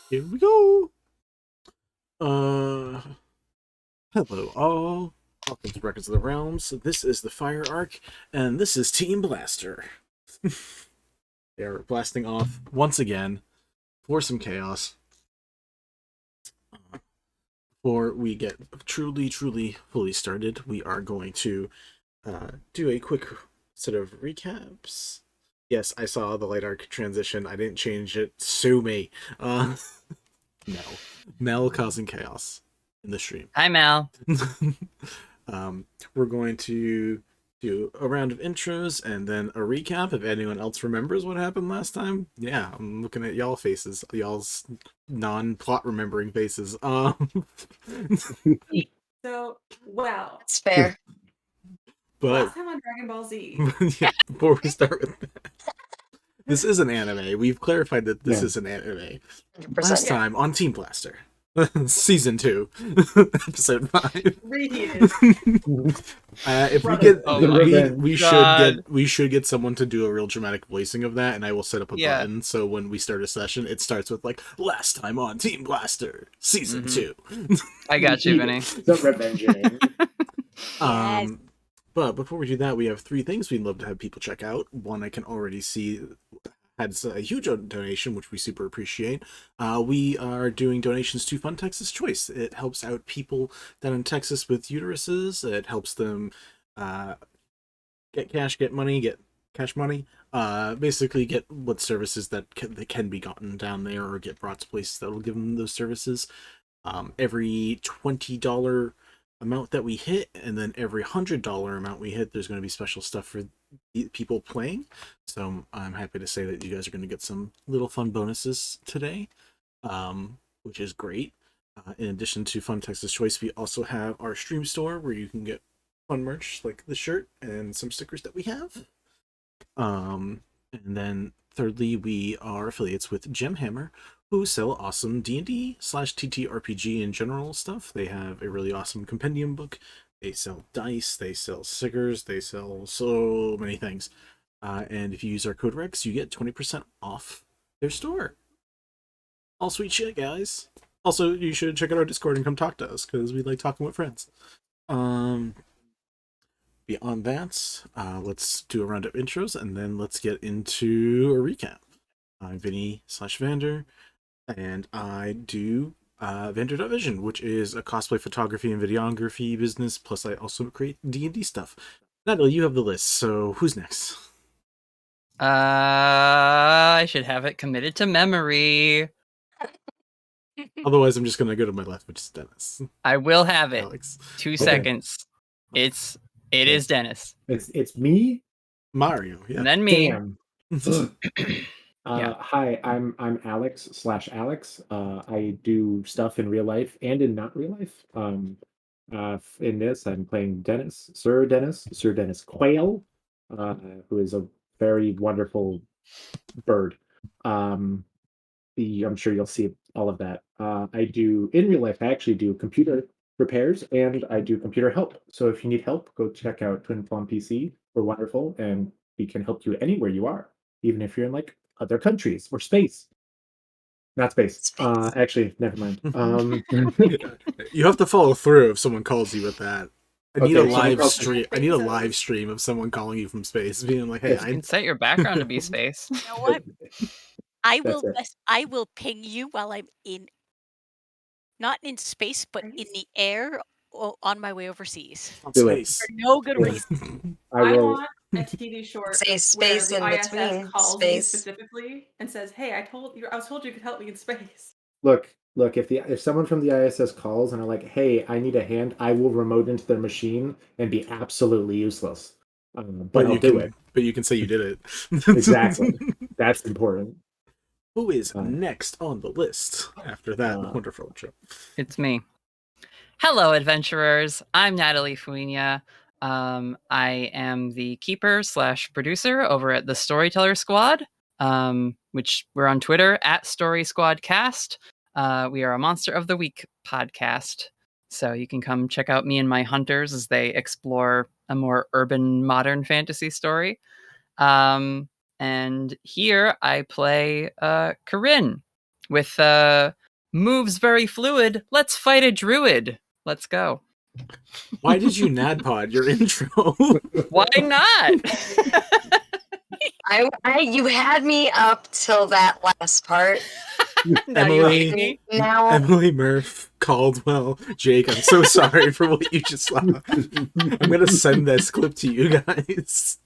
Here we go. Hello all. Welcome to Records of the Realms. This is the Fire Arc, and this is Team Blaster. They are blasting off once again for some chaos. Before we get truly fully started, we are going to do a quick set of recaps. Yes, I saw the light arc transition. I didn't change it. Sue me. Mel causing chaos in the stream. Hi, Mel. We're going to do a round of intros and then a recap if anyone else remembers what happened last time. Yeah, I'm looking at y'all faces, y'all's non-plot remembering faces. So, well, It's fair. But last time on Dragon Ball Z. yeah, before we start with that, this is an anime. We've clarified that this is an anime. 100%. Last time on Team Blaster, Season 2, Episode 5. Reheated. If we get, we should get someone to do a real dramatic voicing of that, and I will set up a button so when we start a session, it starts with like last time on Team Blaster, Season 2. I got you, Vinny. The revenge game. But before we do that, we have 3 things we'd love to have people check out. One, I can already see had a huge donation, which we super appreciate. We are doing donations to Fund Texas Choice. It helps out people down in Texas with uteruses. It helps them get cash money. Basically get what services that can be gotten down there or get brought to places that will give them those services. Every $20 amount that we hit, and then every $100 amount we hit, there's going to be special stuff for people playing. So I'm happy to say that you guys are going to get some little fun bonuses today, which is great. In addition to Fun Texas Choice, we also have our stream store where you can get fun merch like the shirt and some stickers that we have. And then thirdly, we are affiliates with Gemhammer, who sell awesome D&D/TTRPG in general stuff. They have a really awesome compendium book. They sell dice, they sell stickers, they sell so many things. And if you use our code REX, you get 20% off their store. All sweet shit, guys. Also, you should check out our Discord and come talk to us, because we like talking with friends. Beyond that, let's do a round of intros, and then let's get into a recap. I'm Vinny/Vander. And I do Vander.Vision, which is a cosplay photography and videography business, plus I also create D&D stuff. Natalie, you have the list, so who's next? I should have it committed to memory. Otherwise, I'm just going to go to my left, which is Dennis. I will have it. Alex. 2 seconds. It is Dennis. It's me? Mario, yeah. And then me. Damn. Yeah. Hi, I'm Alex/Alex. I do stuff in real life and in not real life. In this, I'm playing Sir Dennis Quail, who is a very wonderful bird. I'm sure you'll see all of that. I do in real life. I actually do computer repairs and I do computer help. So if you need help, go check out Twin Plum PC. We're wonderful, and we can help you anywhere you are, even if you're in like other countries or space. Not space. Actually, never mind. You have to follow through if someone calls you with that. I need a live someone stream. I need a live stream of someone calling you from space, being like, "Hey, You can set your background to be space. You know what? I That's I will ping you while I'm not in space, but in the air on my way overseas. Do it. space." For no good reason. I will. want a TV short Say space space where the in ISS between calls space. me specifically and says, "Hey, I was told you could help me in space." Look. If someone from the ISS calls and are like, "Hey, I need a hand," I will remote into their machine and be absolutely useless. But I'll do it. But you can say you did it. Exactly. That's important. Who is next on the list after that wonderful intro? It's me. Hello, adventurers. I'm Natalie Fuinia. I am the keeper / producer over at the Storyteller Squad, which we're on Twitter at Story Squad Cast. We are a Monster of the Week podcast. So you can come check out me and my hunters as they explore a more urban modern fantasy story. And here I play Corinne with moves very fluid. Let's fight a druid. Let's go. Why did you nadpod your intro? Why not? You had me up till that last part. Now you hate Emily, me. Now Emily Murph, Caldwell, Jake, I'm so sorry for what you just saw. I'm gonna send this clip to you guys.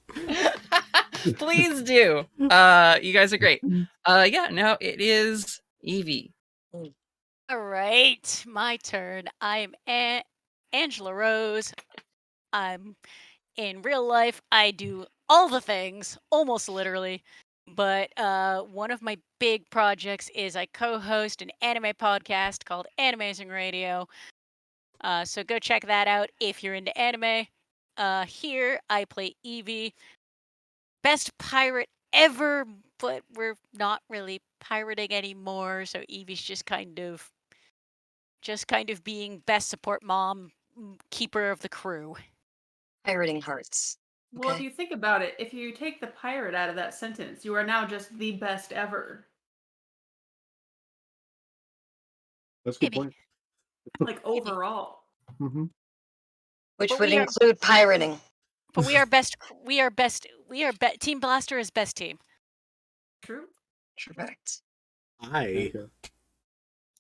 Please do. You guys are great. Yeah, now it is Evie. All right, my turn. I'm Angela Rose. I'm in real life. I do all the things, almost literally. But one of my big projects is I co-host an anime podcast called Animazing Radio. So go check that out if you're into anime. Here I play Evie, best pirate ever, but we're not really pirating anymore. So Evie's just kind of being best support mom, keeper of the crew. pirating hearts. Well, if Okay. you think about it, if you take the pirate out of that sentence, you are now just the best ever. That's a good Maybe. point. Like overall. Mm-hmm. Which But would we are- include pirating. But Team Blaster is best team. True. Correct. I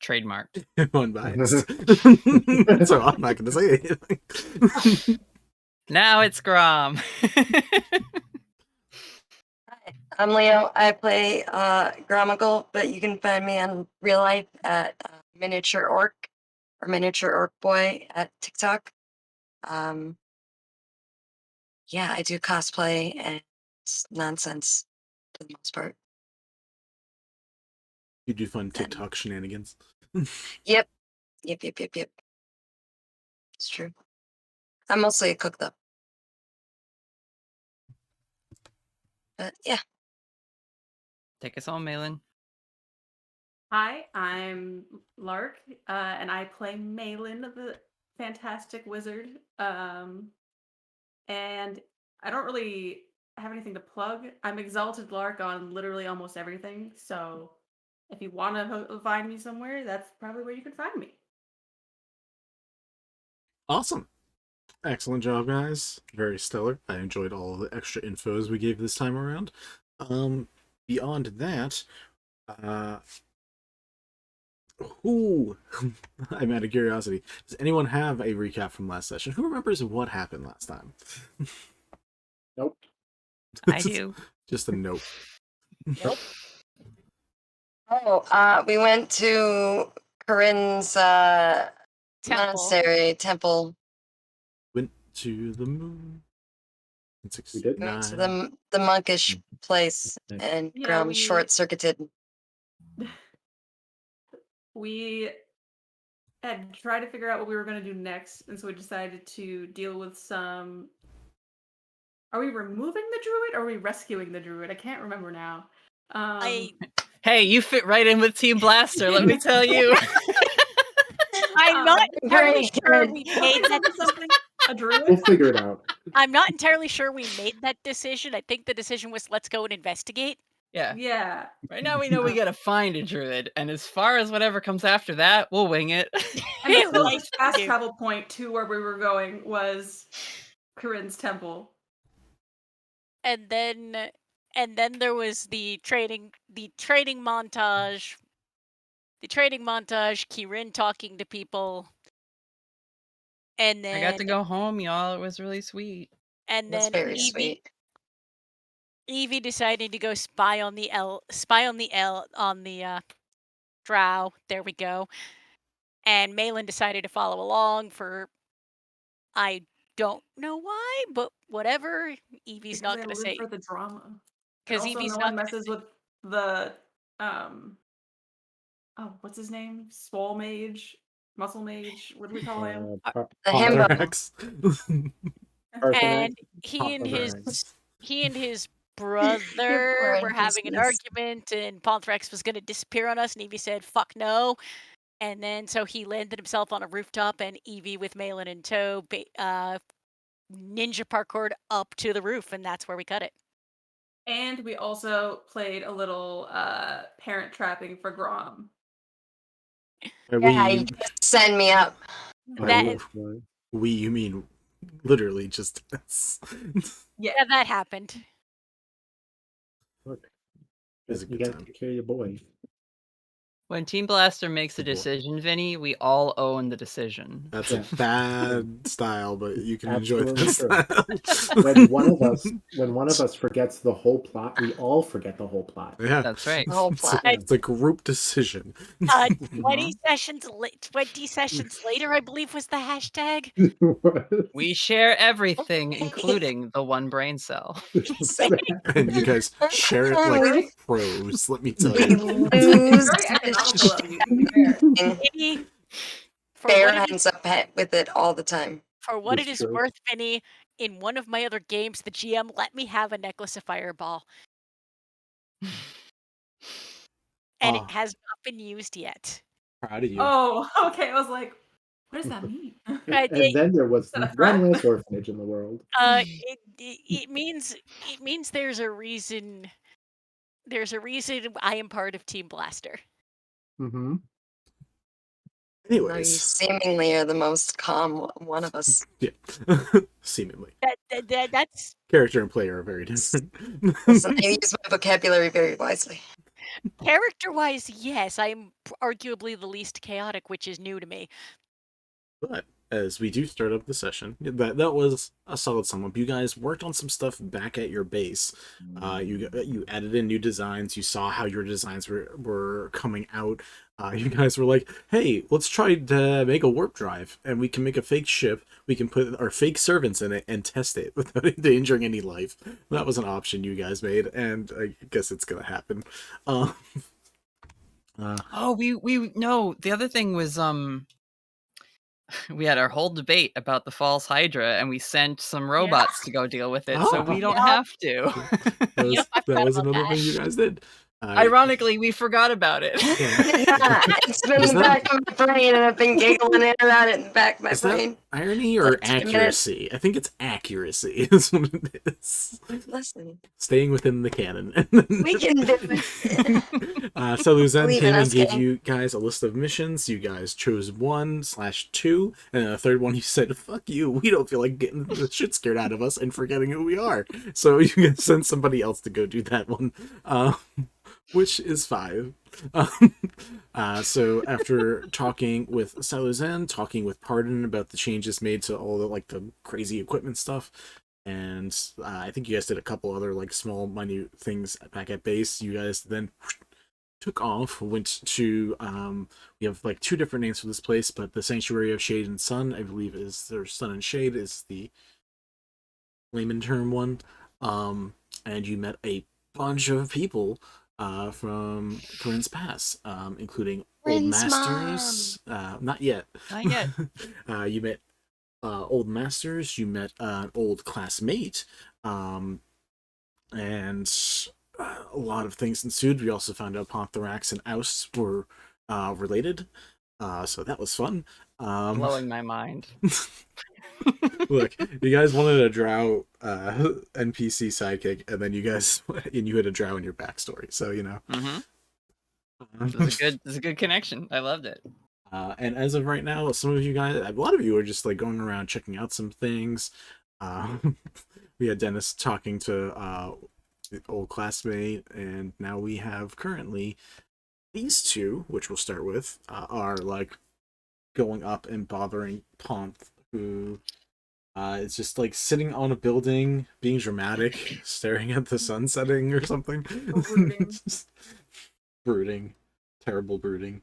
Trademarked. am unbiased. So I'm not gonna say anything. Now it's Grom. Hi, I'm Leo. I play Gromagul, but you can find me on real life at Miniature Orc or Miniature Orc Boy at TikTok. Yeah, I do cosplay and nonsense for the most part. You do fun TikTok shenanigans. Yep. It's true. I'm mostly a cook though. But yeah. Take us home, Malen. Hi, I'm Lark, and I play Malen, the fantastic wizard. And I don't really have anything to plug. I'm Exalted Lark on literally almost everything. So if you want to find me somewhere, that's probably where you can find me. Awesome. Excellent job, guys. Very stellar. I enjoyed all the extra infos we gave this time around. Beyond that, ooh, I'm out of curiosity. Does anyone have a recap from last session? Who remembers what happened last time? Nope. I do. Just a note. Nope. Oh, we went to Corinne's monastery temple. Went to the moon. We did? We went to 69. the monkish place, Nice. and Yeah, Grum we- short-circuited. We had tried to figure out what we were going to do next, and so we decided to deal with some. Are we removing the druid or are we rescuing the druid? I can't remember now. Hey, you fit right in with Team Blaster, let me tell you. I'm not entirely Great, sure good. we made that something. A druid? We'll figure it out. I'm not entirely sure we made that decision. I think the decision was let's go and investigate. Yeah. Yeah. Right now we know we gotta find a druid, and as far as whatever comes after that, we'll wing it. And the Like closest fast you. travel point to where we were going was Corinne's temple. And then there was the training montage. The training montage, Kirin talking to people. And then I got to go home, y'all. It was really sweet. And That's then very sweet. Evie decided to go spy on the drow. There we go. And Malen decided to follow along for I don't know why, but whatever. Evie's Because not I going to live say for the drama. And because also, Evie's no not one gonna messes with the oh, what's his name? Swole mage, muscle mage. What do we call him? The himbo. Rex. and Top of our ranks. he and his brother were having an NPCs. argument, and Ponthrex was going to disappear on us, and Evie said, "Fuck no." And then so he landed himself on a rooftop, and Evie with Malen in tow ninja parkoured up to the roof, and that's where we cut it. And we also played a little parent trapping for Grom. Yeah, you just send me up. That You mean literally just Yeah. that happened. Look, It's a you good gotta time. take care of your boy. When Team Blaster makes a Good boy. decision, Vinny, we all own the decision. That's Yeah. a bad style, but you can enjoy Absolutely that true. style. When one of us forgets the whole plot, we all forget the whole plot. Yeah, That's right. The whole it's, plot. it's a group decision. 20 sessions 20 sessions later, I believe, was the hashtag. We share everything, including the one brain cell. And you guys share it like pros, let me tell We you. lose Very economical of you, to be fair. Vinny, for Bear what it is, hands up with it all the time. for what That's it is true. worth, Vinny, in one of my other games, the GM let me have a necklace of fireball, and it Oh, has not been used yet. proud of you. Oh, okay. I was like, what does that mean? And then there was Is that a one threat? less orphanage in the world. It means there's a reason. There's a reason I am part of Team Blaster. Mm-hmm. No, you Anyways, seemingly are the most calm one of us. yeah, seemingly. That's Character and player are very different. Listen, I use my vocabulary very wisely. character-wise, yes. I'm arguably the least chaotic, which is new to me. But as we do start up the session, that was a solid sum up. You guys worked on some stuff back at your base. You added in new designs. You saw how your designs were coming out. You guys were like, "Hey, let's try to make a warp drive, and we can make a fake ship. We can put our fake servants in it and test it without endangering any life." That was an option you guys made, and I guess it's gonna happen. Oh, we no. The other thing was we had our whole debate about the false Hydra, and we sent some robots to go deal with it, so we don't Yup. have to. That I forgot was about another that. thing you guys did. Ironically, we forgot about it. Yeah, it's been Is in the that- back of my brain, and I've been giggling about it in the back of my Is that brain. irony or Like 2 minutes. accuracy? I think it's accuracy is what it is. Listen, Staying within the canon. we can do it. So Luzan Believe in came and us, gave gang. you guys a list of missions. You guys chose 1/2, and then the third one you said, "Fuck you, we don't feel like getting the shit scared out of us and forgetting who we are." So you can send somebody else to go do that one, which is 5. So after talking with Saluzan, talking with Pardon about the changes made to all the crazy equipment stuff, and I think you guys did a couple other small minute things back at base, you guys then took off, went to we have 2 different names for this place, but the Sanctuary of Shade and Sun, I believe, is their Sun and Shade is the layman term one. And you met a bunch of people from Prince Pass, including Old Prince Masters. Not yet. Not yet. You met Old Masters. You met an old classmate, and a lot of things ensued. We also found out Ponthrax and Oust were related, so that was fun. Blowing my mind. Look, you guys wanted a drow NPC sidekick, and then you had a drow in your backstory, so It's a good connection. I loved it. And as of right now, some of you guys, a lot of you are just going around checking out some things. We had Dennis talking to the old classmate, and now we have currently these 2, which we'll start with, are going up and bothering Ponth, who is just sitting on a building, being dramatic, staring at the sun setting or something. Brooding. Brooding. Terrible brooding.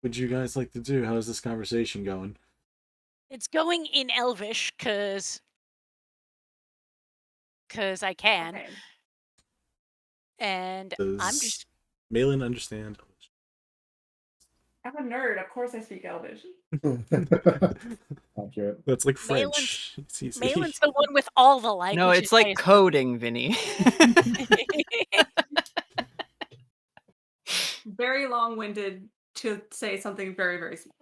What'd you guys like to do? How's this conversation going? It's going in Elvish because I can, Okay. and I'm Does just Malen understand? I'm a nerd. Of course I speak Elvish. Accurate. That's like Malen's- French. It's easy. Malen's the one with all the languages. No, it's like coding, Vinny. Very long-winded to say something very, very small.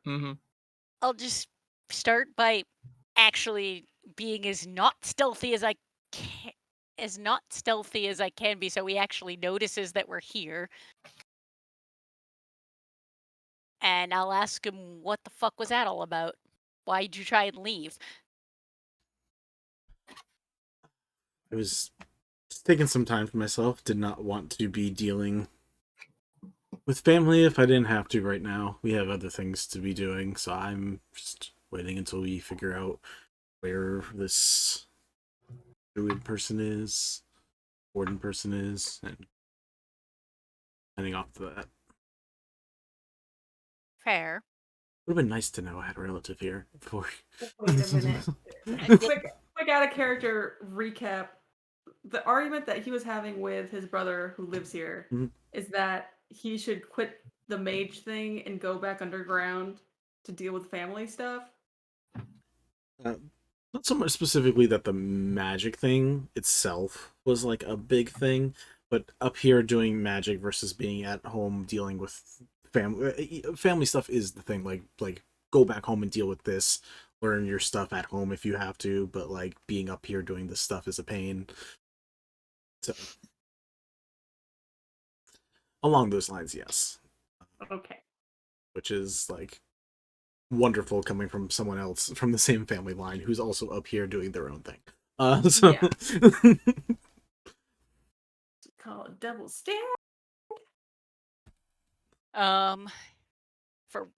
hmm I'll just start by actually being as not stealthy as I can, be, so he actually notices that we're here. And I'll ask him, what the fuck was that all about? Why'd you try and leave? I was just taking some time for myself. Did not want to be dealing with family if I didn't have to right now. We have other things to be doing, so I'm just waiting until we figure out where this druid person is, warden person is, and heading off to that. Fair. Would have been nice to know I had a relative here before. Wait a minute. quick out of character recap. The argument that he was having with his brother who lives here Mhm. is that he should quit the mage thing and go back underground to deal with family stuff. Not so much specifically that the magic thing itself was like a big thing, but up here doing magic versus being at home dealing with family stuff is the thing. Like go back home and deal with this, learn your stuff at home if you have to, but like being up here doing this stuff is a pain. So along those lines, yes. Okay. Which is like wonderful coming from someone else from the same family line who's also up here doing their own thing. So Yeah. Call it double stand. For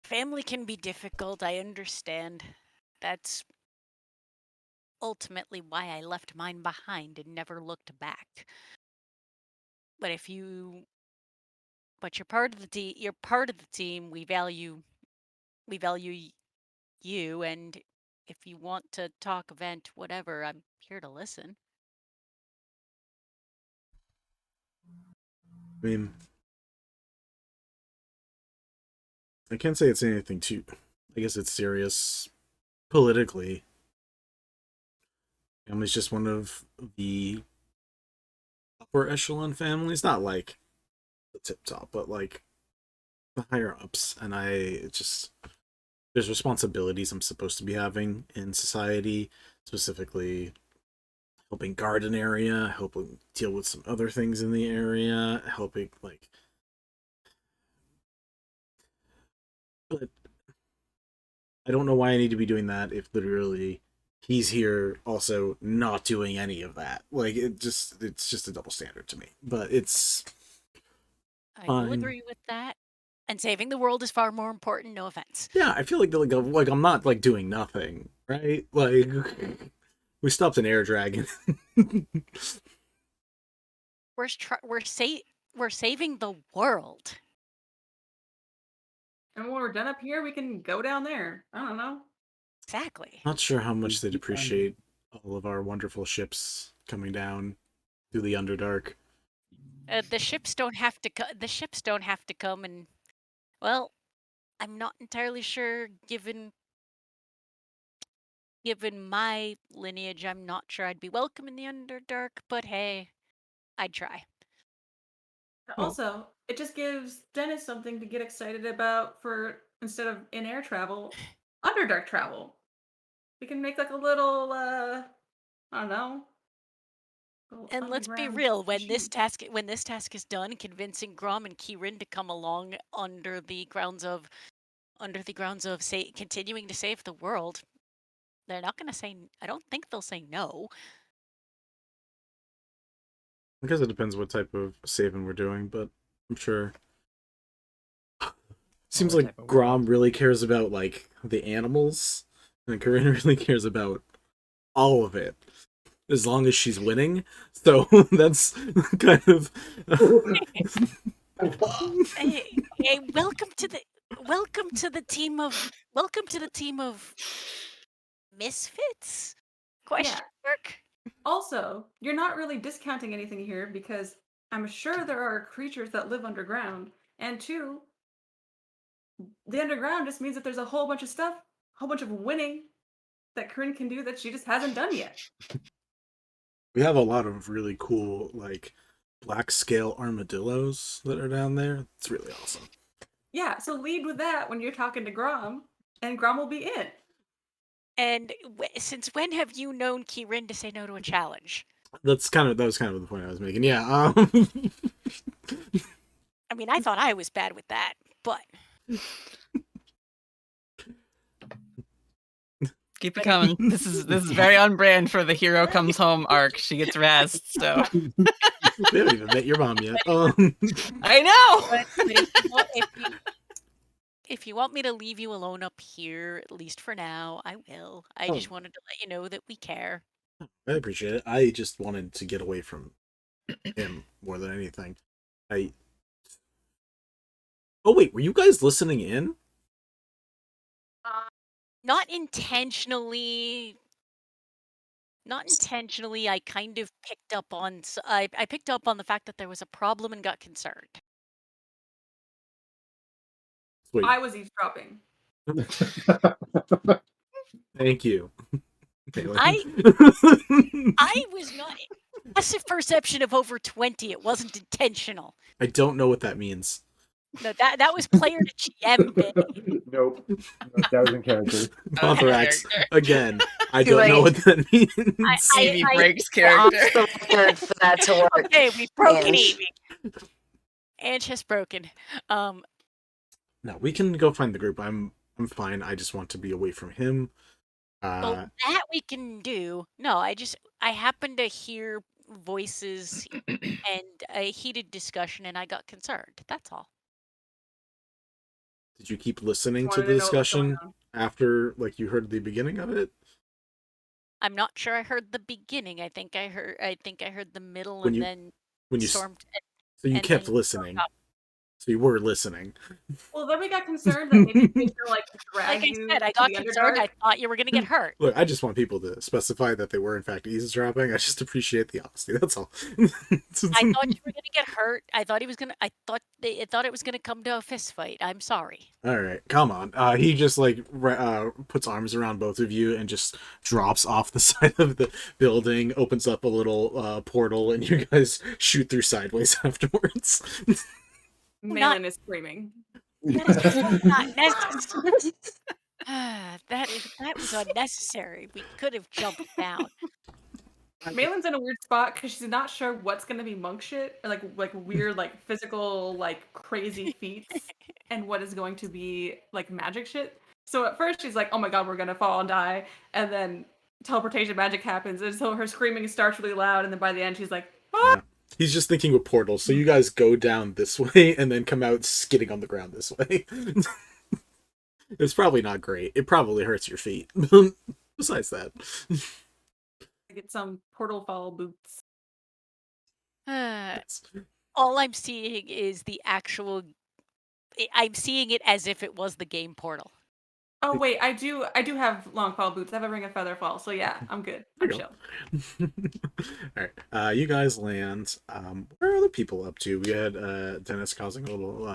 family can be difficult, I understand. That's ultimately why I left mine behind and never looked back. But you're part of the team. We value you, and if you want to talk event whatever, I'm here to listen. I mean, I can't say it's anything too. I guess it's serious politically. Family's just one of the upper echelon families, not like the tip top, but like the higher ups. And there's responsibilities I'm supposed to be having in society, specifically helping guard an area, helping deal with some other things in the area, helping like. But I don't know why I need to be doing that if literally he's here also not doing any of that. Like it's just a double standard to me. But it's I will fine. agree with that. And saving the world is far more important, no offense. Yeah, I feel like I'm not like doing nothing, right? Like we stopped an air dragon. We're saving the world. And when we're done up here, we can go down there. I don't know. Exactly. Not sure how much they'd appreciate all of our wonderful ships coming down through the Underdark. The ships don't have to come, and well, I'm not entirely sure. Given my lineage, I'm not sure I'd be welcome in the Underdark. But hey, I'd try. Also, it just gives Dennis something to get excited about for instead of in-air travel, Underdark travel. We can make like a little, I don't know. And let's be underground real, when this machine. task is done, convincing Grom and Kieran to come along under the grounds of continuing to save the world, they're not going to say. I don't think they'll say no. I guess it depends what type of saving we're doing, but I'm sure. Seems what like type of Grom really cares about like the animals, and Corinne really cares about all of it, as long as she's winning. So that's kind of. Hey, welcome to the team of misfits? Question mark. Also, you're not really discounting anything here because I'm sure there are creatures that live underground. And two, the underground just means that there's a whole bunch of stuff, a whole bunch of winning that Corinne can do that she just hasn't done yet. We have a lot of really cool, like, black scale armadillos that are down there. It's really awesome. Yeah, so lead with that when you're talking to Grom, and Grom will be in. And since when have you known Kirin to say no to a challenge? That was kind of the point I was making. Yeah. I mean, I thought I was bad with that, but Keep it coming. This is very on brand for the hero comes home arc. She gets rest, so We haven't even met your mom yet. I know. but if you want me to leave you alone up here, at least for now, I will. I just wanted to let you know that we care. I appreciate it. I just wanted to get away from him more than anything. Oh wait, were you guys listening in? Not intentionally. Not intentionally. I kind of picked up on. I picked up on the fact that there was a problem and got concerned. Wait, I was eavesdropping. thank you. I was not. Passive perception of over 20. It wasn't intentional. I don't know what that means. No, that was player to GM, Vinny. Nope. That was in character. Mothrax, again, I Too don't know late. what that means. Evie I- breaks Off character. the record for that to work. Okay, we broke it, Ange. Evie. Ange has broken. No, we can go find the group. I'm fine. I just want to be away from him. Well, that we can do. No, I happened to hear voices and a heated discussion, and I got concerned. That's all. Did you keep listening to Wanted the to know what was going discussion on. after, like, you heard the beginning of it? I'm not sure I heard the beginning. I think I heard the middle, When and you- then When you stormed. so you and kept then listening. up. So you were listening. Well, then we got concerned that maybe we should like drag Like I you said, I to got the concerned. I Underdark. thought you were gonna get hurt. Look, I just want people to specify that they were in fact eavesdropping. I just appreciate the honesty. That's all. I thought you were gonna get hurt. I thought he was gonna. I thought it was gonna come to a fist fight. I'm sorry. All right, come on. He just like puts arms around both of you and just drops off the side of the building, opens up a little portal, and you guys shoot through sideways afterwards. Malen is screaming. That is not necessary. That was unnecessary. We could have jumped down. Malen's in a weird spot because she's not sure what's gonna be monk shit or like weird like physical like crazy feats and what is going to be like magic shit. So at first she's like, "Oh my god, we're gonna fall and die," and then teleportation magic happens, and so her screaming starts really loud, and then by the end she's like, "Ah!" Yeah. He's just thinking with portals. So you guys go down this way and then come out skidding on the ground this way. It's probably not great. It probably hurts your feet. Besides that. Get some portal fall boots. All I'm seeing is the actual. I'm seeing it as if it was the game portal. Oh wait, I do have long fall boots. I have a ring of feather fall, so yeah, I'm good. I'm There you chill. All right. You guys land. Where are the people up to? We had Dennis causing a little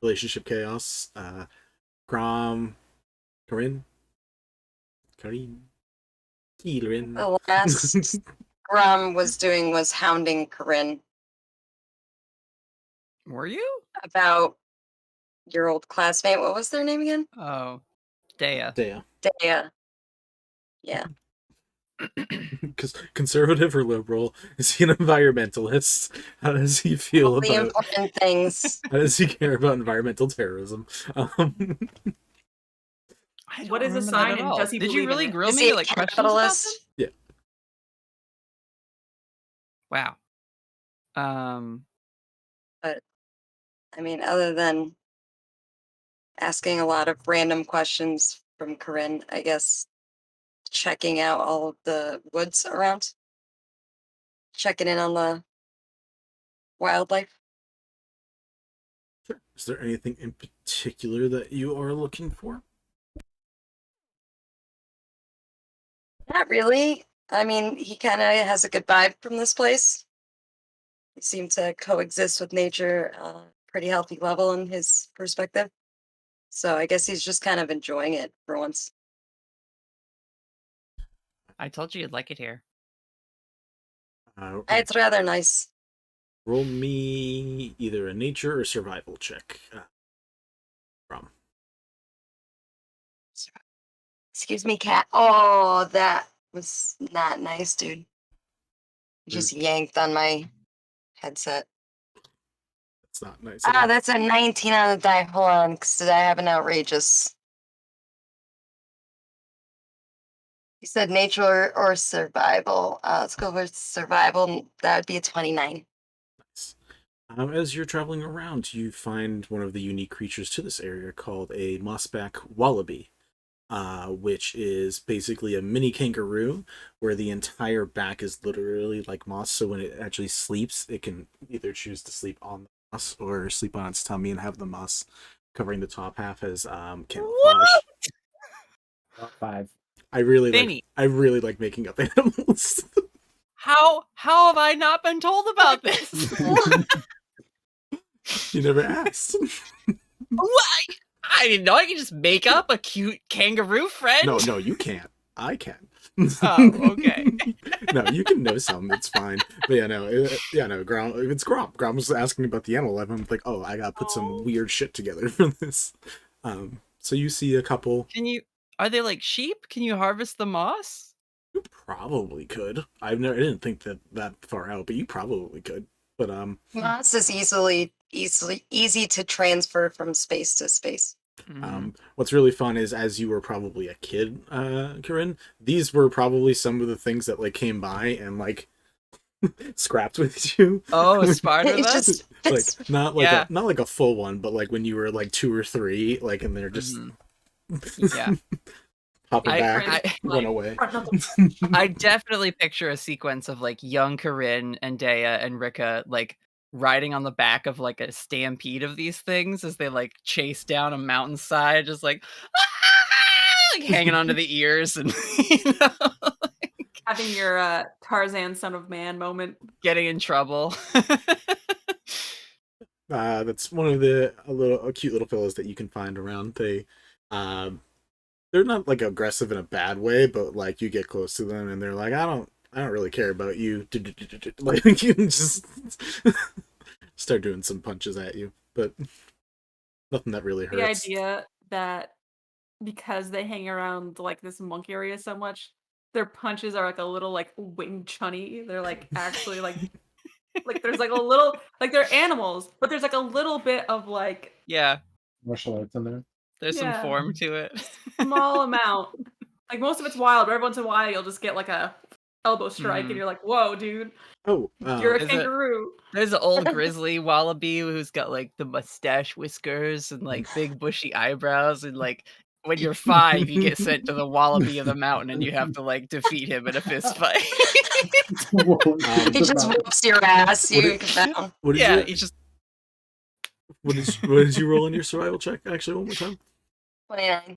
relationship chaos. Corinne. Eladrin. The last Grom was doing was hounding Corinne Were you? about your old classmate. What was their name again? Oh, Dea. Dea. Dea. Yeah. Because conservative or liberal? Is he an environmentalist? How does he feel All the about? important things. How does he care about environmental terrorism? I don't What is a remember that sign at and all. does he Did you believe in really it? grill Is me he a like questions about them? capitalist? Wow. I mean, other than asking a lot of random questions from Corinne, I guess checking out all of the woods around, checking in on the wildlife. Sure. Is there anything in particular that you are looking for? Not really. I mean, he kind of has a good vibe from this place. He seemed to coexist with nature pretty healthy level in his perspective. So I guess he's just kind of enjoying it for once. I told you you'd like it here. It's rather nice. Roll me either a nature or survival check. From. Excuse me, cat. Oh, that was not nice, dude. Just yanked on my headset. That's not nice. At all. That's a 19 on the die. Hold on, because I have an outrageous. You said nature or survival. Let's go with survival. That would be a 29. Nice. As you're traveling around, you find one of the unique creatures to this area called a mossback wallaby, which is basically a mini kangaroo where the entire back is literally like moss. So when it actually sleeps, it can either choose to sleep on the moss or sleep on its tummy and have the moss covering the top half as camouflage. Top 5. I really Vinny. like making up animals. How have I not been told about this? You never asked. What? I didn't know I could just make up a cute kangaroo friend. No, you can't. I can. Oh, okay. No, you can know some. It's fine. But Grom. It's Grom. Grom was asking about the animal life. I'm like, oh, I gotta put some weird shit together for this. So you see a couple. Are they like sheep? Can you harvest the moss? You probably could. I didn't think that far out, but you probably could. But Moss is easy to transfer from space to space. What's really fun is, as you were probably a kid, Corinne, these were probably some of the things that like came by and like scrapped with you. Oh, sparred with It's us? just Like not like a full one, but like when you were like 2 or 3, like, and they're just Yeah. hopping back, run away. I definitely picture a sequence of like young Corinne and Dea and Rika like riding on the back of like a stampede of these things as they like chase down a mountainside, just like, like hanging onto the ears and Having your Tarzan son of man moment. getting in trouble. That's one of the cute little fellows that you can find around. They're not like aggressive in a bad way, but like you get close to them and they're like, I don't really care about you. Like you can just start doing some punches at you, but nothing that really hurts. The idea that because they hang around like this monk area so much, their punches are like a little like wing chunny. They're like actually like there's like a little like they're animals, but there's like a little bit of like Martial arts in there. There's some form to it. Small amount. Like most of it's wild, but every once in a while you'll just get like a elbow strike and you're like, whoa, dude. Oh, you're a kangaroo. There's an old grizzly wallaby who's got like the mustache whiskers and like big bushy eyebrows, and like when you're 5, you get sent to the wallaby of the mountain and you have to like defeat him in a fist fight. He just whoops your ass. What did you roll in your survival check? Actually, one more time. 29.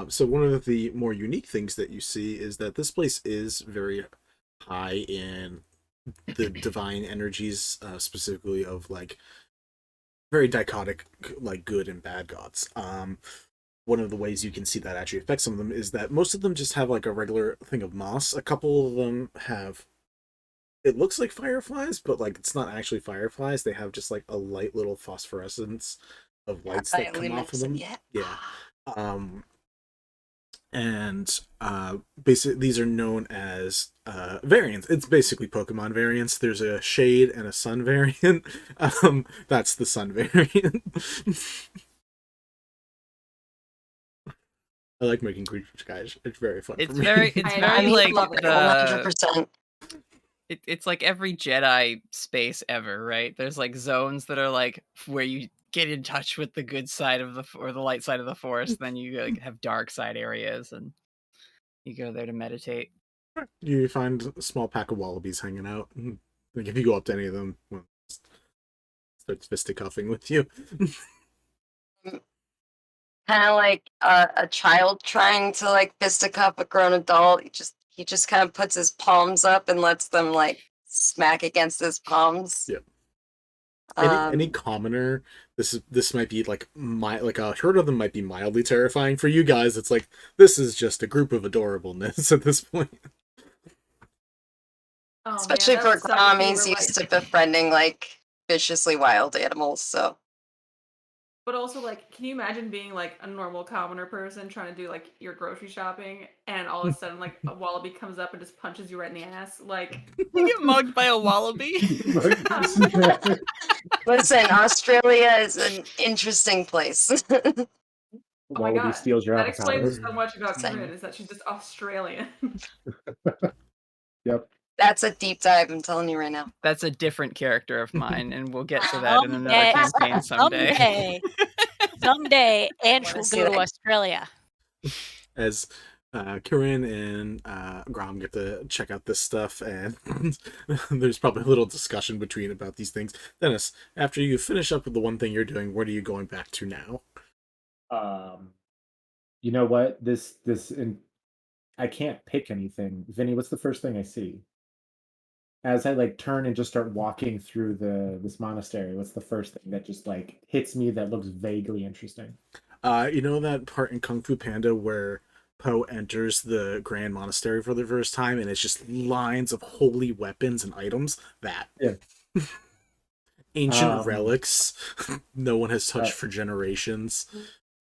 So one of the more unique things that you see is that this place is very high in the divine energies, specifically of like very dichotic, like good and bad gods. One of the ways you can see that actually affects some of them is that most of them just have like a regular thing of moss. A couple of them have, it looks like fireflies, but like it's not actually fireflies. They have just like a light little phosphorescence of lights that come off of them. And basically these are known as variants. It's basically Pokemon variants. There's a shade and a sun variant. That's the sun variant. I like making creatures, guys. It's very fun. It's for me. very like love it, the 100%. it's like every Jedi space ever, right? There's like zones that are like where you get in touch with the good side of the light side of the force, then you like have dark side areas and you go there to meditate. You find a small pack of wallabies hanging out. Like if you go up to any of them, well, starts fisticuffing with you. Kind of like a child trying to like fisticuff a grown adult. He he just kind of puts his palms up and lets them like smack against his palms. Yep. Any commoner, this might be like a herd of them might be mildly terrifying. For you guys, it's like this is just a group of adorableness at this point. Oh, Especially man, for that sucks Grom, if we he's were, used to befriending like viciously wild animals, so. But also, like, can you imagine being like a normal commoner person trying to do like your grocery shopping, and all of a sudden, like, a wallaby comes up and just punches you right in the ass? Like, You get mugged by a wallaby. Listen, Australia is an interesting place. oh my Wallaby god, steals your that avocado. explains so much about Same. Corinne, is that she's just Australian. Yep. That's a deep dive, I'm telling you right now. That's a different character of mine, and we'll get to that in another Someday. campaign someday. Someday, Ange Wanna will see go to that. Australia. As Corinne and Grom get to check out this stuff, and there's probably a little discussion between about these things. Dennis, after you finish up with the one thing you're doing, what are you going back to now? You know what? I can't pick anything. Vinny, what's the first thing I see? As I like turn and just start walking through this monastery, what's the first thing that just like hits me that looks vaguely interesting? You know that part in Kung Fu Panda where Poe enters the Grand Monastery for the first time, and it's just lines of holy weapons and items? That. Yeah. Ancient relics no one has touched for generations.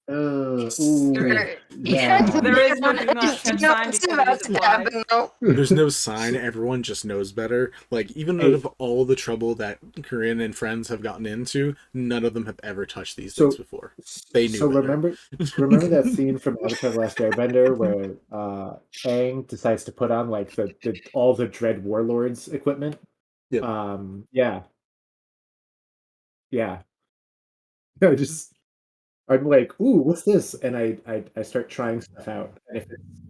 There- Yeah. There is no do not tread You know sign what's because it about is to applied. happen, though? There's no sign. Everyone just knows better. Like, even out of all the trouble that Corinne and friends have gotten into, none of them have ever touched these things before. They knew So better. remember that scene from Avatar: The Last Airbender where Aang decides to put on like all the Dread Warlords equipment? Yeah. Yeah. I'm like, ooh, what's this? And I start trying stuff out. And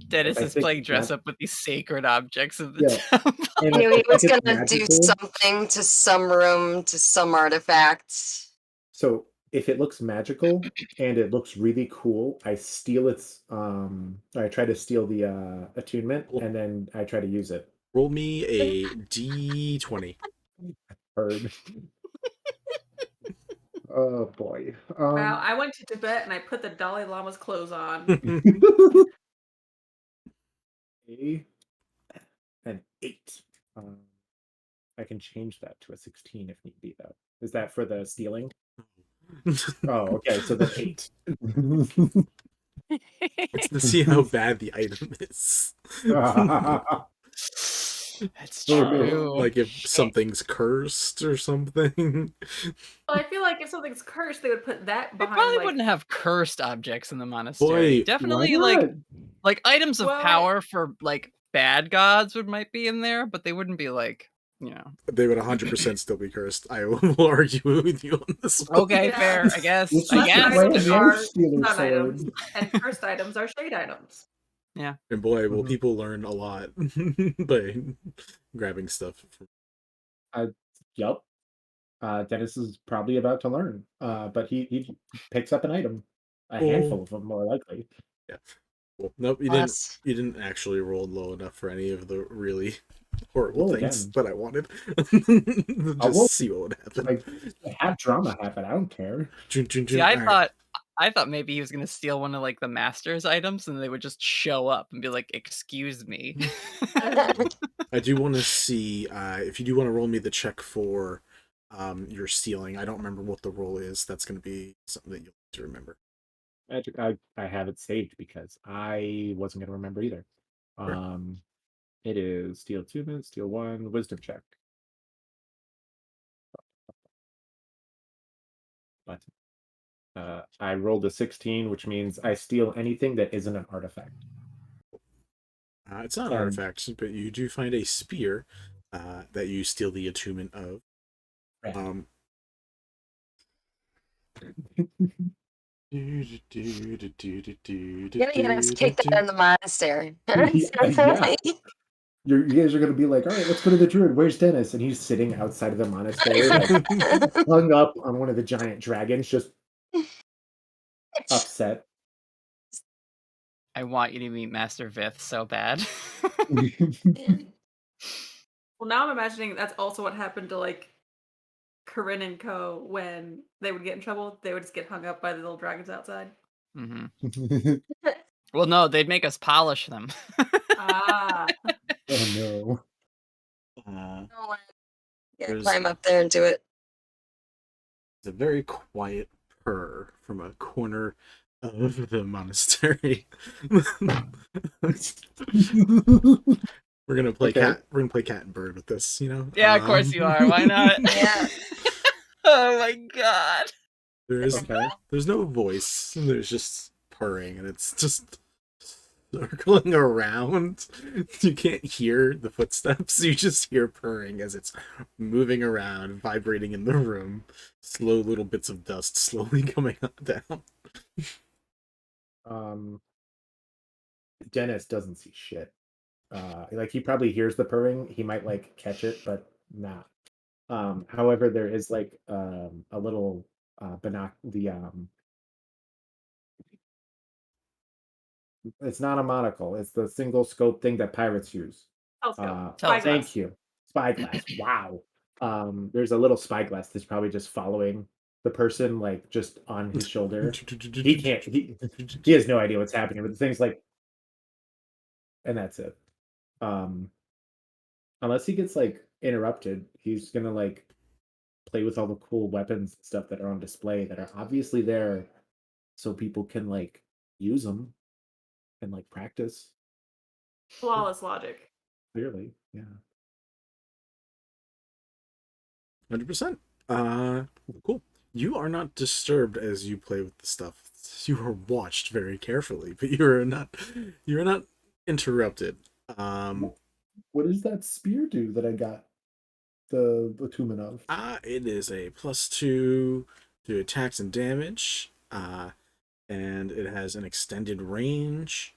Dennis I is think playing it's dress not- up with these sacred objects of the Yeah. temple. and I knew he if was it's gonna do magical- something to some room, to some artifact. So if it looks magical and it looks really cool, I steal its I try to steal the attunement and then I try to use it. Roll me a D20. Heard. Oh boy. Wow, I went to Tibet and I put the Dalai Lama's clothes on. An 8. I can change that to a 16 if need be, though. Is that for the stealing? Oh, okay. So then 8. It's to see how bad the item is. That's Oh, true. Like if something's cursed or something. Well, I feel like if something's cursed, they would put that They behind. probably like, wouldn't have cursed objects in the monastery. Boy, Definitely why like items of Well, power for like bad gods might be in there, but they wouldn't be like, you know. they would 100% still be cursed. I will argue with you on this one. Okay, Yeah. fair. I guess. It's I just guess. a items random are stealer sun sword. items, and cursed items are shade items. And boy, will Mhm. people learn a lot by grabbing stuff. Yup. Dennis is probably about to learn. But he picks up an item. A handful of them, more likely. Yeah. Well, nope, Plus, you didn't actually roll low enough for any of the really horrible Roll things again. that I wanted. I'll roll- Just see what would happen. Like, have drama happen. I don't care. See, I thought maybe he was gonna steal one of like the master's items and they would just show up and be like, "Excuse me." I do want to see if you do want to roll me the check for your stealing. I don't remember what the roll is. That's going to be something that you'll have to remember. Magic. I have it saved because I wasn't going to remember either. Sure. It is steal 2 minutes, steal 1, wisdom check. But I rolled a 16, which means I steal anything that isn't an artifact. It's not an artifact, but you do find a spear that you steal the attunement of. Right. you're gonna get us kicked out of the monastery. Yeah. You guys are going to be like, all right, let's go to the druid. Where's Dennis? And he's sitting outside of the monastery, like, hung up on one of the giant dragons, just upset. I want you to meet Master Vith so bad. Man. Well, now I'm imagining that's also what happened to like Corinne and Co. when they would get in trouble. They would just get hung up by the little dragons outside. hmm Well, no, they'd make us polish them. Ah. Oh no. Uh, Oh, yeah, There's- climb up there and do it. it's a very quiet purr from a corner of the monastery. We're gonna play Okay. cat. We're gonna play cat and bird with this, you know. Yeah, of course you are. Why not? Yeah. Oh my god. There's no voice. There's just purring, and it's just circling around. You can't hear the footsteps. You just hear purring as it's moving around, vibrating in the room. Slow little bits of dust slowly coming down. Dennis doesn't see shit. Like he probably hears the purring. He might like catch it, but not. However, there is like a little it's not a monocle. It's the single scope thing that pirates use. Telescope. Telescope. Thank you. Spyglass. Wow. There's a little spyglass that's probably just following the person, like just on his shoulder. He can't. He has no idea what's happening, but the thing's like, and that's it. Unless he gets like interrupted, he's gonna like play with all the cool weapons and stuff that are on display that are obviously there, so people can like use them and like practice. Flawless logic. Clearly, yeah. 100%. Cool. You are not disturbed as you play with the stuff. You are watched very carefully, but you're not interrupted. What does that spear do that I got the attunement of? It is a +2 to attacks and damage. And it has an extended range.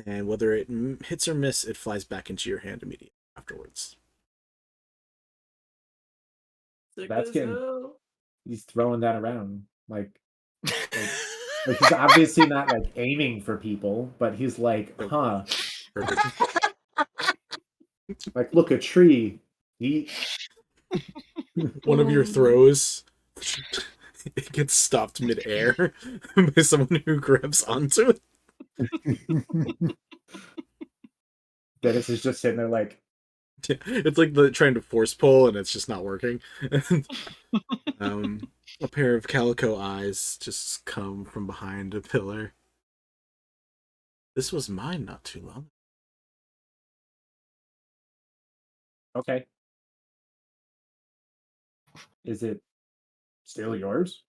And whether it hits or miss, it flies back into your hand immediately afterwards. That's getting. He's throwing that around like he's obviously not like aiming for people, but he's like, huh? Perfect. Like, look, a tree. He. One of your throws, it gets stopped midair by someone who grabs onto it. Dennis is just sitting there like, Yeah, it's like the trying to force pull and it's just not working. A pair of calico eyes just come from behind a pillar. This was mine not too long. okay. Is it still yours?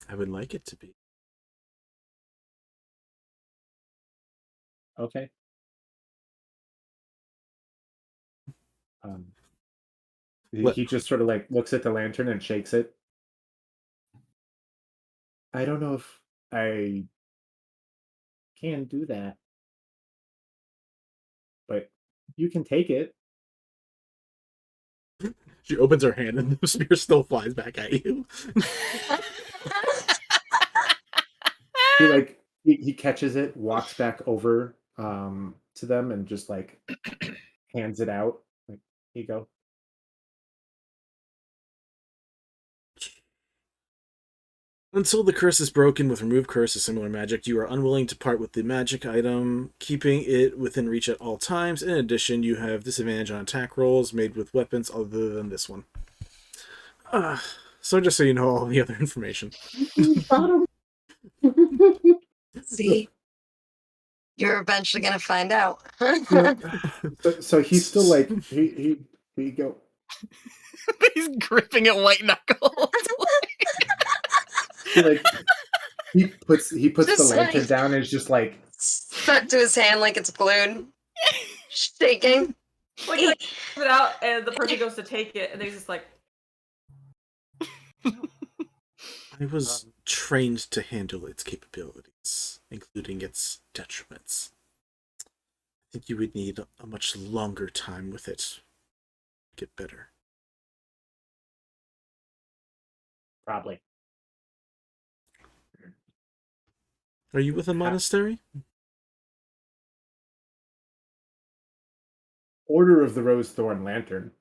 I would like it to be. Okay. He just sort of like looks at the lantern and shakes it. I don't know if I can do that, but you can take it. She opens her hand and the spear still flies back at you. He catches it, walks back over to them, and just like hands it out. Like, here you go. Until the curse is broken with remove curse or similar magic, you are unwilling to part with the magic item, keeping it within reach at all times. In addition, you have disadvantage on attack rolls made with weapons other than this one. So just so you know all the other information. See, you're eventually gonna find out. So he's still like he you go. He's gripping at white knuckles. He puts the Just lantern like- down and is just like Stuck to his hand like it's glued, shaking. Like, he gives it out, and the person goes to take it, and he's just like, I was trained to handle its capabilities, including its detriments. I think you would need a much longer time with it to get better. probably. Are you with a monastery? Order of the Rose Thorn Lantern.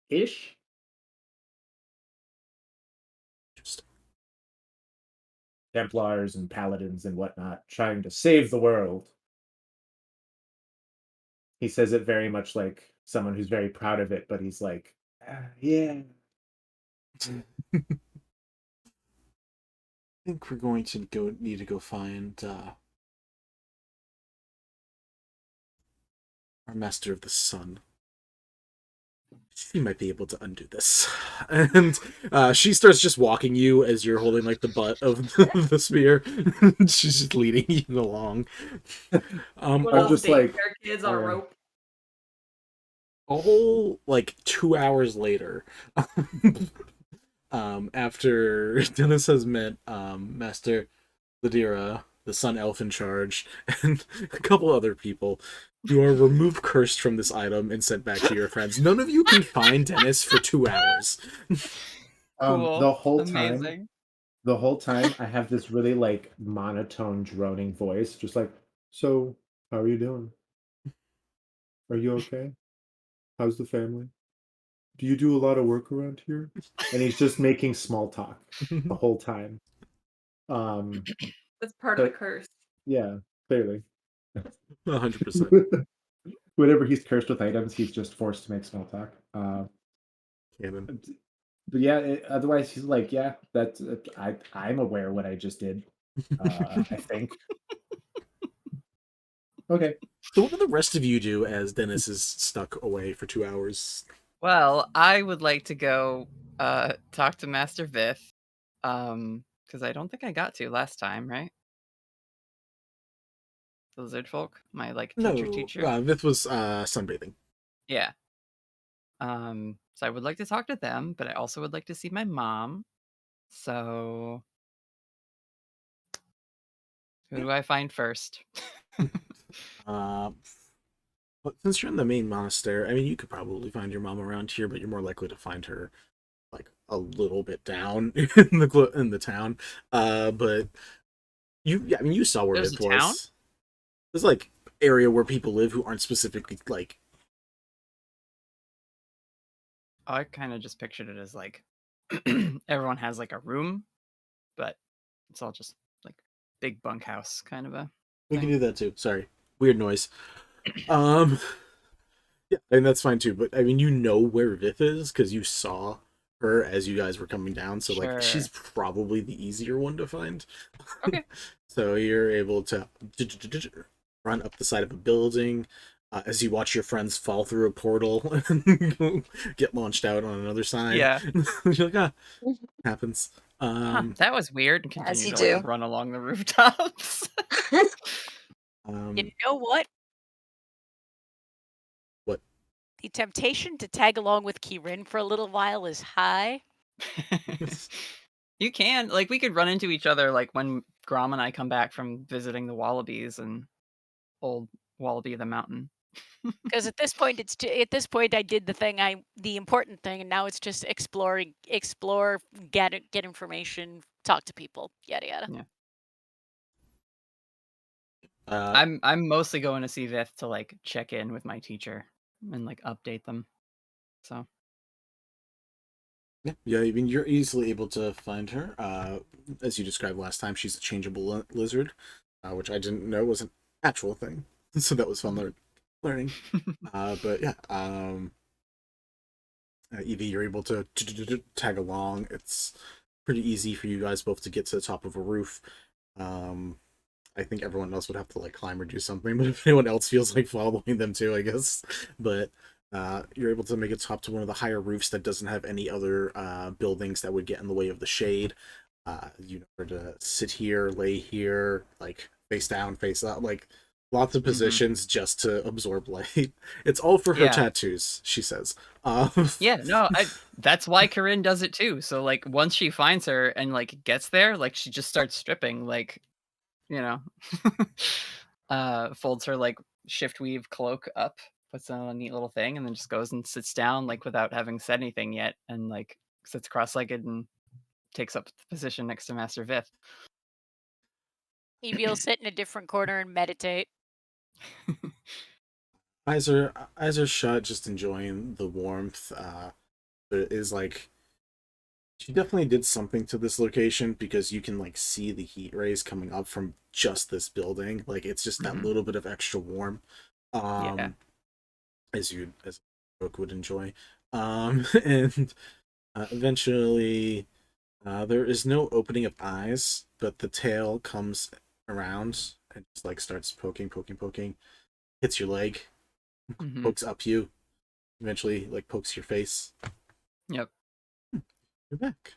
Ish? Interesting. Templars and paladins and whatnot, trying to save the world. He says it very much like someone who's very proud of it, but he's like, yeah. I think we're going to need to go find our Master of the Sun. She might be able to undo this. And she starts just walking you as you're holding like the butt of the spear. She's just leading you along. One of I'm those just like, daycare kids on a rope. A whole like 2 hours later, after Dennis has met Master Ladira, the Sun Elf in charge, and a couple other people, you are removed cursed from this item and sent back to your friends. None of you can find Dennis for 2 hours. Cool. the whole Amazing. time I have this really like monotone droning voice, just like, so how are you doing? Are you okay? How's the family? Do you do a lot of work around here? And he's just making small talk the whole time. That's part of the But curse. yeah, clearly. 100%. Whenever he's cursed with items, he's just forced to make small talk. Canon. But yeah, otherwise he's like, yeah, that's I'm aware what I just did. I think. Okay. So what do the rest of you do as Dennis is stuck away for 2 hours? Well, I would like to go talk to Master Vith. Because I don't think I got to last time, right? The lizard folk, my like No, teacher. this was sunbathing. Yeah. So I would like to talk to them, but I also would like to see my mom. So who do I find first? But since you're in the main monastery, I mean, you could probably find your mom around here, but you're more likely to find her like a little bit down in the town. But I mean, you saw where There's a Vith town? was. There's like area where people live who aren't specifically like. Oh, I kind of just pictured it as like everyone has like a room, but it's all just like big bunkhouse kind of a We can thing. do that too. Sorry, weird noise. Um, yeah, and that's fine too. But I mean, you know where Vith is because you saw her as you guys were coming down. So like, she's Sure. probably the easier one to find. Okay. So you're able to run up the side of a building as you watch your friends fall through a portal and get launched out on another side. Yeah. You're like, ah, happens. Huh, that was weird. And As continue you to like do. run along the rooftops. You know what? What? The temptation to tag along with Kirin for a little while is high. You can like we could run into each other like when Grom and I come back from visiting the wallabies and old Wallaby of the Mountain. Because at this point, at this point I did the important thing, and now it's just explore, get information, talk to people, yada yada. Yeah. Uh, I'm mostly going to see Vith to like check in with my teacher and like update them. So yeah, I mean, you're easily able to find her. As you described last time, she's a changeable lizard, which I didn't know was an actual thing. So that was fun learning. But yeah, Evie, you're able to tag along. It's pretty easy for you guys both to get to the top of a roof. I think everyone else would have to like climb or do something, but if anyone else feels like following them too, I guess. But you're able to make it top to one of the higher roofs that doesn't have any other buildings that would get in the way of the shade. You know where to sit here, lay here, like face down, face up, like lots of positions just to absorb light. It's all for her Yeah. tattoos, she says. yeah, no, that's why Corinne does it too. So like once she finds her and like gets there, like she just starts stripping, like you know, folds her like shift weave cloak up, puts on a neat little thing, and then just goes and sits down like without having said anything yet, and like sits cross-legged and takes up the position next to Master Vith. Maybe you'll sit in a different corner and meditate. Eyes are shut, just enjoying the warmth. But it is like she definitely did something to this location because you can like see the heat rays coming up from just this building. Like it's just that Mhm. little bit of extra warm. Yeah. As a book would enjoy. And eventually there is no opening of eyes, but the tail comes around and just like starts poking, hits your leg, Mhm. pokes up you, eventually like pokes your face. Yep. You're back.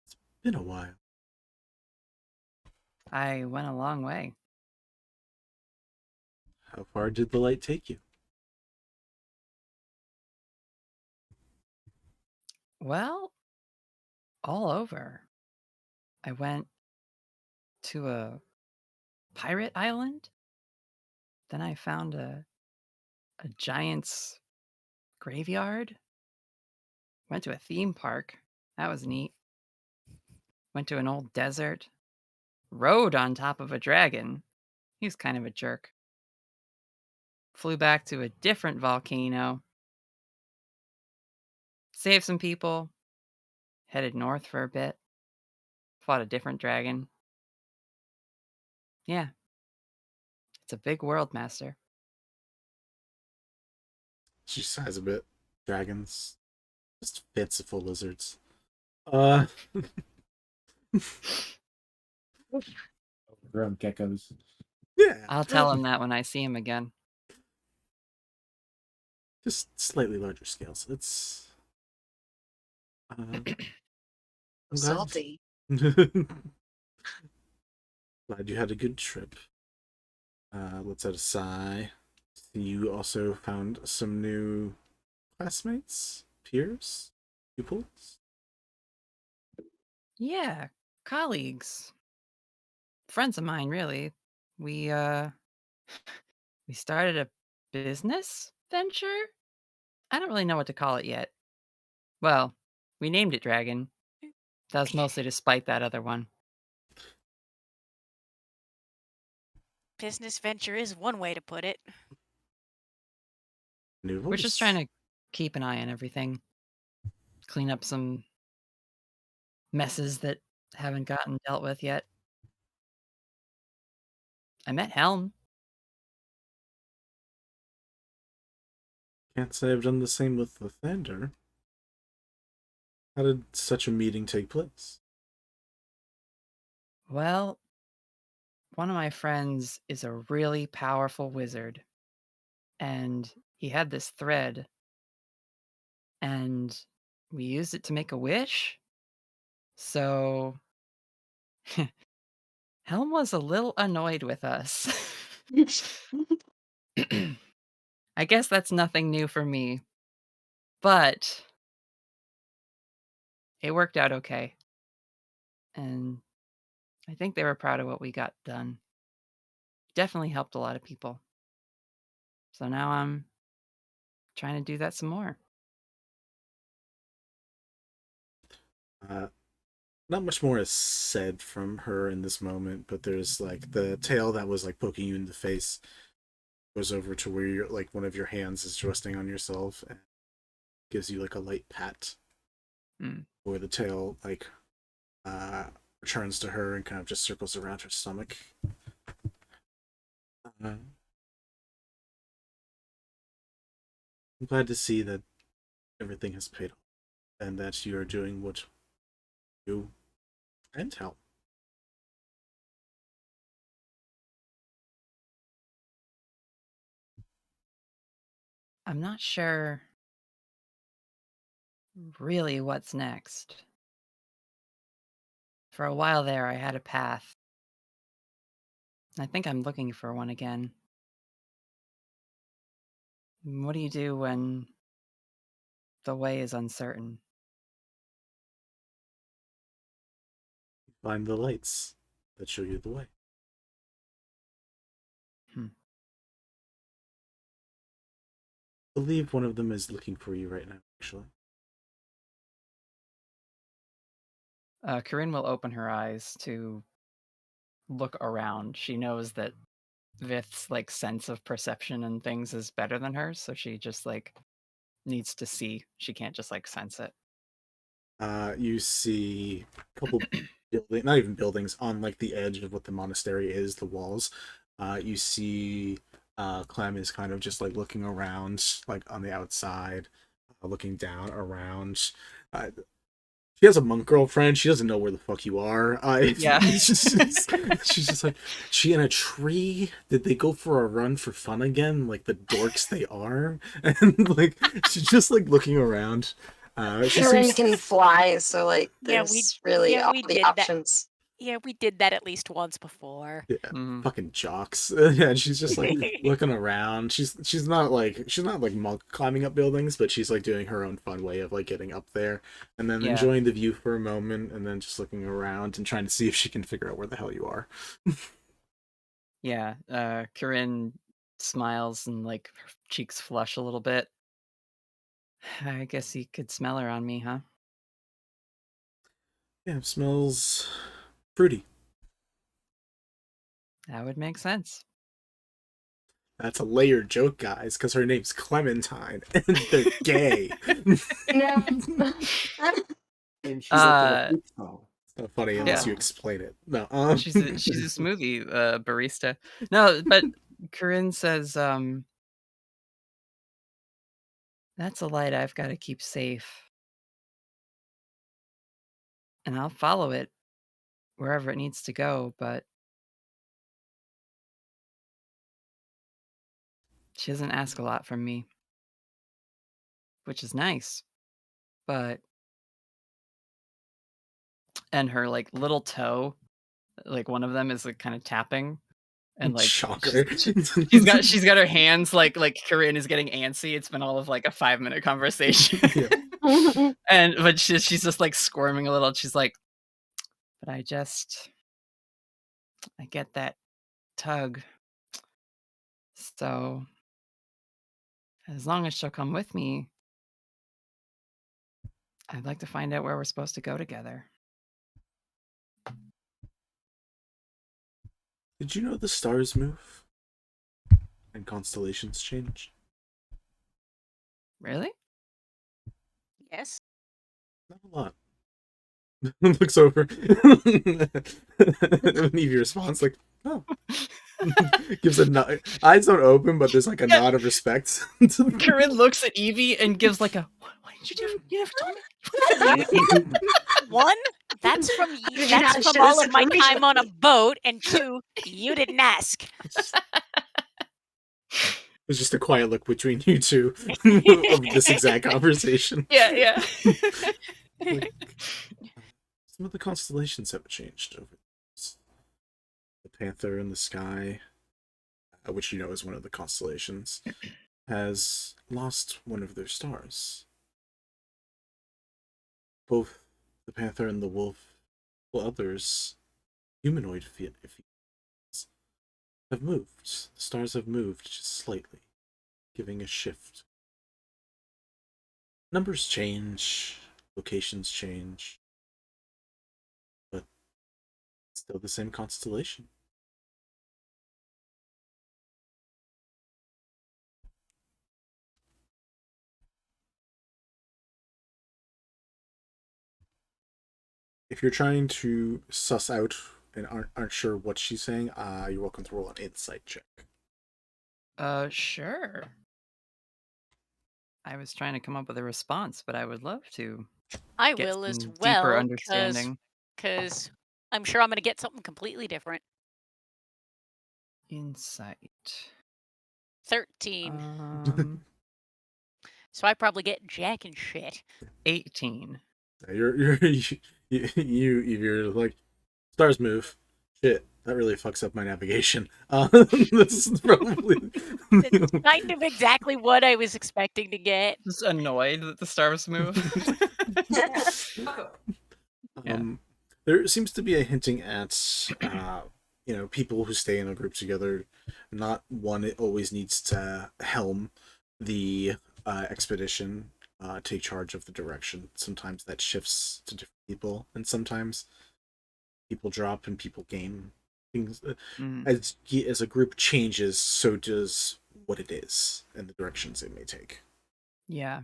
It's been a while. I went a long way. How far did the light take you? Well, all over. I went to a pirate island. Then I found a giant's graveyard. Went to a theme park. That was neat. Went to an old desert. Rode on top of a dragon. He was kind of a jerk. Flew back to a different volcano. Saved some people. Headed north for a bit. Fought a different dragon. Yeah, it's a big world, Master. She sighs a bit. Dragons, just fanciful lizards. Uh, Grown geckos. yeah. I'll tell him that when I see him again. Just slightly larger scales. It's I'm glad. Salty. Glad you had a good trip. Let's add a sigh. You also found some new classmates, peers, pupils. Yeah, colleagues. Friends of mine, really. We we started a business venture? I don't really know what to call it yet. Well, we named it Dragon. That was mostly to spite that other one. Business venture is one way to put it. New voice. We're just trying to keep an eye on everything. Clean up some messes that haven't gotten dealt with yet. I met Helm. Can't say I've done the same with the Thunder. How did such a meeting take place? Well, one of my friends is a really powerful wizard. And he had this thread. And we used it to make a wish. So Helm was a little annoyed with us. I guess that's nothing new for me, but it worked out okay. And I think they were proud of what we got done. Definitely helped a lot of people. So now I'm trying to do that some more. Uh, Not much more is said from her in this moment, but there's like the tail that was like poking you in the face goes over to where you're like one of your hands is resting on yourself and gives you like a light pat. Mm. Where the tail like uh returns to her and kind of just circles around her stomach. I'm glad to see that everything has paid off and that you are doing what you and help. I'm not sure really what's next. For a while there, I had a path. I think I'm looking for one again. What do you do when the way is uncertain? Find the lights that show you the way. Hmm. I believe one of them is looking for you right now, actually. Corinne will open her eyes to look around. She knows that Vith's like sense of perception and things is better than hers, so she just like needs to see. She can't just like sense it. You see a couple building, not even buildings, on like the edge of what the monastery is, the walls. You see Clem is kind of just like looking around, like on the outside, looking down around. She has a monk girlfriend. She doesn't know where the fuck you are. Yeah. She's just like, she in a tree? Did they go for a run for fun again? Like the dorks they are? And like, she's just like looking around. She Corinne seems... can fly, so like Yeah, there's really all we the did that. options. Yeah, we did that at least once before. Yeah, Mhm. fucking jocks. Yeah, and she's just like looking around. She's not like monk climbing up buildings, but she's like doing her own fun way of like getting up there and then Yeah. enjoying the view for a moment and then just looking around and trying to see if she can figure out where the hell you are. Yeah, Corinne smiles and like her cheeks flush a little bit. I guess you could smell her on me, huh? Yeah, it smells fruity. That would make sense. That's a layered joke, guys, because her name's Clementine and they're gay. No. And she's like in Uh, a fruit stall. It's not funny unless Yeah. you explain it. No, she's a smoothie barista. No, but Corinne says, that's a light I've got to keep safe. And I'll follow it wherever it needs to go, but she doesn't ask a lot from me, which is nice. But and her like little toe, like one of them is like kind of tapping, and like shocker. she's got her hands like Corinne is getting antsy. It's been all of like a 5-minute conversation. Yeah. And but she's just like squirming a little. She's like, but I get that tug. So as long as she'll come with me, I'd like to find out where we're supposed to go together. Did you know the stars move and constellations change? Really? Yes. Not a lot. Looks over. Evie responds like, "Oh." Gives a nod. Eyes don't open, but there's like a Yeah. nod of respect. Corinne looks at Evie and gives like a, what did you do? You never told me. One, that's from you. Did you not That's from share all this of my information? time on a boat. And two, you didn't ask. There's just a quiet look between you two of this exact conversation. Yeah. Like, some of the constellations have changed over this. The Panther in the sky, which you know is one of the constellations, has lost one of their stars. Both the Panther and the Wolf, well, others, humanoid fields, have moved. The stars have moved just slightly, giving a shift. Numbers change, locations change, but it's still the same constellation. If you're trying to suss out and aren't sure what she's saying, you're welcome to roll an insight check. Sure. I was trying to come up with a response, but I would love to I get will as some deeper well, understanding. because I'm sure I'm going to get something completely different. Insight. 13. So I probably get jack and shit. 18. You're like, stars move. Shit, that really fucks up my navigation. This is probably It's kind of exactly what I was expecting to get. Just annoyed that the stars move. Yeah. There seems to be a hinting at people who stay in a group together. Not one it always needs to helm the expedition, take charge of the direction. Sometimes that shifts to different people, and sometimes people drop and people gain. things Mm. as a group changes, so does what it is and the directions it may take. Yeah.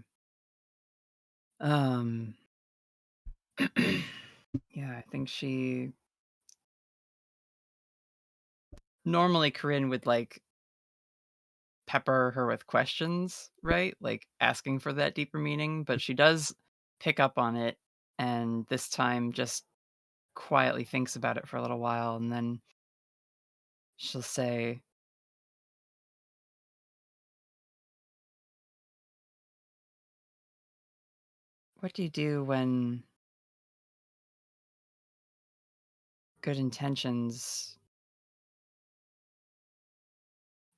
Yeah, I think she normally Corinne would like pepper her with questions, right? Like asking for that deeper meaning, but she does pick up on it and this time just quietly thinks about it for a little while and then she'll say, "What do you do when good intentions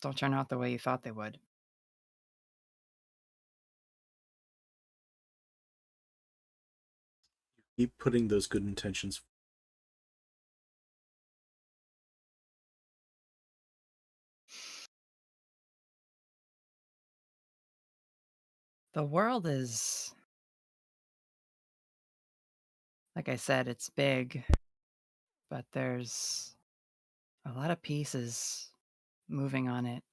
don't turn out the way you thought they would?" Keep putting those good intentions. The world is, like I said, it's big, but there's a lot of pieces moving on it.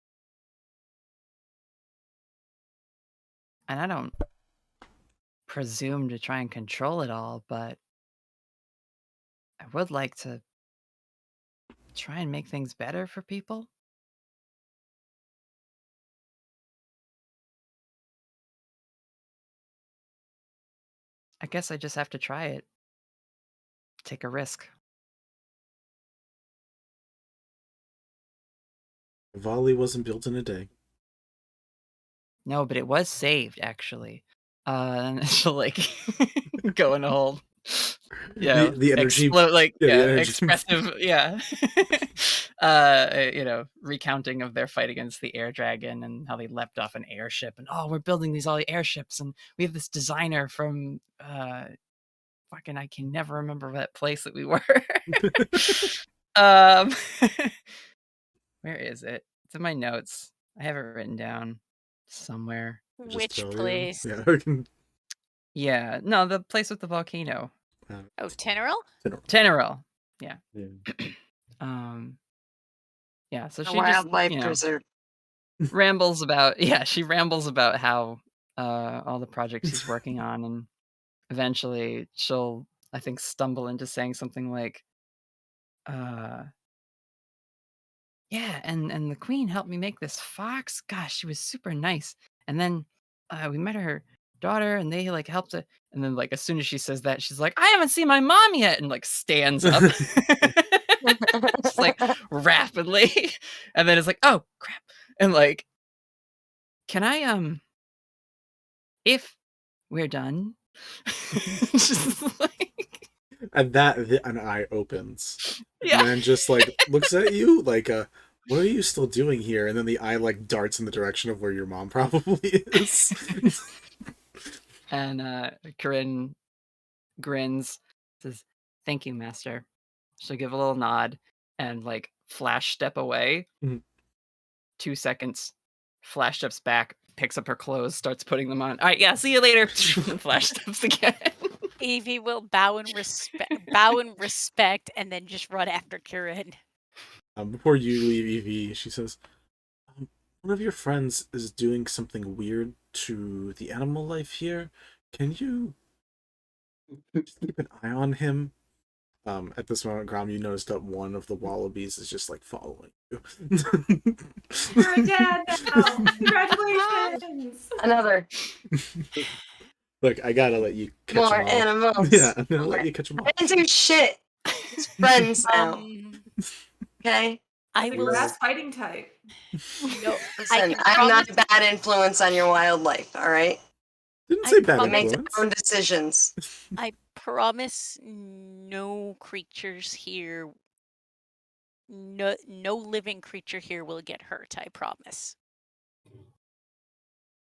And I don't presume to try and control it all, but I would like to try and make things better for people. I guess I just have to try it. Take a risk. Volley wasn't built in a day. No, but it was saved actually. And she'll like go in a whole, The energy, explode, like the energy. expressive, recounting of their fight against the air dragon and how they leapt off an airship and we're building these all airships and we have this designer from fucking I can never remember that place that we were. um Where is it? It's in my notes. I have it written down somewhere. Just Which tell you. place? Yeah. Yeah, no, the place with the volcano. Oh, Tenorel? Tenorel. Yeah. Yeah. Yeah, so A she just, wildlife preserve. rambles about she rambles about how all the projects she's working on, and eventually she'll, I think, stumble into saying something like, yeah, and the queen helped me make this fox. Gosh, she was super nice. And then we met her daughter and they like helped her. And then like as soon as she says that, she's like, I haven't seen my mom yet, and like stands up. Just like rapidly. And then it's like, oh crap. And like, can I if we're done? Just like, And an eye opens. yeah. And then just like looks at you like what are you still doing here? And then the eye like darts in the direction of where your mom probably is. And Corinne grins, says, "Thank you, master." She'll give a little nod and like flash step away. Mhm. 2 seconds, flash steps back, picks up her clothes, starts putting them on. All right, yeah, see you later. And flash steps again. Evie will bow in respect, and then just run after Kieran. Before you leave, Evie, she says, one of your friends is doing something weird to the animal life here. Can you just keep an eye on him? At this moment, Grom, you noticed that one of the wallabies is just like following you. You're a dad now. Congratulations. Another. Look, I gotta let you catch More them all. animals. Yeah, I'm gonna let you catch them all. I didn't do shit. It's friends now. Okay? I The will. grass fighting type. No, Listen, I'm not a bad influence on your wildlife, all right? Didn't say bad It makes its influence. own decisions. I promise no creatures here. No living creature here will get hurt. I promise.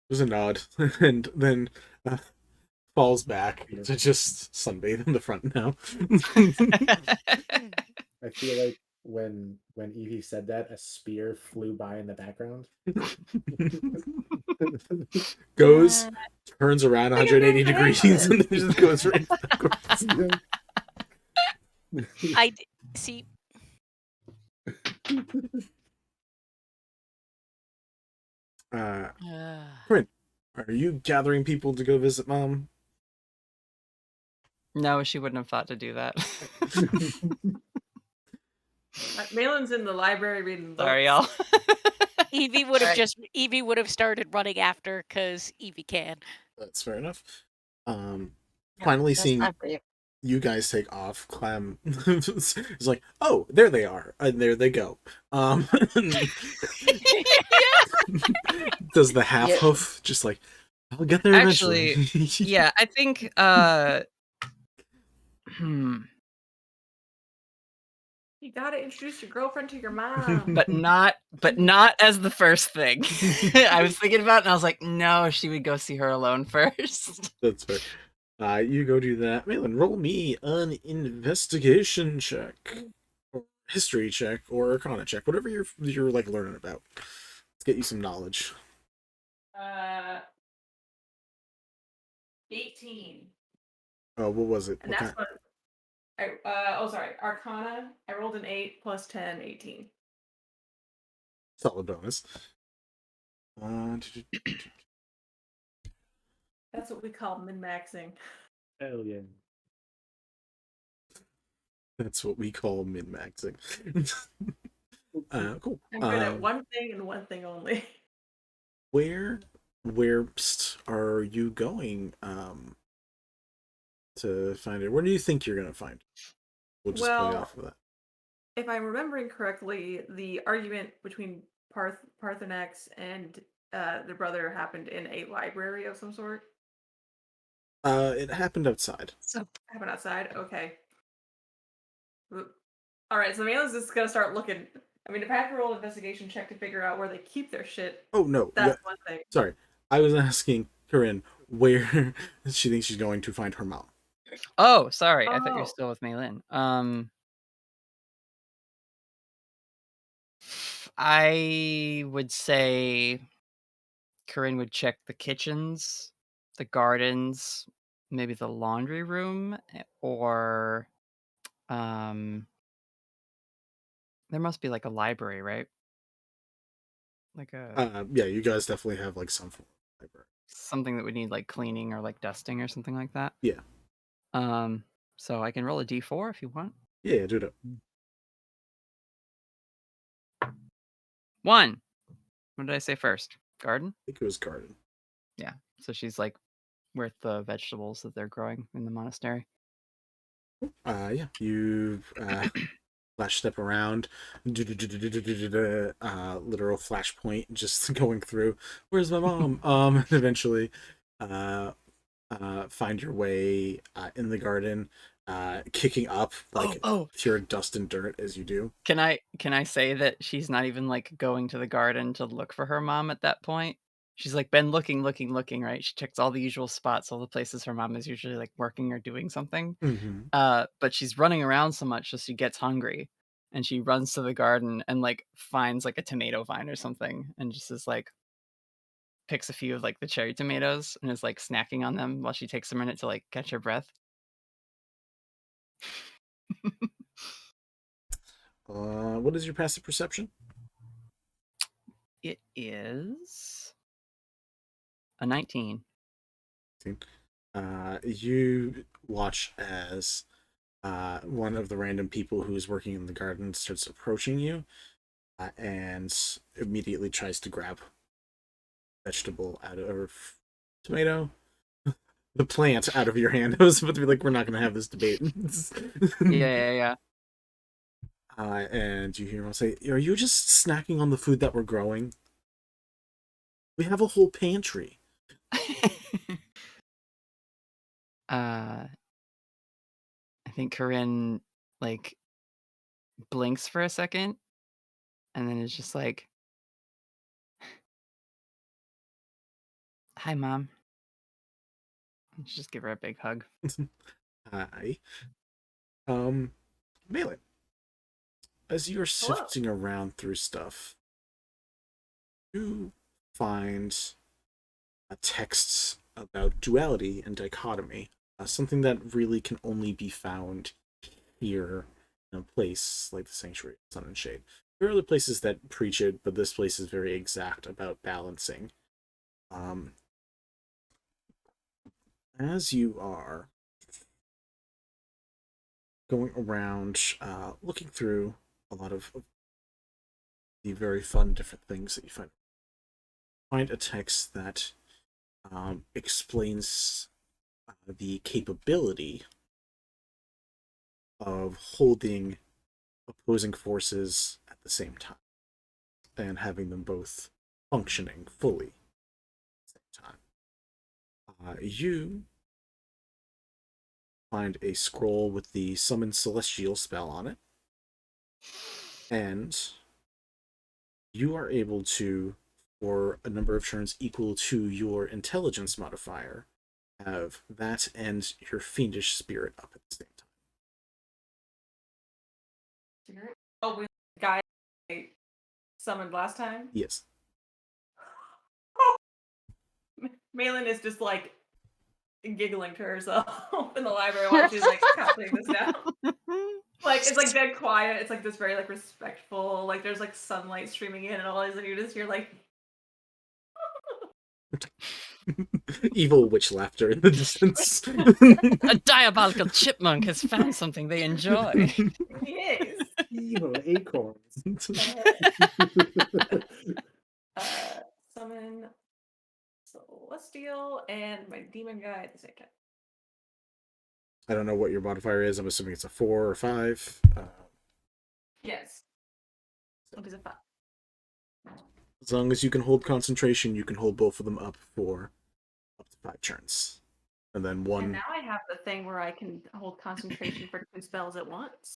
There's a nod, and then falls back to just sunbathe in the front now. I feel like when Evie said that, a spear flew by in the background. Goes, turns around 180 degrees, and then just goes right backwards. I see. Corinne, are you gathering people to go visit Mom? No, she wouldn't have thought to do that. Malen's in the library reading Sorry, books. y'all. Evie would have Alright. Evie would have started running after because Evie can. That's fair enough. No, Finally that's seeing not for you. you guys take off, Clem is like, oh, there they are, and there they go. Does the half Yeah. hoof just like, I'll get there Actually, eventually. yeah, I think You gotta introduce your girlfriend to your mom. but not as the first thing. I was thinking about it and I was like, no, she would go see her alone first. That's fair. You go do that. Malen, roll me an investigation check, or history check, or arcana check, whatever you're like learning about. Let's get you some knowledge. 18. Oh, what was it? And What that's kind? what sorry, Arcana. I rolled an 8 plus 10, 18. Solid bonus. That's what we call min-maxing. Hell yeah. That's what we call min-maxing. Cool. I'm good at one thing and one thing only. Where are you going to find it? Where do you think you're gonna find it? We'll just play Well, off of that. If I'm remembering correctly, the argument between Parthenax and their brother happened in a library of some sort. It happened outside. Happened outside? Okay. Alright, so Malen's just gonna start looking. I mean, if I have to roll an investigation check to figure out where they keep their shit, Oh no, that's one thing. sorry. I was asking Corinne where she thinks she's going to find her mom. Oh, sorry. I thought you were Oh. still with Malen. I would say Corinne would check the kitchens, the gardens, maybe the laundry room, or there must be like a library, right? Like a Yeah, you guys definitely have like some form of library. something that would need like cleaning or like dusting or something like that. Yeah. So I can roll a d4 if you want. Yeah, do it. 1. What did I say first? Garden? I think it was garden. Yeah. So she's like with the vegetables that they're growing in the monastery. Yeah, you flash step around, literal flashpoint, just going through. Where's my mom? And eventually, find your way in the garden, kicking up like pure dust and dirt as you do. Can I say that she's not even like going to the garden to look for her mom at that point? She's like been looking, right? She checks all the usual spots, all the places her mom is usually like working or doing something. Mm-hmm. But she's running around so much so she gets hungry and she runs to the garden and like finds like a tomato vine or something and just is like picks a few of like the cherry tomatoes and is like snacking on them while she takes a minute to like catch her breath. What is your passive perception? It is a 19. You watch as one of the random people who's working in the garden starts approaching you and immediately tries to grab vegetable out of tomato the plant out of your hand. I was about to be like, we're not going to have this debate. Yeah. And you hear him say, are you just snacking on the food that we're growing? We have a whole pantry. I think Corinne like blinks for a second and then is just like, hi mom. And just give her a big hug. Hi. Malen, as you're sifting around through stuff, you find texts about duality and dichotomy, something that really can only be found here in a place like the Sanctuary of Sun and Shade. There are other places that preach it, but this place is very exact about balancing. As you are going around, looking through a lot of the very fun different things that you find a text that explains the capability of holding opposing forces at the same time and having them both functioning fully at the same time. You find a scroll with the Summon Celestial spell on it, and you are able to, for a number of turns equal to your intelligence modifier, have that and your fiendish spirit up at the same time. Oh, we guy summoned last time. Yes. Malen is just like giggling to herself in the library while she's like counting this down. Like it's like dead quiet. It's like this very like respectful. Like there's like sunlight streaming in, and all of a sudden you just hear like Evil witch laughter in the distance. A diabolical chipmunk has found something they enjoy. he is. Evil acorns. Summon Celestial and my demon guy at the same time. I don't know what your modifier is. I'm assuming it's a 4 or 5. Yes. What is a 5? As long as you can hold concentration, you can hold both of them up for up to 5 turns. And then one. And now I have the thing where I can hold concentration for 2 spells at once.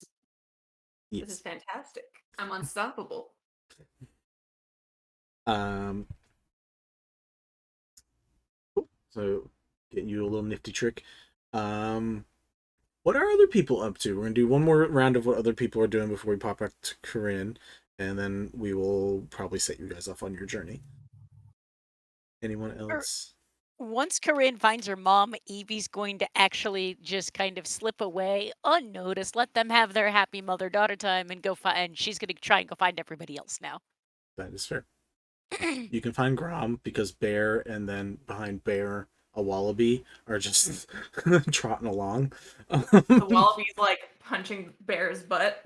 Yes. This is fantastic. I'm unstoppable. So, get you a little nifty trick. What are other people up to? We're going to do one more round of what other people are doing before we pop back to Corinne, and then we will probably set you guys off on your journey. Anyone else? Once Corinne finds her mom, Evie's going to actually just kind of slip away unnoticed, let them have their happy mother-daughter time, and go find. And she's going to try and go find everybody else now. That is fair. You can find Grom, because Bear and then behind Bear, a Wallaby are just trotting along. The Wallaby's like punching Bear's butt.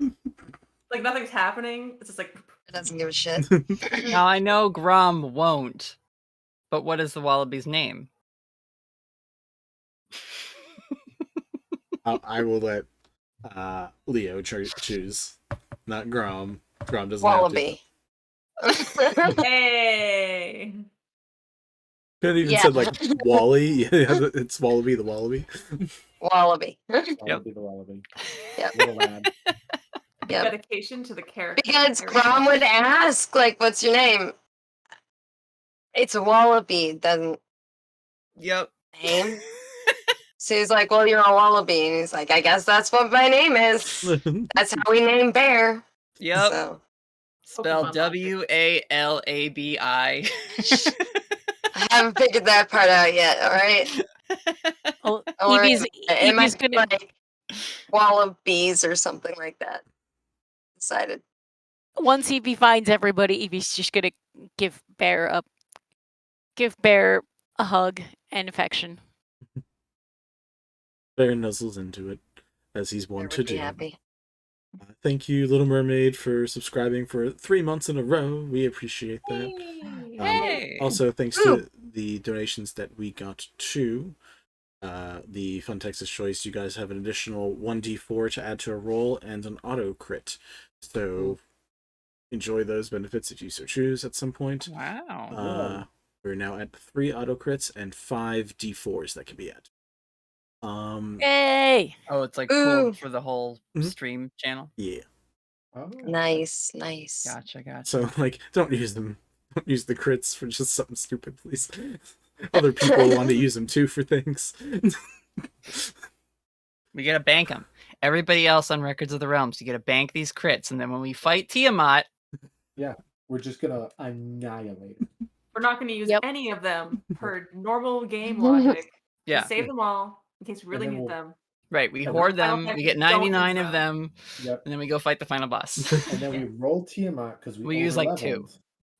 Like nothing's happening. It's just like It doesn't give a shit. Now I know Grom won't, but what is the wallaby's name? I will let Leo choose, not Grom. Grom doesn't Wallaby. hey. Could have even Yeah. said like Wally. Yeah, it's Wallaby the Wallaby. Wallaby. Wallaby the wallaby. Yep. Little lad. Yep. Dedication to the character. Because Grom would ask, like, what's your name? It's a wallaby, doesn't Yep. name. So he's like, well, you're a wallaby. And he's like, I guess that's what my name is. That's how we name Bear. Yep. So Spelled Pokemon logic. Walabi. I haven't figured that part out yet, all right? Well, Don't worry Evie's, about it. It Evie's might be gonna. like wallabies or something like that. Decided. Once Evie finds everybody, Evie's just gonna give Bear a hug and affection. Bear nuzzles into it, as he's Bear wont would to be do. happy. Thank you, Little Mermaid, for subscribing for 3 months in a row. We appreciate that. Hey. Also, thanks to the donations that we got to the Fun Texas Choice, you guys have an additional 1d4 to add to a roll and an auto crit. So enjoy those benefits if you so choose at some point. Wow. We're now at 3 auto crits and 5 d4s that can be added. Hey! Oh, it's like Ooh. pulled for the whole Mhm. stream channel. Yeah. Oh. Nice, nice. Gotcha. So, like, don't use them. Don't use the crits for just something stupid, please. Other people want to use them too for things. We gotta bank them. Everybody else on Records of the Realms, you gotta bank these crits, and then when we fight Tiamat, Yeah, we're just gonna annihilate it. We're not going to use Yep. any of them per normal game logic. yeah, Just save them all in case we really And then need we'll- them. Right, we And hoard Final them, we Fantasy get don't use 99 of them. them, Yep. and then we go fight the final boss. And then we roll Tiamat because we We use, like, 2.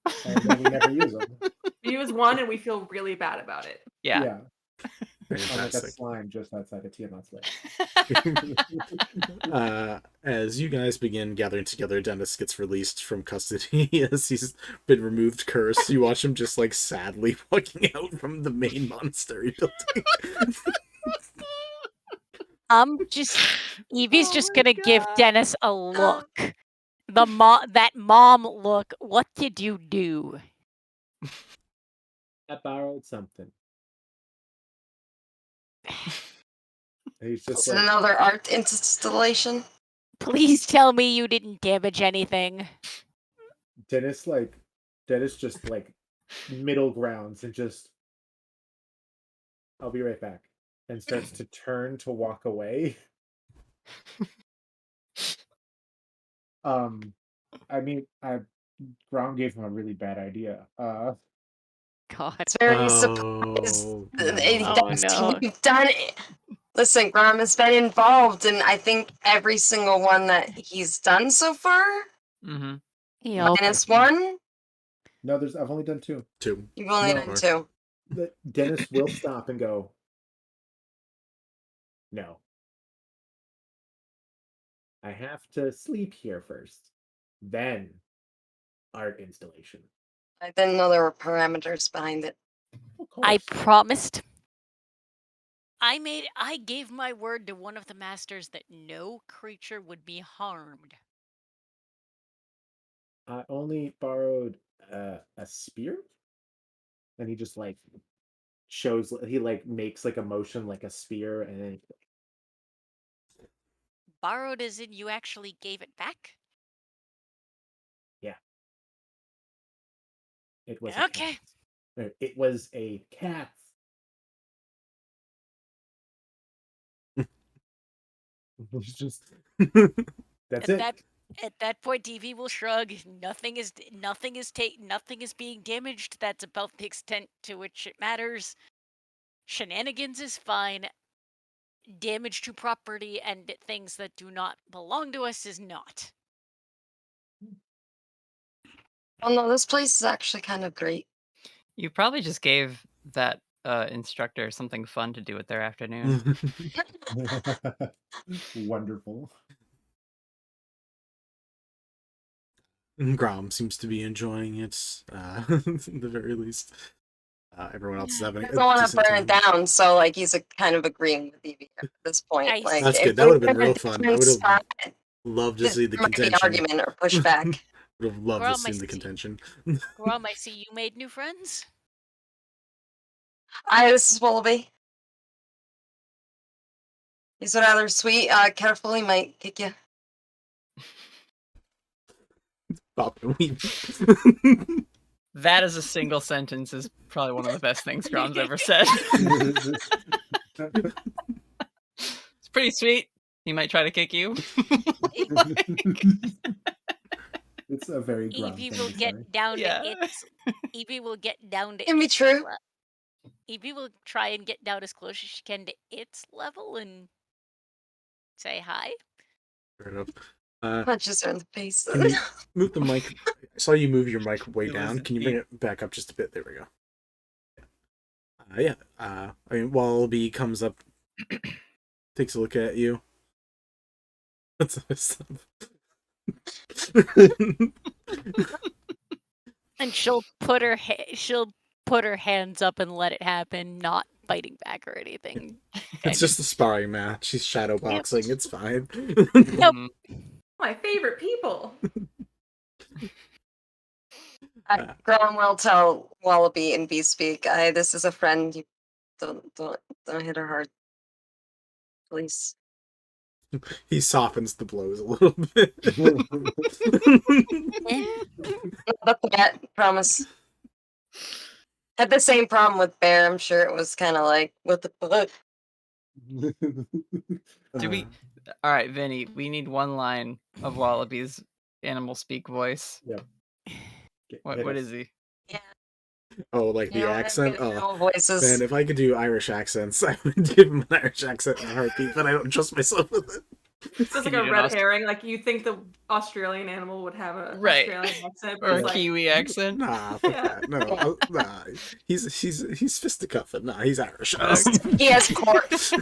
overleveled, and then we never use them. We use one and we feel really bad about it. Yeah. I'm like a Fantastic. slime just outside of Tiamat's leg. As you guys begin gathering together, Deh-nys gets released from custody as he's been removed curse. You watch him just like sadly walking out from the main monastery building. Evie's Oh just my gonna give God. Deh-nys a look. That mom look. What did you do? I borrowed something. He's just It's like, another art installation. Please tell me you didn't damage anything. Deh-nys just like middle grounds and just, I'll be right back, and starts to turn to walk away. I mean, Grom gave him a really bad idea. God. It's very surprised. Oh, Oh, no. You've done it. Listen, Grom has been involved in I think every single one that he's done so far. Mm-hmm. Yep. Minus one. No, I've only done 2. 2. You've only No. done 2. Deh-nys will stop and go, no. I have to sleep here first. Then art installation. I didn't know there were parameters behind it. Of I course. promised. I gave my word to one of the masters that no creature would be harmed. I only borrowed a spear, and he just like shows, he like makes like a motion like a spear, and then Borrowed as in you actually gave it back? it was Okay. a cat. It was a cat. It's just that's it. At that point, DV will shrug. Nothing is being damaged. That's about the extent to which it matters. Shenanigans is fine. Damage to property and things that do not belong to us is not. Oh no, this place is actually kind of great. You probably just gave that instructor something fun to do with their afternoon. Wonderful. Grom seems to be enjoying it, at the very least. Everyone else is having He a doesn't want to decent burn it time. down, so like he's kind of agreeing with Evie at this point. I Like, That's if good. That we would have been were in a real fun. I different would have spot, loved to this see the might be contention. argument or pushback. Would have loved to Grom, I see the see. contention. Grom, I see you made new friends. Hi, this is Willoughby. He's rather sweet. Careful, he might kick you. Bob and weave. That as a single sentence is probably one of the best things Grom's ever said. It's pretty sweet. He might try to kick you. It's a very Grom Evie thing will to say. get down Yeah. to its. Evie will get down to. Can be its true. Evie will try and get down as close as she can to its level and say hi. Fair enough. Punches her in the face. Can you move the mic? I saw you move your mic way It was down. Can you bring deep. it back up just a bit? There we go. Yeah. I mean, Wallaby comes up, takes a look at you. What's this stuff? And she'll put her hands up and let it happen, not fighting back or anything. It's just a sparring match. She's shadow boxing. It's fine. Nope. Mhm. My favorite people. Grom will tell Wallaby in B-speak. This is a friend. You don't hit her hard, please. He softens the blows a little bit. Not the bet, promise. Had the same problem with Bear. I'm sure it was kind of like, what the fuck? Do we? All right, Vinny. We need one line of Wallaby's animal speak voice. Yep. What is he? Yeah. Oh, like You the know, accent? Oh, voices. man, if I could do Irish accents, I would give him an Irish accent in a heartbeat, but I don't trust myself with it. It's just like You a did red Aust- herring. Like you think the Australian animal would have an Right. Australian accent, but Or a it's like Kiwi accent. Nah, fuck Yeah. that. No, nah. He's fisticuffing. Nah, he's Irish. He has corpse.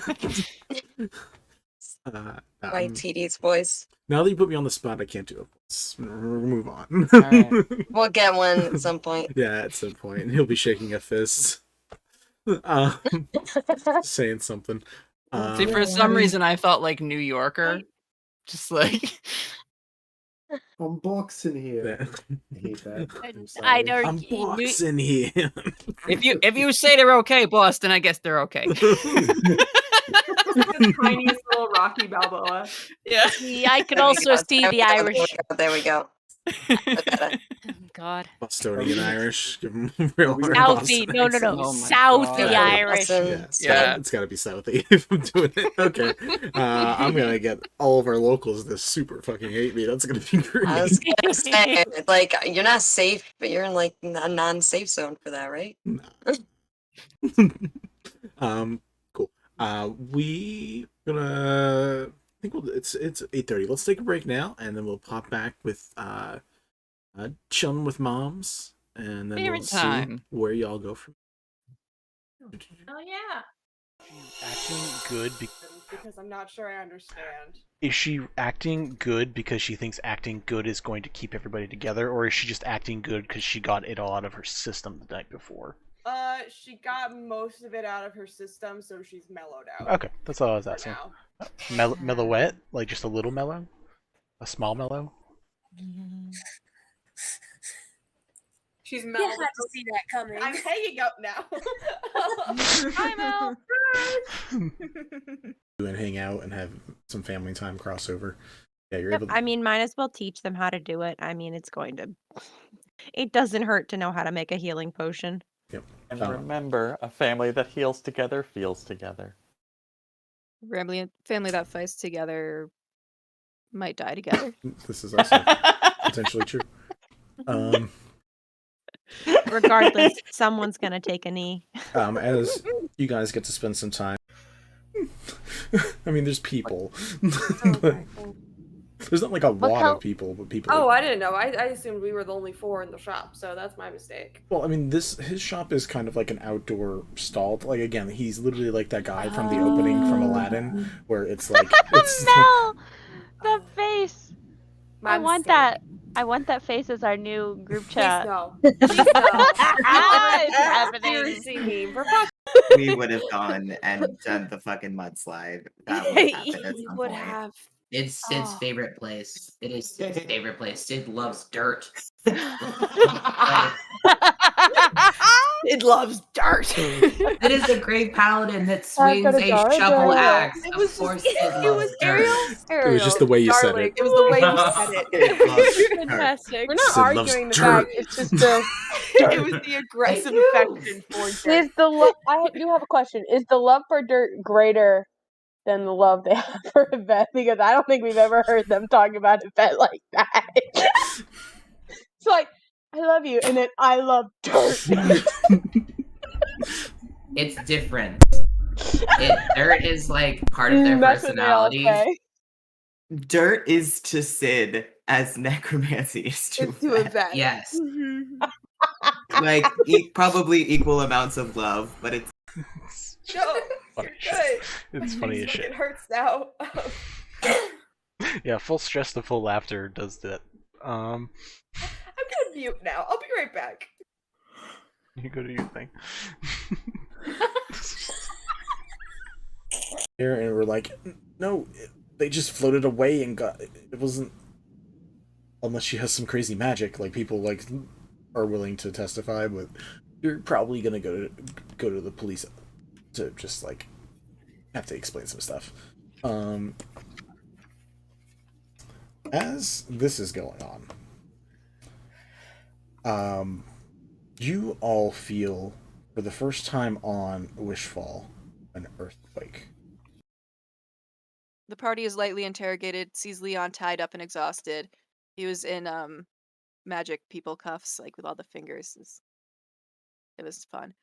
um, White TD's voice. now that you put me on the spot, I can't do it. Let's move on. Alright. We'll get one at some point. Yeah, at some point he'll be shaking a fist, saying something. See, for some reason, I felt like New Yorker. Just like. I'm boxing here. Yeah. I hate that. I'm I sorry. know. I'm boxing here. If you say they're okay, boss, then I guess they're okay. the tiniest little Rocky Balboa. Yeah. I could also see the Irish. There we go. Oh, God. Bostonian Irish. Give him real hard Southie. Boston No. accent. Oh my Southie God. Irish. Yeah, Yeah. it's gotta be Southie if I'm doing it. Okay. I'm gonna get all of our locals to super fucking hate me. That's gonna be great. I was gonna say, like, you're not safe, but you're in like a non-safe zone for that, right? Cool. We gonna I think it's 8:30. Let's take a break now, and then we'll pop back with chilling with moms, and then Favorite we'll see time. where y'all go from. Oh yeah. Acting good because I'm not sure I understand. is she acting good because she thinks acting good is going to keep everybody together, or is she just acting good because she got it all out of her system the night before? She got most of it out of her system, so she's mellowed out. Okay, that's all I was for asking. now. Mellowette, like just a little mellow, a small mellow. She's You mellowed had to see that coming. I'm hanging up now. Hi, Mel. And hang out and have some family time crossover. Yeah, you're Yep, able to. I mean, might as well teach them how to do it. I mean, it doesn't hurt to know how to make a healing potion. Yep. And remember, a family that heals together feels together. Family that fights together might die together. This is also potentially true. Regardless, someone's gonna take a knee. As you guys get to spend some time. I mean, there's people, but there's not like a lot of people, but people. Oh, I didn't know. I assumed we were the only 4 in the shop, so that's my mistake. Well, I mean, his shop is kind of like an outdoor stall. Like again, he's literally like that guy from the opening from Aladdin, where it's like it's. No, the face. My I want that face as our new group chat. Please no. Please no. It's happening. Seriously, me. For fuck. We would have gone and done the fucking mudslide. That would happen at some would point. have. It's Sid's favorite place. It is Sid's favorite place. Sid loves dirt. It loves dirt. It is a great paladin that swings a shovel axe. It was Of course, just, Sid it loves was dirt. It was just the way you said darling, it. It was the way you said it. Fantastic. We're not Sid loves arguing the dirt. fact. It's just the. It was the aggressive affection for dirt. Is the love? I do have a question. Is the love for dirt greater than the love they have for Yvette? Because I don't think we've ever heard them talk about Yvette like that. It's like, I love you, and then I love dirt. It's different. Dirt is like part of their That's what they all personality. say. Dirt is to Sid as necromancy is to To Yvette. Yes. like probably equal amounts of love, but it's No, Funny you're shit. good. It's funny as It shit. hurts now. Yeah, full stress to full laughter does that. I'm gonna mute now. I'll be right back. You go to your thing. Here, and we're like, no, they just floated away and got. It wasn't. Unless she has some crazy magic, like people like are willing to testify, but you're probably gonna go to the police to just like have to explain some stuff. As this is going on, you all feel for the first time on Wishfall an earthquake. The party is lightly interrogated, sees Leon tied up and exhausted. He was in magic people cuffs, like with all the fingers. Yeah, this is fun.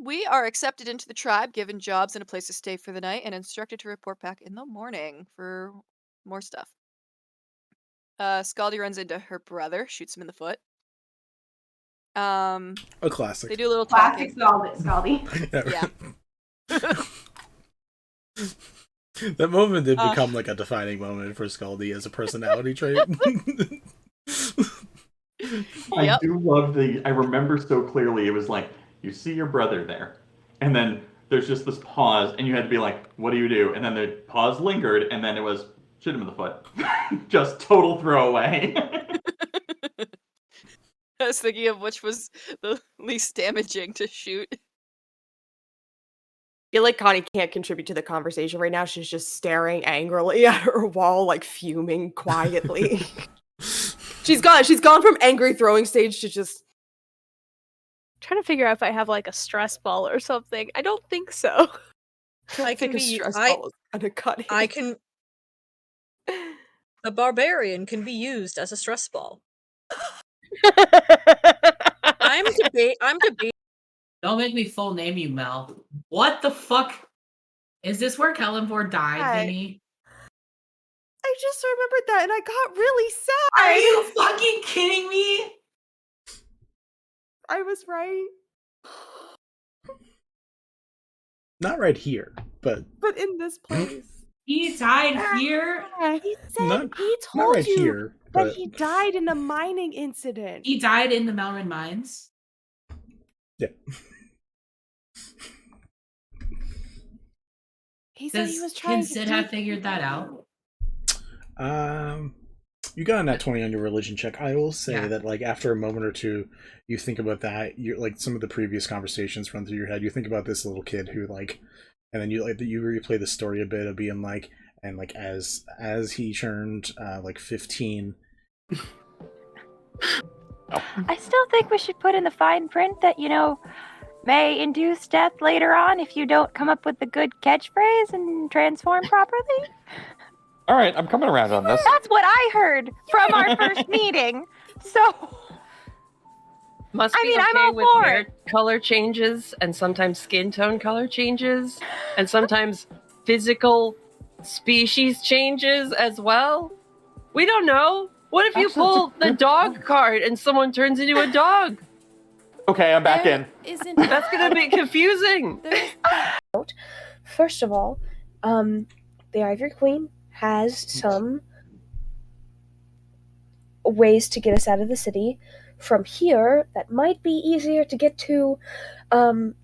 We are accepted into the tribe, given jobs and a place to stay for the night, and instructed to report back in the morning for more stuff. Scaldy runs into her brother, shoots him in the foot. A classic. They do a little Classic talking. Scaldy. Yeah. That moment did become like a defining moment for Scaldy as a personality trait. I do love I remember so clearly, it was like, you see your brother there, and then there's just this pause, and you had to be like, what do you do? And then the pause lingered, and then it was, shoot him in the foot. Just total throwaway. I was thinking of which was the least damaging to shoot. I feel like Connie can't contribute to the conversation right now. She's just staring angrily at her wall, like fuming quietly. She's gone from angry throwing stage to just trying to figure out if I have like a stress ball or something. I don't think so. I can be I can the Barbarian can be used as a stress ball. I'm debating. Don't make me full name you, Mel. What the fuck? Is this where Kellenborg died, Vinny? I just remembered that and I got really sad. Are you fucking kidding me? I was right. Not right here, but in this place. He died here? He said Not- he not told right you here, that but- he died in a mining incident. He died in the Melrin mines? Yeah. He said he was trying Can to Sid do- have figured that out? You got a nat 20 on your religion check. I will say Yeah. that, like, after a moment or two, you think about that. You like some of the previous conversations run through your head. You think about this little kid who, like, and then you replay the story a bit of being like, and like as he turned like 15. I still think we should put in the fine print that, may induce death later on if you don't come up with the good catchphrase and transform properly. All right, I'm coming around on this. That's what I heard from our first meeting. So, Must I be mean, okay I'm all with for hair it. color changes, and sometimes skin tone color changes, and sometimes physical species changes as well. We don't know. What if you Actually, that's pull a the good dog card and someone turns into a dog? Okay, I'm back in. That's gonna be confusing. First of all, the Ivory Queen has some ways to get us out of the city. From here, that might be easier to get to than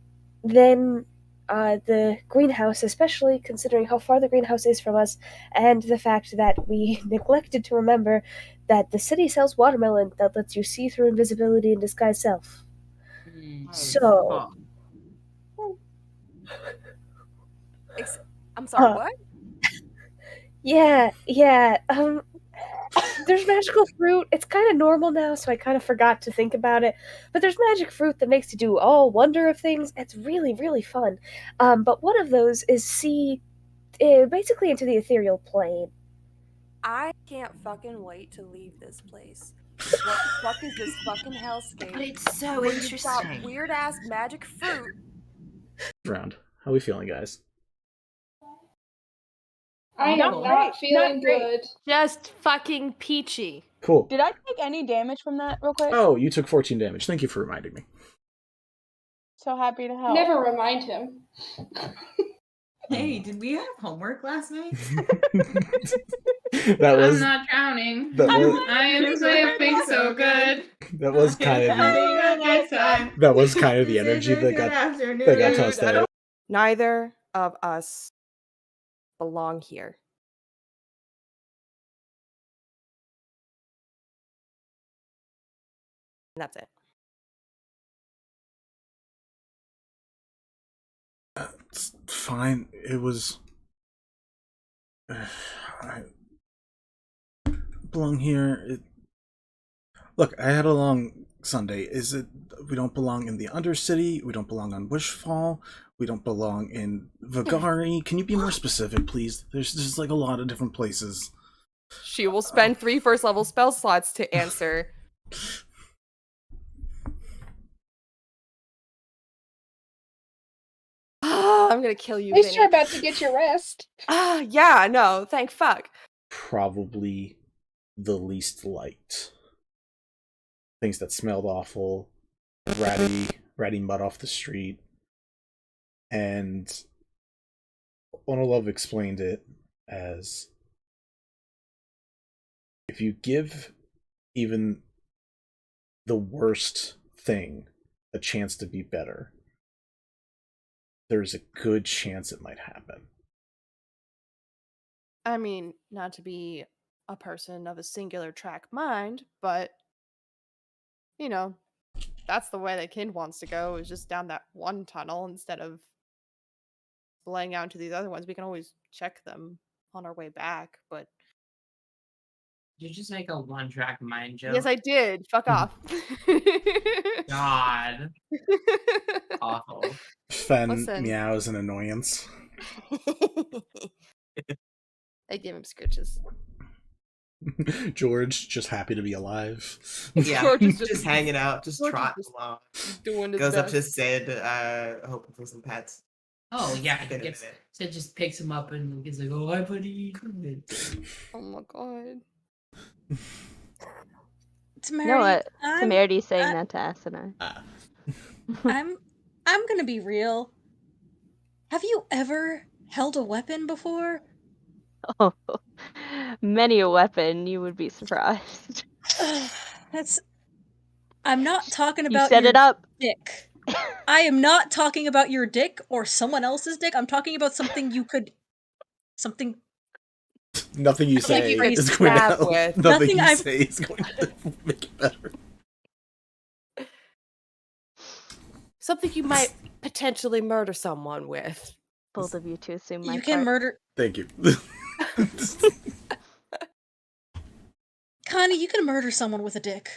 the greenhouse, especially considering how far the greenhouse is from us, and the fact that we neglected to remember that the city sells watermelon that lets you see through invisibility and disguise self. So, I'm sorry, what? yeah, there's magical fruit. It's kind of normal now, so I kind of forgot to think about it. But there's magic fruit that makes you do all wonder of things. It's really, really fun. But one of those is see basically into the ethereal plane. I can't fucking wait to leave this place. What the fuck is this fucking hellscape? But it's so where you've got interesting. weird ass magic fruit. Round. How we feeling, guys? I am not feeling good. Just fucking peachy. Cool. Did I take any damage from that real quick? Oh, you took 14 damage. Thank you for reminding me. So happy to help. Never remind him. Hey, did we have homework last night? That was I'm not drowning. that was- I am sleeping so good. that was kind of the energy that got tossed out. Neither of us belong here. And that's it. It's fine. It was. I belong here. Look, I had a long Sunday. Is it? We don't belong in the Undercity. We don't belong on Wishfall. We don't belong in Vagari. Can you be more specific, please? There's just like a lot of different places. She will spend 3 first level spell slots to answer. gonna kill you, At least Vinny. you're about to get your rest. Yeah, no, thank fuck. Probably the least liked. Things that smelled awful, ratty mud off the street. And Onolove explained it as, if you give even the worst thing a chance to be better, there's a good chance it might happen. I mean, not to be a person of a singular track mind, but you know, that's the way that Kind wants to go, is just down that one tunnel instead of splaying out into these other ones. We can always check them on our way back, but Did you just make a one-track mind joke? yes, I did. Fuck off. God. Awful. Fen Listen. meows in annoyance. I give him scritches. George, just happy to be alive. Yeah, George is just hanging out, just George is trotting just along. doing his Goes up best. to Sid, hoping for some pets. Oh yeah, Been a gets, minute. Sid just picks him up and he's like, "Oh, hi, buddy." Oh my god. Temerity, You know what? I'm- Temerity's saying I- that to Asimar. I'm gonna be real. Have you ever held a weapon before? Oh, many a weapon, you would be surprised. That's. I'm not talking You about set your it up. dick. I am not talking about your dick or someone else's dick. I'm talking about something you could. Something. Nothing you Something say you could is going to stab help. with. Nothing Nothing you I've- say is going to make it better. Something you might potentially murder someone with. Both of you to assume my You can part. murder. Thank you. Connie, you can murder someone with a dick.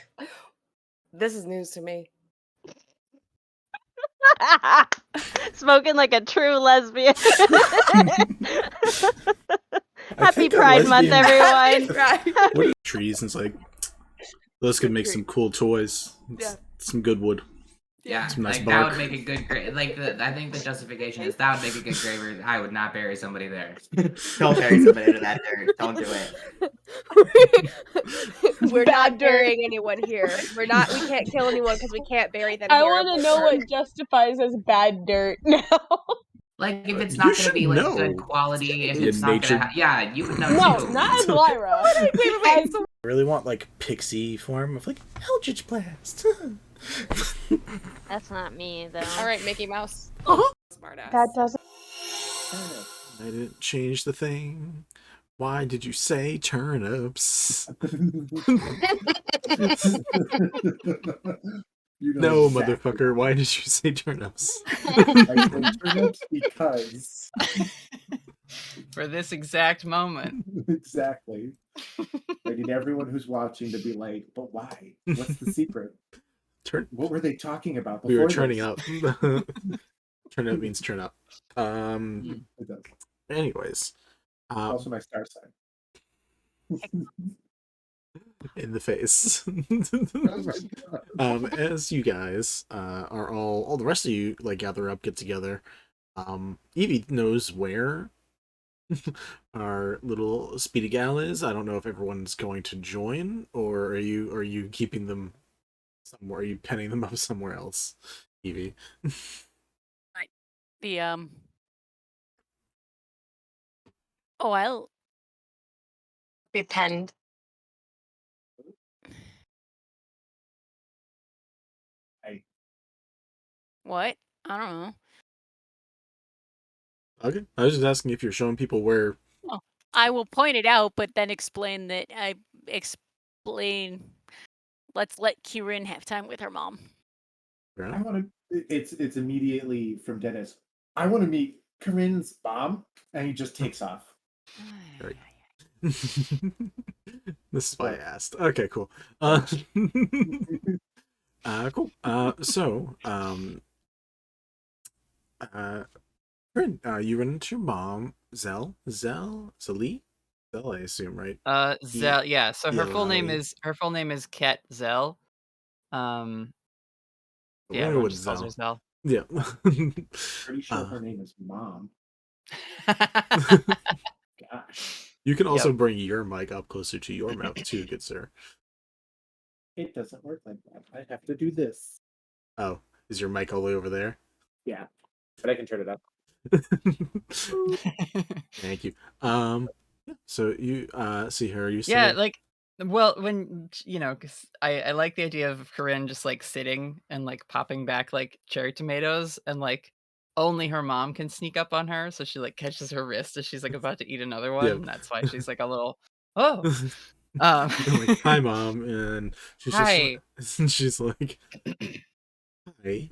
This is news to me. Spoken like a true lesbian. Happy think a Pride Month, lesbian- everyone. What are trees? And it's like, those could make some cool toys. Yeah. Some good wood. Yeah, Some nice like bark. that would make a good grave. Like I think the justification is that would make a good grave. I would not bury somebody there. Don't bury somebody to that dirt. Don't do it. We're Bad not dirt. burying anyone here. We can't kill anyone because we can't bury them I here. want to know what justifies as bad dirt now. Like if it's You not going to should be like know. good quality, if Yeah, it's not nature- going to, yeah, you would know No, too. not as Lyra. Wait. So I really want like pixie form of like Eldritch Blast. That's not me, though. all right, Mickey Mouse. Uh-huh. Smartass. That doesn't. I didn't change the thing. Why did you say turnips? You know No, exactly. motherfucker. Why did you say turnips? I said turnips because For this exact moment. exactly. I need everyone who's watching to be like, but why? What's the secret? What were they talking about before We were turning this? up. Turn up means turn up. It does. Anyways. Also my star sign. In the face. As you guys are all the rest of you like gather up, get together. Evie knows where our little speedy gal is. I don't know if everyone's going to join, or are you keeping them somewhere? Are you penning them up somewhere else, Evie? The Oh, I'll be penned. what? I don't know. Okay, I was just asking if you're showing people where. Oh, I will point it out, but then explain that I explain. Let's let Kieran have time with her mom. I want to. It's immediately from Dennis. I want to meet Corinne's mom, and he just takes off. This is why I asked. Okay, cool. Cool. So, Corinne, you run into your mom, Zell, I assume, right? Zell, yeah. So her full name Elali. is Ket Zell. We're Yeah, gonna go everyone with just calls her Zell. Yeah. Pretty sure her name is Mom. Gosh. You can also Yep. bring your mic up closer to your mouth too, good sir. It doesn't work like that. I have to do this. Oh, is your mic all the way over there? Yeah, but I can turn it up. Thank you. So you see her. You Yeah, still... like, well, when because I like the idea of Corinne just like sitting and like popping back like cherry tomatoes, and like only her mom can sneak up on her, so she like catches her wrist as she's like about to eat another one, Yep. and that's why she's like a little oh. You're like, hi mom, and she's Hi. just and she's like, hi.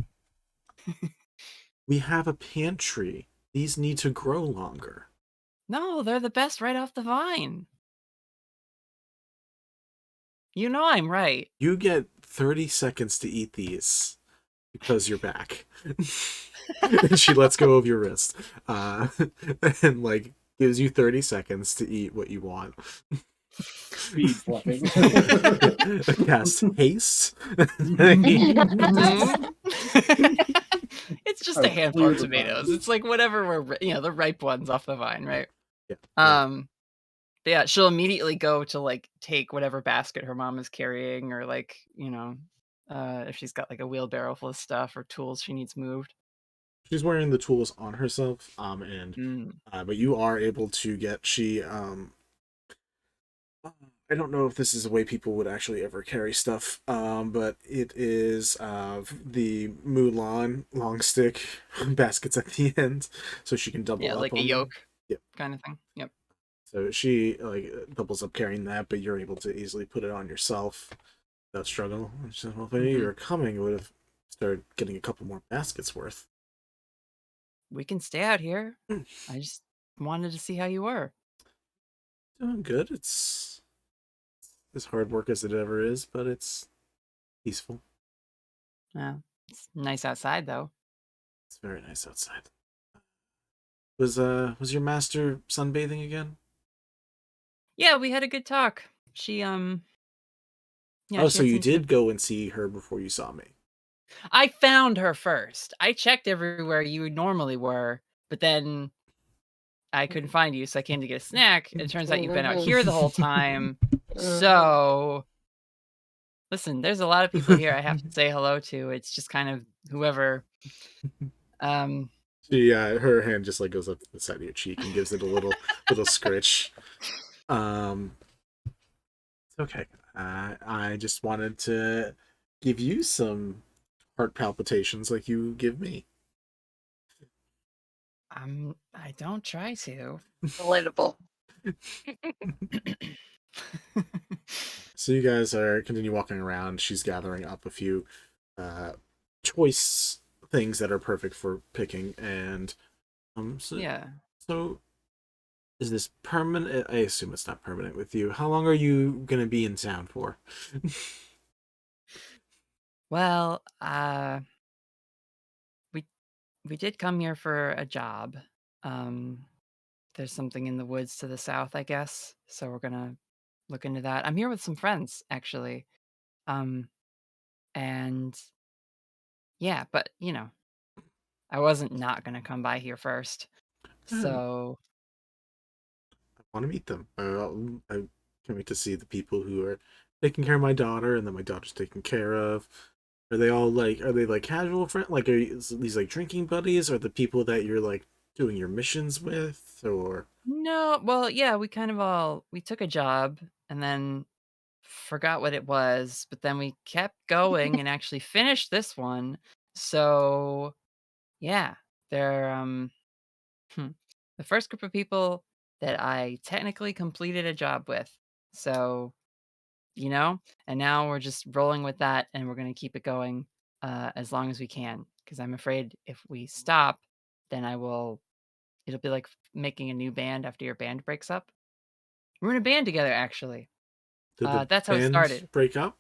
We have a pantry. These need to grow longer. No, they're the best right off the vine. You know I'm right. You get 30 seconds to eat these because you're back. And she lets go of your wrist. And like gives you 30 seconds to eat what you want. Speed fluffing. Cast haste. It's just a handful of tomatoes. It's like whatever were the ripe ones off the vine, right? Yeah. But yeah, she'll immediately go to like take whatever basket her mom is carrying, or like if she's got like a wheelbarrow full of stuff or tools she needs moved. She's wearing the tools on herself, but you are able to get I don't know if this is the way people would actually ever carry stuff, but it is the Mulan long stick baskets at the end, so she can double up like on a them. yoke Yep. kind of thing. Yep. So she like doubles up carrying that, but you're able to easily put it on yourself without struggle. And she said, well, if I knew you were coming, I would have started getting a couple more baskets worth. We can stay out here. I just wanted to see how you were. Doing good. It's as hard work as it ever is, but it's peaceful. Yeah, it's nice outside though. It's very nice outside. Was your master sunbathing again? Yeah, we had a good talk. She yeah, oh, she so had you some did go and see her before you saw me. I found her first. I checked everywhere you normally were, but then I couldn't find you, so I came to get a snack. It turns out you've been out here the whole time. So listen, there's a lot of people here I have to say hello to. It's just kind of whoever. She her hand just like goes up to the side of your cheek and gives it a little scritch. It's okay. I just wanted to give you some heart palpitations like you give me. I don't try to. Relatable. So you guys continue walking around. She's gathering up a few choice things that are perfect for picking, and so, yeah. So is this permanent? I assume it's not permanent with you. How long are you gonna be in town for? Well, we did come here for a job. There's something in the woods to the south, I guess. So we're gonna look into that. I'm here with some friends, actually. And yeah, but I wasn't not gonna come by here first. So I want to meet them. I can't wait to see the people who are taking care of my daughter, and then my daughter's taken care of. Are they like casual friends? Like, these like drinking buddies? Are the people that you're like doing your missions with, or? no, well, yeah, we took a job and then forgot what it was, but then we kept going and actually finished this one. So yeah, they're the first group of people that I technically completed a job with. So, and now we're just rolling with that, and we're going to keep it going as long as we can, because I'm afraid if we stop, then it'll be like making a new band after your band breaks up. We're in a band together, actually. Did the That's how it band started. break up?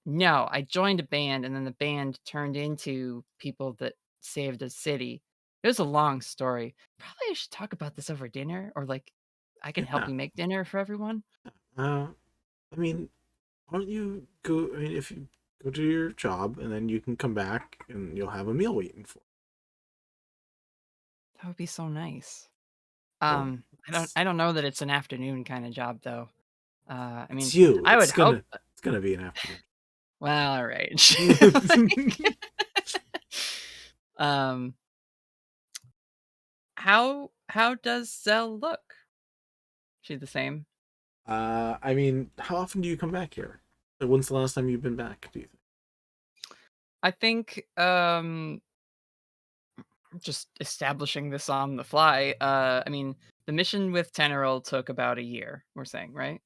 No, I joined a band, and then the band turned into people that saved a city. It was a long story. Probably I should talk about this over dinner, or like I can help Yeah. you make dinner for everyone. I mean, why don't you go? I mean, if go do your job, and then you can come back and you'll have a meal waiting for. That would be so nice. Oh, I don't know that it's an afternoon kind of job though. I mean, it's you. I would hope. It's gonna be an afternoon. Well, all right. um, how does Zell look? She the same? I mean, how often do you come back here? Like, when's the last time you've been back, do you think? I think just establishing this on the fly. I mean, the mission with Tenoril took about a year, we're saying, right?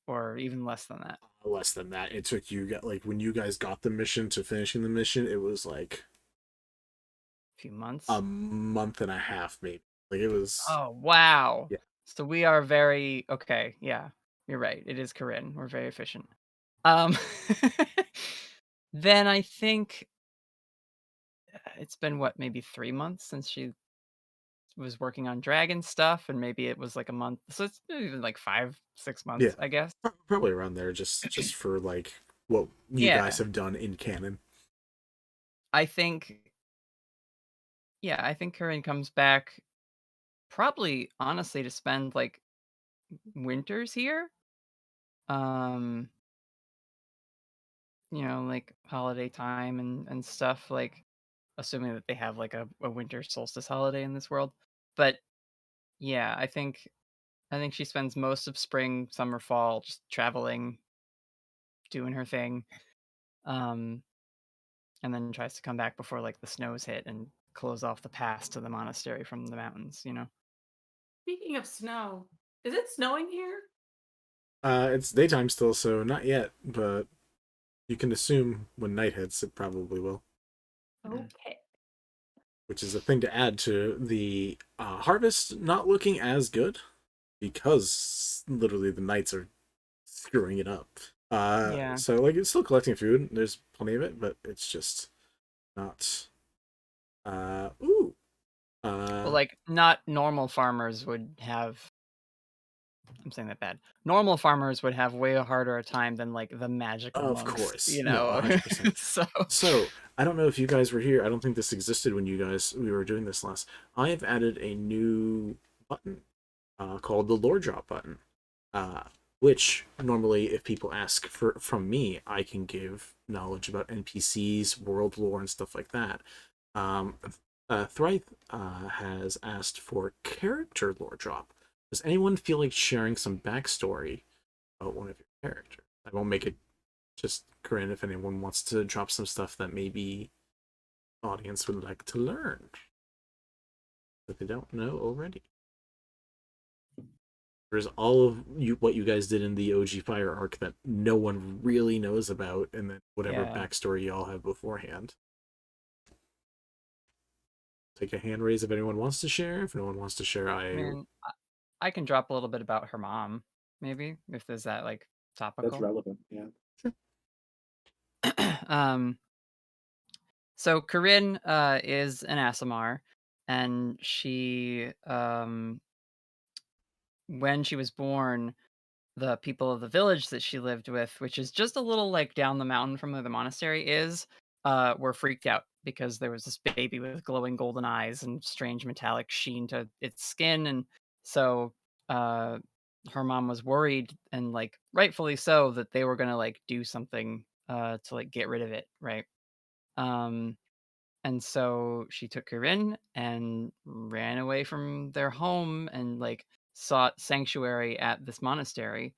Or even less than that. Less than that. It took you like when you guys got the mission to finishing the mission, it was like a few months. A month and a half, maybe. Like it was. Oh wow. Yeah. So we are very okay. Yeah, you're right. It is Corinne. We're very efficient. Then I think it's been what, maybe 3 months since she was working on dragon stuff, and maybe it was like a month. So it's even like 5-6 months, Yeah, I guess. Probably around there, just for like what you guys have done in canon. I think. Yeah, I think Corinne comes back probably honestly to spend like winters here. Like holiday time and stuff, like assuming that they have like a winter solstice holiday in this world. But yeah, I think she spends most of spring, summer, fall just traveling, doing her thing. And then tries to come back before like the snows hit and close off the pass to the monastery from the mountains, Speaking of snow, is it snowing here? It's daytime still, so not yet, but you can assume when night hits, it probably will. Okay. Which is a thing to add to the harvest not looking as good because literally the nights are screwing it up. Yeah. So like it's still collecting food. There's plenty of it, but it's just not. Well, like not normal farmers would have. I'm saying that bad. Normal farmers would have way harder a time than like the magical Of monks, course, no, 100%. So I don't know if you guys were here. I don't think this existed when we were doing this last. I have added a new button called the lore drop button, which normally if people ask from me, I can give knowledge about NPCs, world lore, and stuff like that. Thrice has asked for character lore drop. Does anyone feel like sharing some backstory about one of your characters? I won't make it just Corinne if anyone wants to drop some stuff that maybe audience would like to learn that they don't know already. There's all of what you guys did in the OG Fire Arc that no one really knows about, and then whatever backstory y'all have beforehand. Take a hand raise if anyone wants to share. If no one wants to share, I can drop a little bit about her mom, maybe, if there's that like topical. That's relevant, yeah. Sure. So Corinne is an Aasimar, and she when she was born, the people of the village that she lived with, which is just a little like down the mountain from where the monastery is, were freaked out because there was this baby with glowing golden eyes and strange metallic sheen to its skin. And so her mom was worried, and like rightfully so, that they were gonna like do something to like get rid of it, right? And so she took her in and ran away from their home and like sought sanctuary at this monastery,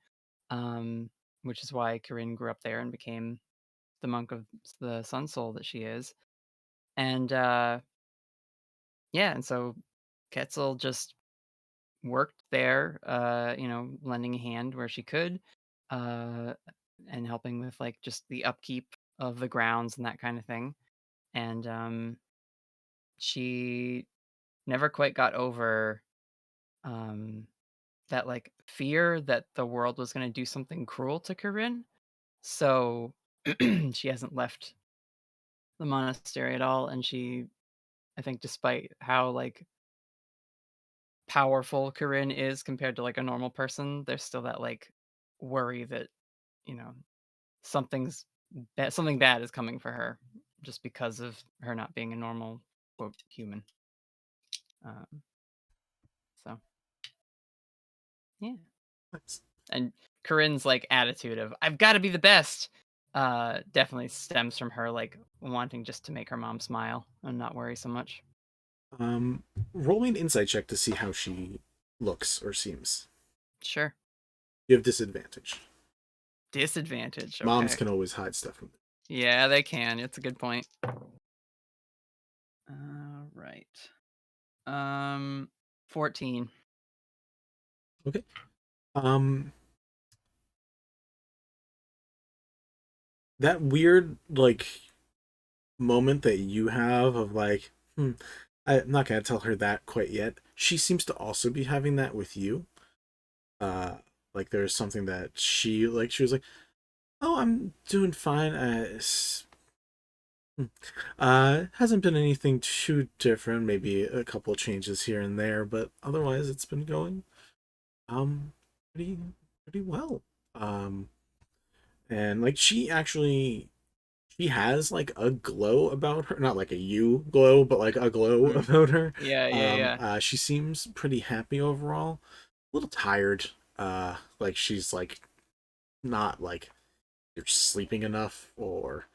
which is why Corinne grew up there and became the monk of the Sun Soul that she is. And and so Quetzal just worked there, lending a hand where she could, and helping with like just the upkeep of the grounds and that kind of thing. And she never quite got over that like fear that the world was going to do something cruel to Corinne. So she hasn't left the monastery at all, and she, I think, despite how like powerful Corinne is compared to like a normal person, there's still that like worry that, something's something bad is coming for her, just because of her not being a normal quote human. So, yeah. Nice. And Corinne's like attitude of "I've got to be the best" definitely stems from her like wanting just to make her mom smile and not worry so much. Roll me an insight check to see how she looks or seems. Sure. You have disadvantage. Disadvantage. Okay. Moms can always hide stuff from them. Yeah, they can. It's a good point. Right. 14. Okay. That weird like moment that you have of like, I'm not gonna tell her that quite yet. She seems to also be having that with you. Like there's something that she was like, oh, I'm doing fine. Hasn't been anything too different, maybe a couple of changes here and there, but otherwise it's been going pretty well. And like she has like a glow about her, not like a you glow, but like a glow about her. Yeah. She seems pretty happy overall. A little tired. Like she's like not like you're sleeping enough or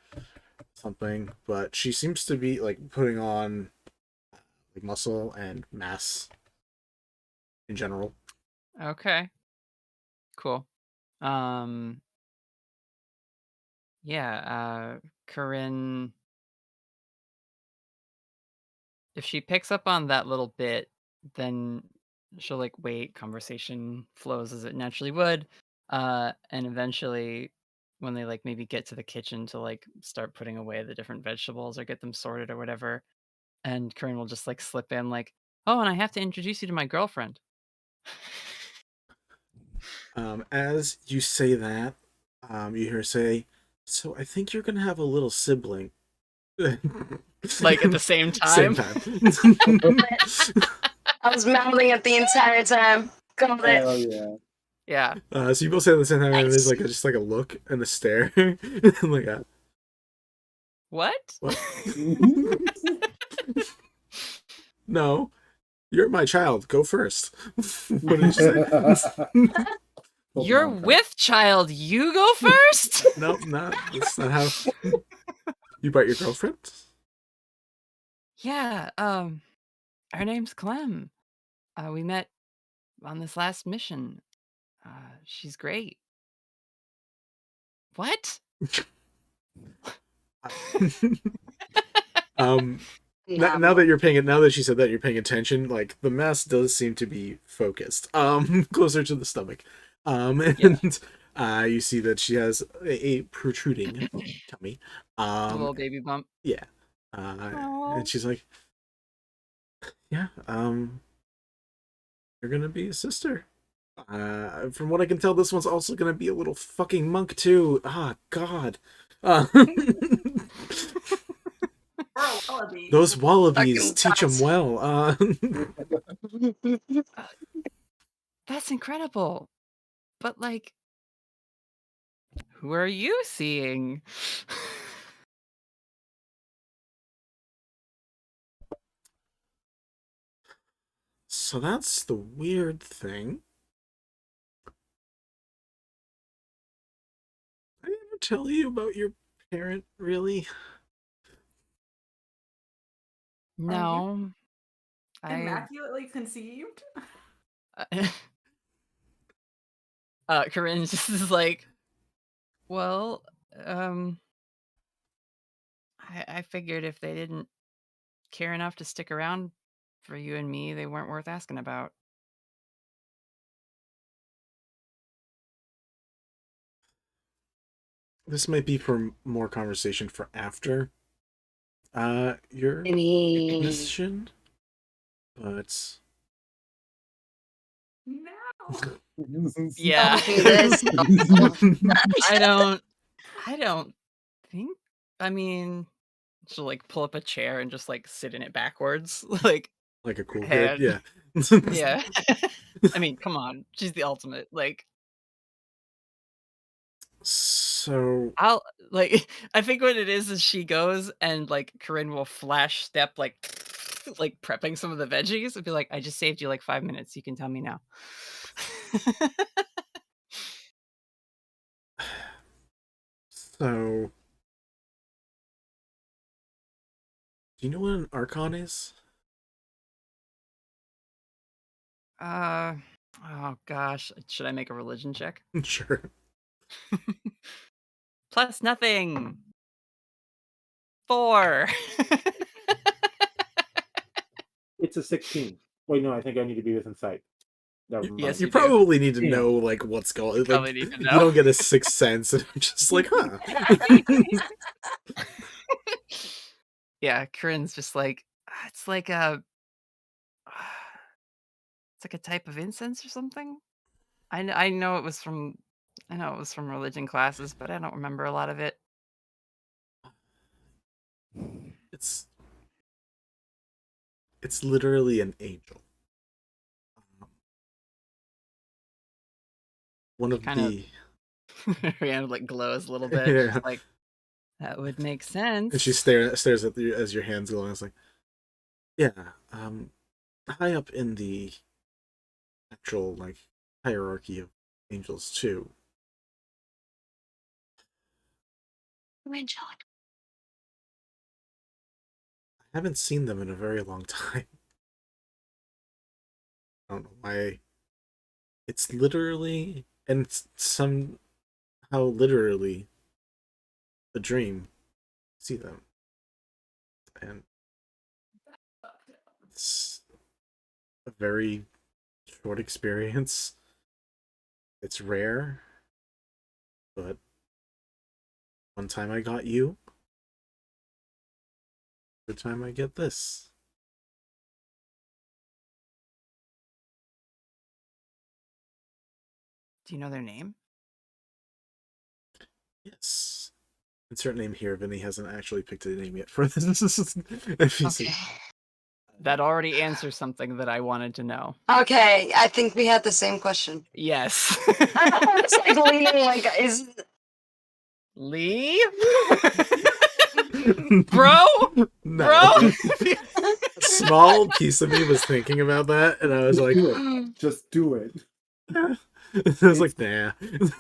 something, but she seems to be like putting on like muscle and mass in general. Okay. Cool. Yeah, Corinne, if she picks up on that little bit, then she'll like wait, conversation flows as it naturally would. And eventually when they like maybe get to the kitchen to like start putting away the different vegetables or get them sorted or whatever, and Corinne will just like slip in like, oh, and I have to introduce you to my girlfriend. As you say that, you hear her say, so I think you're gonna have a little sibling. Like at the same time? Same time. I was mouthing it the entire time. Called it. Hell yeah. Yeah. So you both say at the same time, and Nice. there's like just like a look and a stare. Like a, What? No, you're my child. Go first. What did you say? You're with child. You go first? Nope, that's not how. You bite your girlfriend? Yeah, her name's Clem. We met on this last mission. She's great. What? Now that you're paying, now that she said that you're paying attention, like the mass does seem to be focused, closer to the stomach, and you see that she has a protruding tummy, A little baby bump. yeah, and she's like, yeah, you're gonna be a sister. From what I can tell, this one's also gonna be a little fucking monk too. Ah, God. Those wallabies teach them well. That's incredible. But like, who are you seeing? So that's the weird thing. I didn't tell you about your parent, really. No. Immaculately conceived? Corinne just is like, well, I figured if they didn't care enough to stick around for you and me, they weren't worth asking about. This might be for more conversation for after your Maybe. mission, but Yeah. Don't do this. I don't think, I mean, she'll like pull up a chair and just like sit in it backwards, like a cool head. kid, yeah. Yeah. I mean, come on, she's the ultimate. Like, So I'll like I think what it is she goes and like Corinne will flash step like like prepping some of the veggies and be like, I just saved you like 5 minutes. You can tell me now. So do you know what an archon is? Oh gosh. Should I make a religion check? Sure. Plus nothing. 4. It's a 16. Wait, no, I think I need to be within sight. Never mind. Yes, You you do. probably need to Damn. know like what's going. Probably Like need to you know. don't get a sixth sense, and I'm just like, huh. Yeah, Corinne's just like it's like a it's like a type of incense or something. I know it was from religion classes, but I don't remember a lot of it. It's literally an angel. One of Kind of the her hand like glows a little bit. Yeah. She's like, that would make sense. And she stares at you as your hands go on. It's like, yeah, high up in the actual like hierarchy of angels too. Angelic. I haven't seen them in a very long time. I don't know why. It's literally, and it's somehow literally, a dream. See them, and it's a very short experience. It's rare, but one time I got you, the time I get this. Do you know their name? Yes. Insert name here. Vinny hasn't actually picked a name yet for this. Okay. That already answers something that I wanted to know. Okay, I think we had the same question. Yes. I was like leaning like, is Lee? Bro? No. Bro? A small piece of me was thinking about that, and I was like, just do it. I was like, nah.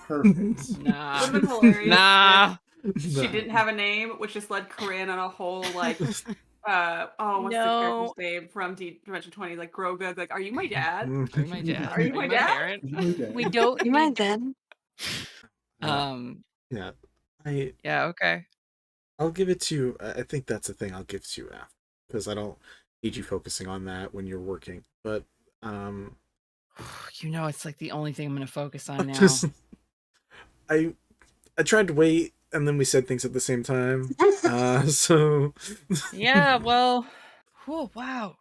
Perfect. Nah. It would have been hilarious Nah. if she didn't have a name, which just led Corinne on a whole like what's the character's name from Dimension 20? Like Grogug, like, are you my dad? Are you my dad? Are you my dad? parent? We don't you mind then? Yeah. Yeah, okay. I'll give it to you. I think that's the thing I'll give to you after, because I don't need you focusing on that when you're working. But you know, it's like the only thing I'm going to focus on now. I tried to wait, and then we said things at the same time. So Yeah, well, oh wow,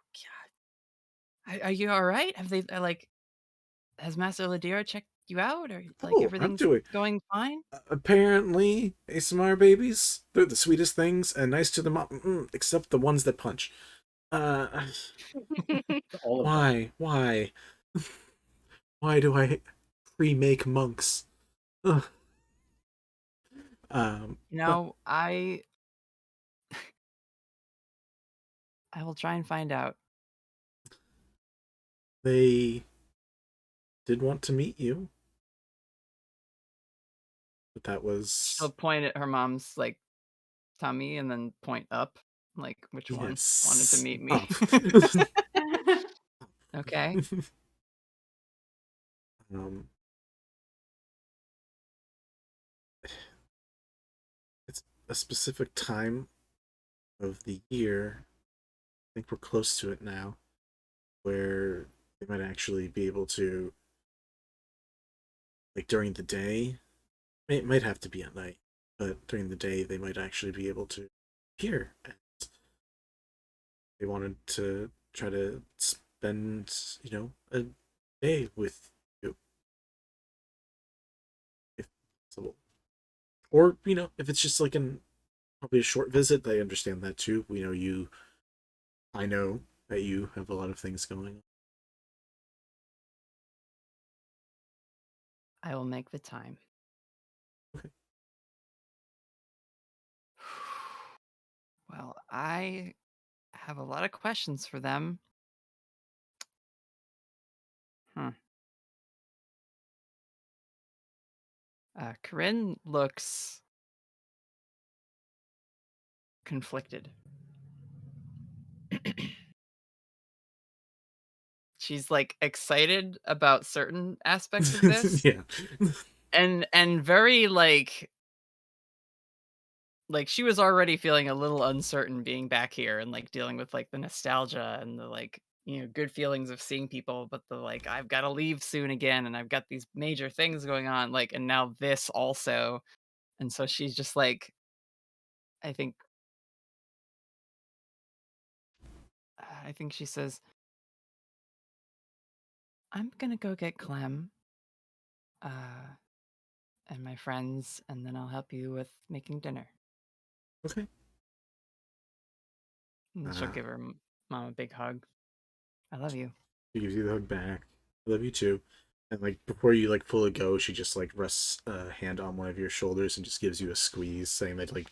God, are you all right? Have they has Master Ladira checked you out, or like I'm everything's going fine? apparently Aasimar babies, they're the sweetest things and nice to the mom, except the ones that punch. Why why do I remake monks? Ugh. No, I will try and find out. They did want to meet you, but that was She'll point at her mom's like tummy and then point up, like which one wanted to meet me. Okay. It's a specific time of the year. I think we're close to it now, where they might actually be able to, like during the day, it might have to be at night, but during the day they might actually be able to hear. And they wanted to try to spend, a day with you, if possible. Or, if it's just like probably a short visit, they understand that too. I know that you have a lot of things going on. I will make the time. Okay. Well, I have a lot of questions for them. Corinne looks conflicted. She's like excited about certain aspects of this. Yeah. and very like she was already feeling a little uncertain being back here and like dealing with like the nostalgia and the like, good feelings of seeing people, but the like I've got to leave soon again and I've got these major things going on, like, and now this also. And so she's just like, I think she says, I'm gonna go get Clem and my friends, and then I'll help you with making dinner. Okay. And she'll give her mom a big hug. I love you. She gives you the hug back. I love you too. And like before you like fully go, she just like rests a hand on one of your shoulders and just gives you a squeeze, saying that like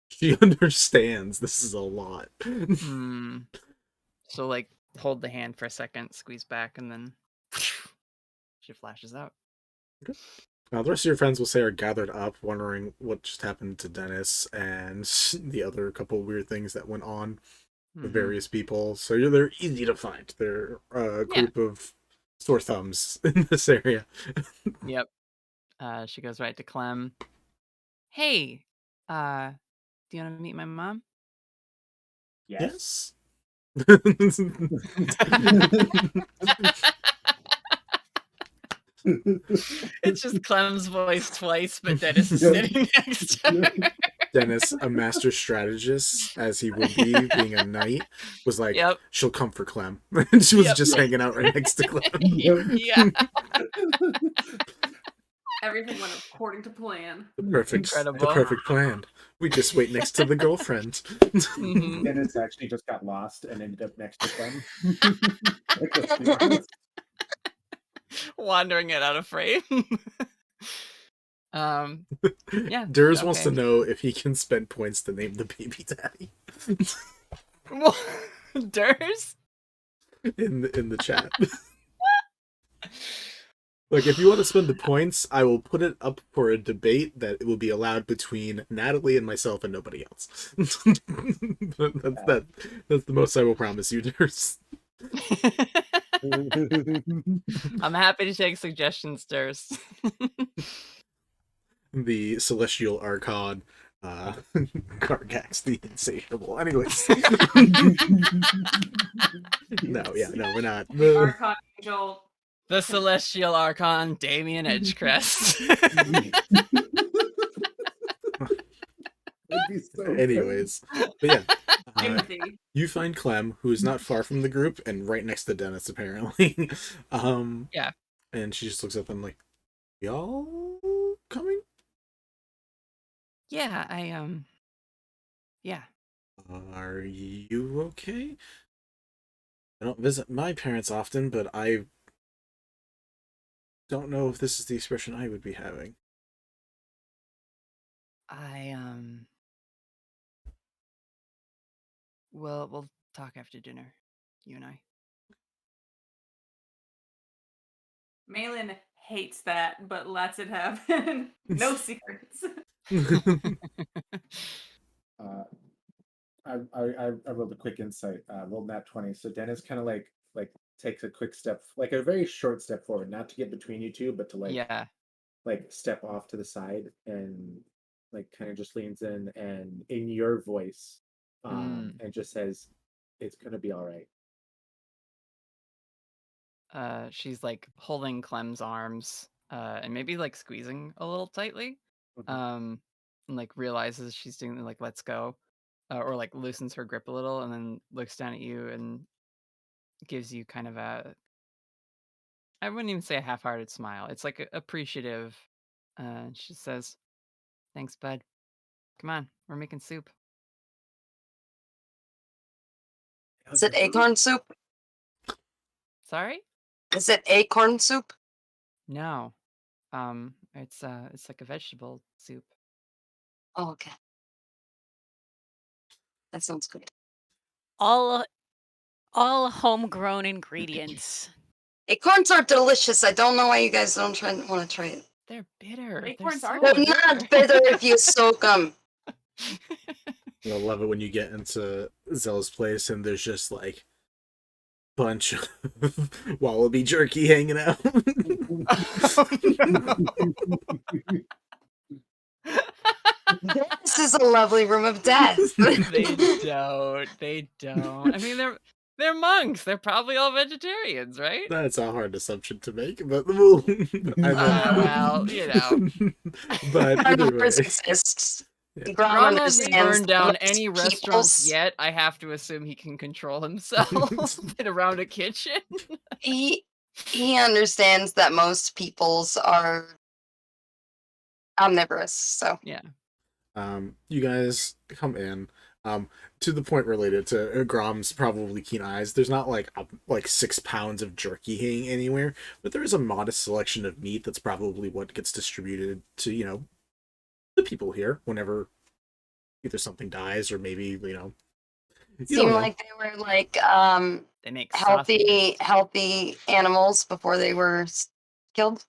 she understands this is a lot. So like hold the hand for a second, squeeze back, and then she flashes out. Okay. The rest of your friends will say are gathered up, wondering what just happened to Deh-nys and the other couple weird things that went on with various people. So they're easy to find. They're a group of sore thumbs in this area. Yep. She goes right to Clem. Hey, do you want to meet my mom? Yes. It's just Clem's voice twice, but Deh-nys is sitting next to her. Deh-nys, a master strategist, as he would be, being a knight, was like, she'll come for Clem. And she was just hanging out right next to Clem. Yeah. Everything went according to plan. The perfect plan. We just wait next to the girlfriend. Deh-nys actually just got lost and ended up next to Clem. Wandering it out of frame. Yeah. Durs wants to know if he can spend points to name the baby daddy. Durs? In the chat. Look, if you want to spend the points, I will put it up for a debate that it will be allowed between Natalie and myself and nobody else. That's the most I will promise you, Durs. I'm happy to take suggestions, Durs. The Celestial Archon, Gargax the Insatiable. Anyways. No, we're not. Archon Angel. The Celestial Archon, Damien Edgecrest. Anyways, but yeah, you find Clem, who is not far from the group and right next to Deh-nys, apparently. Yeah. And she just looks at them like, y'all coming? Yeah, yeah. Are you okay? I don't visit my parents often, but I don't know if this is the expression I would be having. We'll talk after dinner, you and I. Malen hates that, but lets it happen. No secrets. I rolled a quick insight. Rolled nat 20. So Deh-nys kind of like takes a quick step, like a very short step forward, not to get between you two, but to like step off to the side and like kind of just leans in and in your voice, and just says, "It's gonna be all right." She's like holding Clem's arms, and maybe like squeezing a little tightly, and like realizes she's doing like let's go, or like loosens her grip a little, and then looks down at you and gives you kind of I wouldn't even say a half-hearted smile. It's like appreciative. She says, "Thanks, bud. Come on, we're making soup." Is it acorn soup? Sorry? Is it acorn soup? No. It's like a vegetable soup. Oh, okay. That sounds good. All homegrown ingredients. Acorns are delicious. I don't know why you guys don't want to try it. They're bitter. Acorns are They're not bitter if you soak them. You'll love it when you get into Zell's place and there's just like bunch of wallaby jerky hanging out. This is a lovely room of death. They don't. I mean, they're monks. They're probably all vegetarians, right? That's a hard assumption to make, but well, you know. But either way. Carnivores exist. Yeah. Grom Grom hasn't understands burned down most any people's- restaurants yet. I have to assume he can control himself around a kitchen. He understands that most peoples are omnivorous, so yeah. You guys come in. To the point related to Grom's probably keen eyes, there's not like 6 pounds of jerky hanging anywhere, but there is a modest selection of meat that's probably what gets distributed to, you know, the people here whenever either something dies or maybe, you know. it seemed like they were like they make healthy animals before they were killed.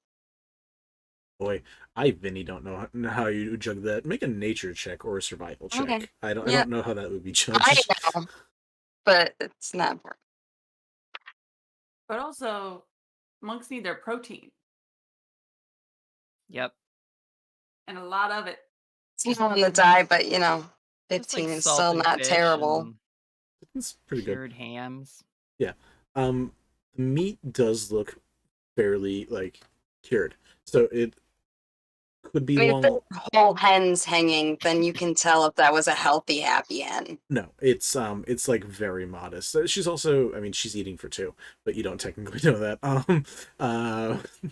Boy, I, Vinny, don't know how you judge that. Make a nature check or a survival check. Okay. I don't know how that would be judged. I know, but it's not important. But also, monks need their protein. Yep. And a lot of it. It's not on the die, but you know, Just 15 like is still salted not fish terrible. and It's pretty good. cured hams. Yeah. The meat does look fairly like cured. So it could be I mean, long. if the whole hen's hanging, then you can tell if that was a healthy, happy hen. No, it's like very modest. She's also, I mean, she's eating for 2, but you don't technically know that.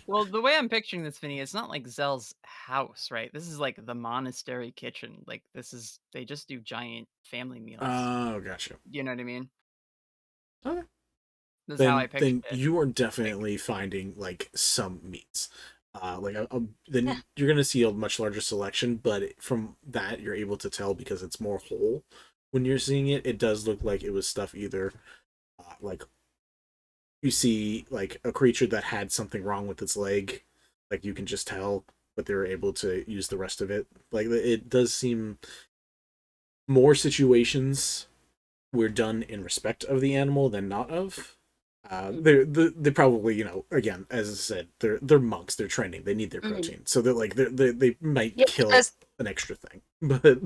Well, the way I'm picturing this, Vinny, it's not like Zell's house, right? This is like the monastery kitchen. Like they just do giant family meals. Oh, gotcha. You know what I mean? Okay. This is how I picture then it. you are definitely finding like some meats. Then you're gonna see a much larger selection, but from that you're able to tell because it's more whole. When you're seeing it, it does look like it was stuff either like you see like a creature that had something wrong with its leg, like you can just tell, but they were able to use the rest of it. Like it does seem more situations were done in respect of the animal than not of. They probably, you know, again, as I said, they're monks, they're training, they need their protein, so they're like they might kill an extra thing, but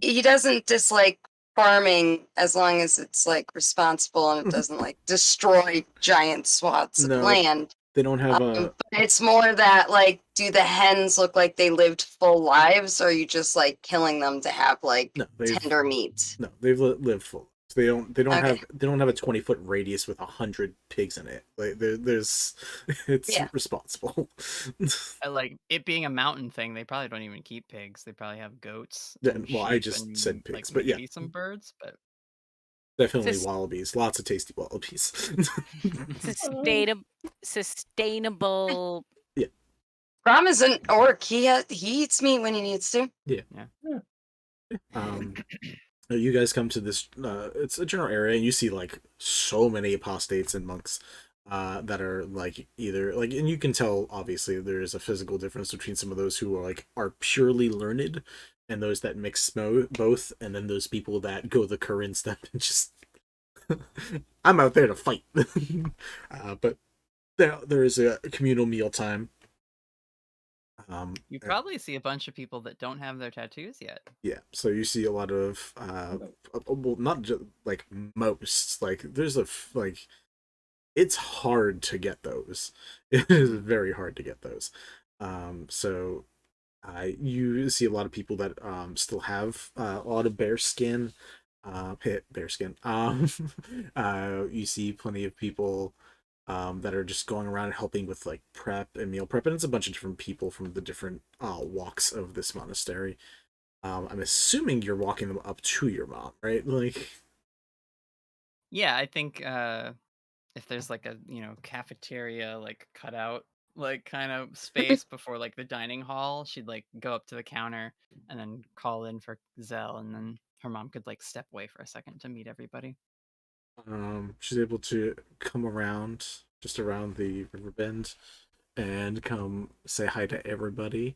he doesn't dislike farming as long as it's like responsible and it doesn't like destroy giant swaths of land. They don't have But it's more that like, do the hens look like they lived full lives, or are you just like killing them to have like tender meat? No, they've lived full. They don't Okay. have a 20-foot radius with 100 pigs in it. Like it's responsible. Like it being a mountain thing, they probably don't even keep pigs. They probably have goats. Yeah, and well, I sheep just and, said pigs, like, but yeah. maybe some birds, but Definitely Sus- wallabies. Lots of tasty wallabies. Sustainable. Grom is an orc. He eats meat when he needs to. Yeah. You guys come to this. It's a general area, and you see like so many apostates and monks that are like either like, and you can tell obviously there is a physical difference between some of those who are purely learned and those that mix both, and then those people that go the Corinne step and just I'm out there to fight. But there is a communal meal time. you probably see a bunch of people that don't have their tattoos yet. Yeah, so you see a lot of well, not just like most, like there's like it's hard to get those. It is very hard to get those. So you see a lot of people that still have a lot of bear skin. Bear skin. You see plenty of people that are just going around helping with like prep and meal prep, and it's a bunch of different people from the different walks of this monastery. I'm assuming you're walking them up to your mom, right? Like, Yeah, I think if there's like a cafeteria like cutout like kind of space before like the dining hall, she'd like go up to the counter and then call in for Zell and then her mom could like step away for a second to meet everybody. She's able to come around just around the river bend and come say hi to everybody.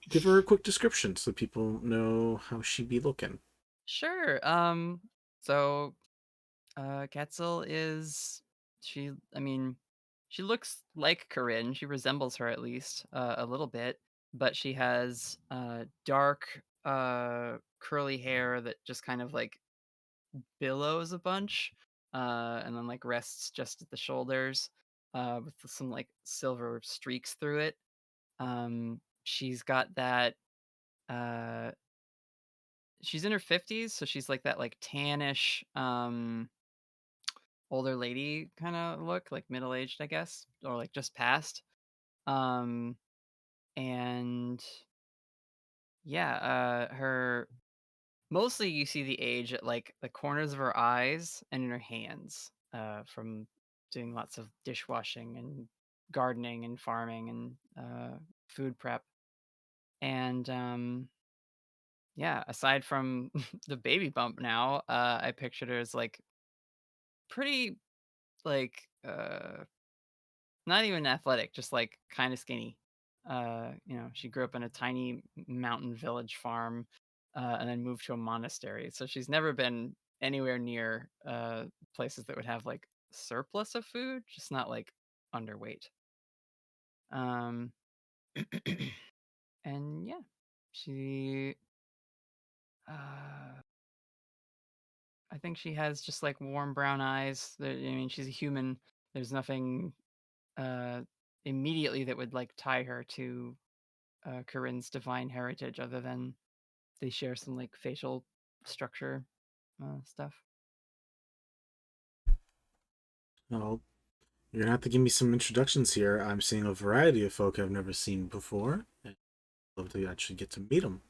Give her a quick description so people know how she be looking. Sure. So Quetzal is I mean, she looks like Corinne. She resembles her at least a little bit, but she has dark curly hair that just kind of like billows a bunch, and then like rests just at the shoulders, with some like silver streaks through it. She's got that. She's in her 50s, so she's like that like tannish older lady kind of look, like middle aged, I guess, or like just past. Um, and yeah, her mostly you see the age at like the corners of her eyes and in her hands, from doing lots of dishwashing and gardening and farming and food prep. And yeah, aside from the baby bump now, I pictured her as like pretty like not even athletic, just like kind of skinny. She grew up in a tiny mountain village farm, and then moved to a monastery. So she's never been anywhere near places that would have like surplus of food, just not like underweight. Um, and yeah, she. I think she has just like warm brown eyes. I mean, she's a human. There's nothing immediately that would like tie her to Corinne's divine heritage, other than they share some like facial structure stuff. Well, you're gonna have to give me some introductions here. I'm seeing a variety of folk I've never seen before. I'd love to actually get to meet them.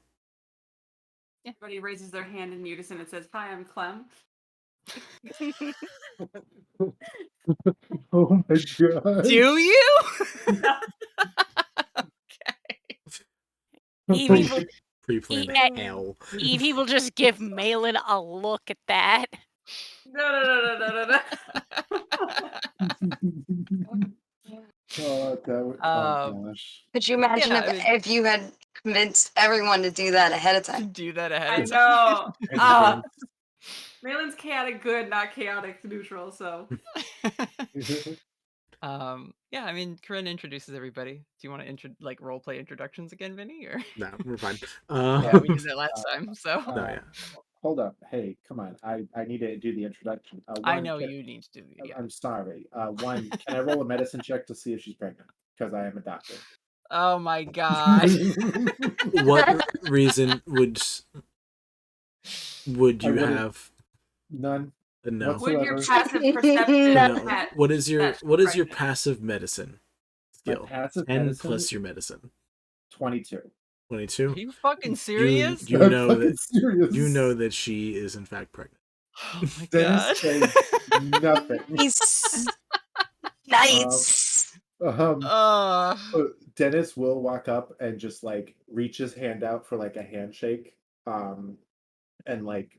Yeah. Everybody raises their hand in unison and says, "Hi, I'm Clem." Oh my god. Do you? Evie will, Pre-planned E- hell. Evie will just give Malen a look at that. No. Oh, that would, gosh. Could you imagine if you had convinced everyone to do that ahead of time? Do that ahead I of time. know. Malen's chaotic good, not chaotic neutral. So. Yeah, I mean, Corinne introduces everybody. Do you want to like role play introductions again, Vinny? Or no, we're fine. Yeah, we did that last time. So Hold up. Hey, come on. I need to do the introduction. I know you need to do the. Yeah. I'm sorry. One, can I roll a medicine check to see if she's pregnant? Because I am a doctor. Oh my god. What reason would you have? None. No. Would your passive perception? No. What is your passive medicine skill? Passive 10 medicine? plus your medicine. 22. 22. Are you fucking serious? You know that serious. You know that she is in fact pregnant. Oh my god. Nothing. Nice. Dennis will walk up and just like reach his hand out for like a handshake. And like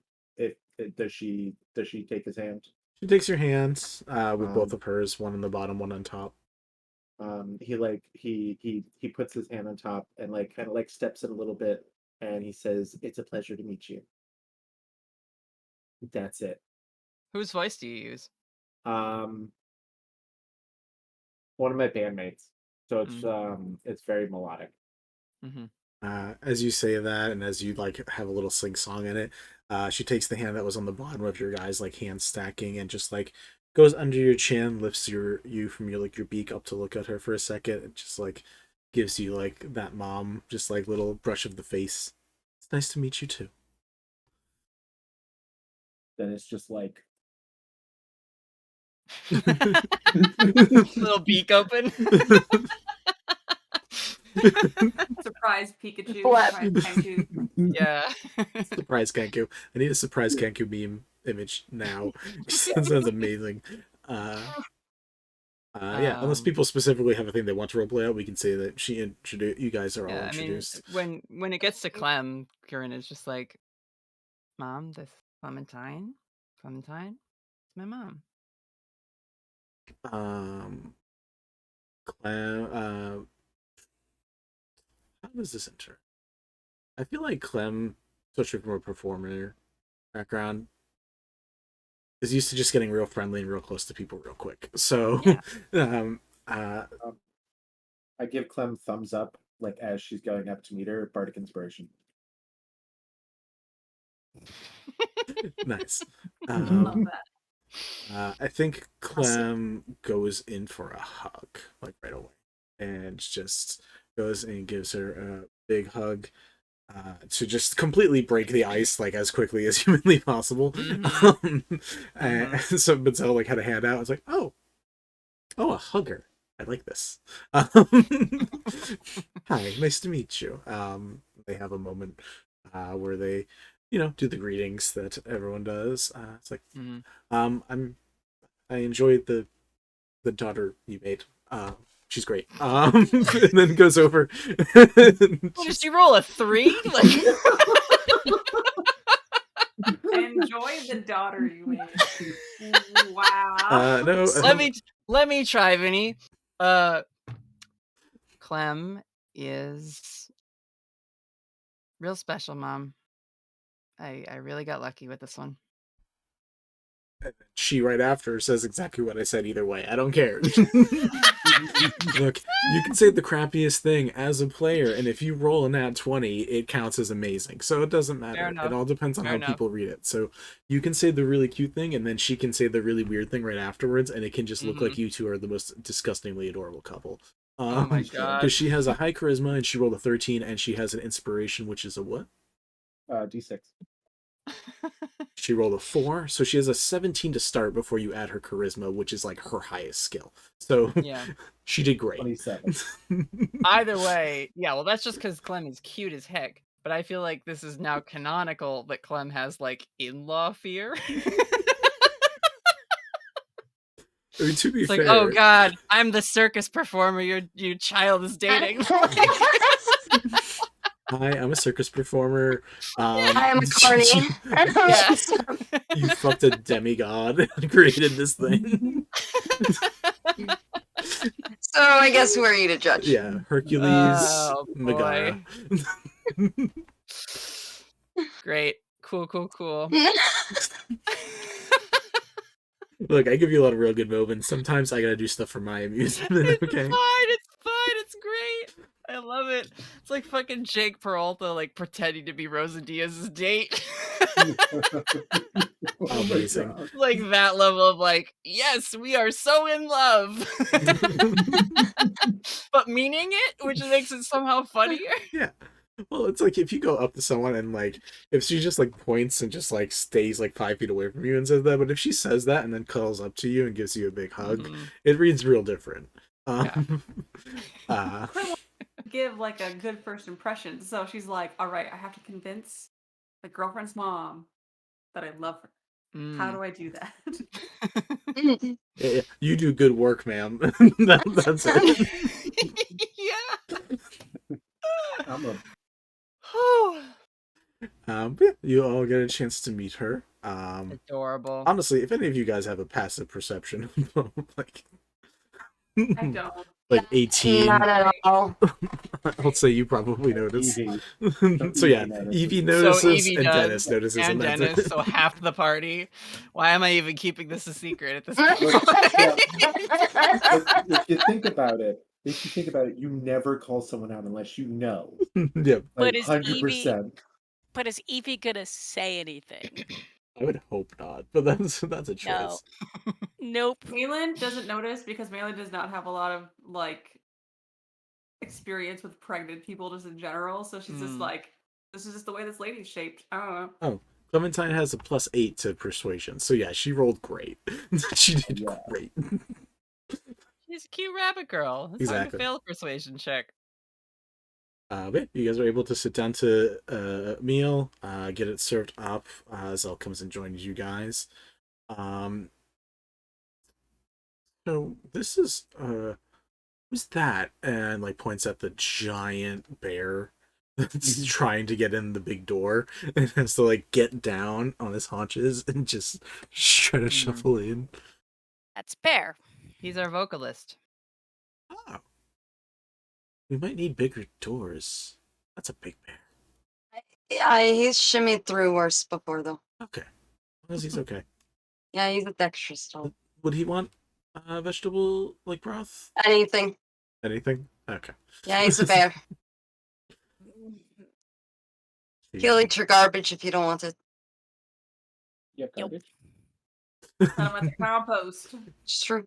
does she take his hand? She takes your hands with both of hers, one on the bottom, one on top. He puts his hand on top and like kind of like steps in a little bit, and he says, "It's a pleasure to meet you." That's it. Whose voice do you use? One of my bandmates. So it's very melodic. Mm-hmm. As you say that, and as you like have a little sing song in it, she takes the hand that was on the bottom of your guys' like hand stacking and just like goes under your chin, lifts you from your like your beak up to look at her for a second, and just like gives you like that mom just like little brush of the face. It's nice to meet you too. Then it's just like little beak open. Surprise Pikachu. Surprise Kenku. Yeah. Surprise Kenku. I need a surprise Kenku meme image now. That sounds amazing. Yeah, unless people specifically have a thing they want to roleplay out, we can say that you guys are all introduced. I mean, when it gets to Clem, Corinne is just like, Mom, this is Clementine. Clementine, it's my mom. Clem, how does this enter? I feel like Clem, especially from a performer background, is used to just getting real friendly and real close to people real quick. So, I give Clem thumbs up, like as she's going up to meet her. Bardic inspiration. Nice. Love that. I think Clem goes in for a hug, like right away, and just goes and gives her a big hug to just completely break the ice, like as quickly as humanly possible. So, but so like had a hand out. I was like, oh, a hugger. I like this. Hi, nice to meet you. They have a moment where they, do the greetings that everyone does. It's like, I enjoyed the daughter you made. She's great. And then goes over. Did she roll a 3? Like, Enjoy the daughter you made. Wow. No. Let me try, Vinny. Clem is real special, Mom. I really got lucky with this one. She right after says exactly what I said either way. I don't care. Look, you can say the crappiest thing as a player, and if you roll a nat 20, it counts as amazing. So it doesn't matter. It all depends on how people read it. So you can say the really cute thing, and then she can say the really weird thing right afterwards, and it can just look like you two are the most disgustingly adorable couple. Oh my god. Because she has a high charisma, and she rolled a 13, and she has an inspiration, which is a what? D6. She rolled a 4, so she has a 17 to start before you add her charisma, which is like her highest skill. So yeah, she did great. 27. Either way, yeah, well, that's just because Clem is cute as heck. But I feel like this is now canonical that Clem has like in-law fear. I mean, to be it's fair, like, oh god, I'm the circus performer your child is dating. Hi, I'm a circus performer. I am a carny. You fucked a demigod and created this thing. So I guess who are you to judge? Yeah, Hercules, Oh, Megara. Great. Cool. Look, I give you a lot of real good moments. Sometimes I gotta do stuff for my amusement. Okay. It's fine. It's great. I love it. It's like fucking Jake Peralta, like pretending to be Rosa Diaz's date. Amazing. Like that level of like, yes, we are so in love, but meaning it, which makes it somehow funnier. Yeah. Well, it's like if you go up to someone and like if she just like points and just like stays like 5 feet away from you and says that, but if she says that and then cuddles up to you and gives you a big hug, it reads real different. Give like a good first impression. So she's like, all right, I have to convince my girlfriend's mom that I love her. How do I do that? Yeah, you do good work, ma'am. That's it. Yeah. But yeah, you all get a chance to meet her. Adorable. Honestly, if any of you guys have a passive perception, like I don't. like 18. Not at all. I'll say you probably notice. So yeah, Evie notices and does, Dennis notices. and that's Dennis, it. so half the party. Why am I even keeping this a secret at this point? If you think about it, you never call someone out unless you know. Yeah, like But is 100%. But is Evie gonna say anything? I would hope not, but that's a choice. No. Nope. Malen doesn't notice because Malen does not have a lot of like experience with pregnant people just in general. So she's just like, this is just the way this lady's shaped. I don't know. Oh, Clementine has a +8 to persuasion, so yeah, she rolled great. She did great. She's a cute rabbit girl. It's hard to Exactly. fail a persuasion check. But you guys are able to sit down to a meal, get it served up. Zell comes and joins you guys. So this is who's that? And like points at the giant bear that's trying to get in the big door and has to like get down on his haunches and just try to shuffle in. That's Bear. He's our vocalist. Oh. We might need bigger doors. That's a big bear. Yeah, he's shimmied through worse before, though. Okay. As long as he's okay. Yeah, he's a dexterous dog. Would he want vegetable like broth? Anything. Anything? Okay. Yeah, he's a bear. He'll eat your garbage if you don't want it. Yeah, garbage. I'm at the compost. It's true.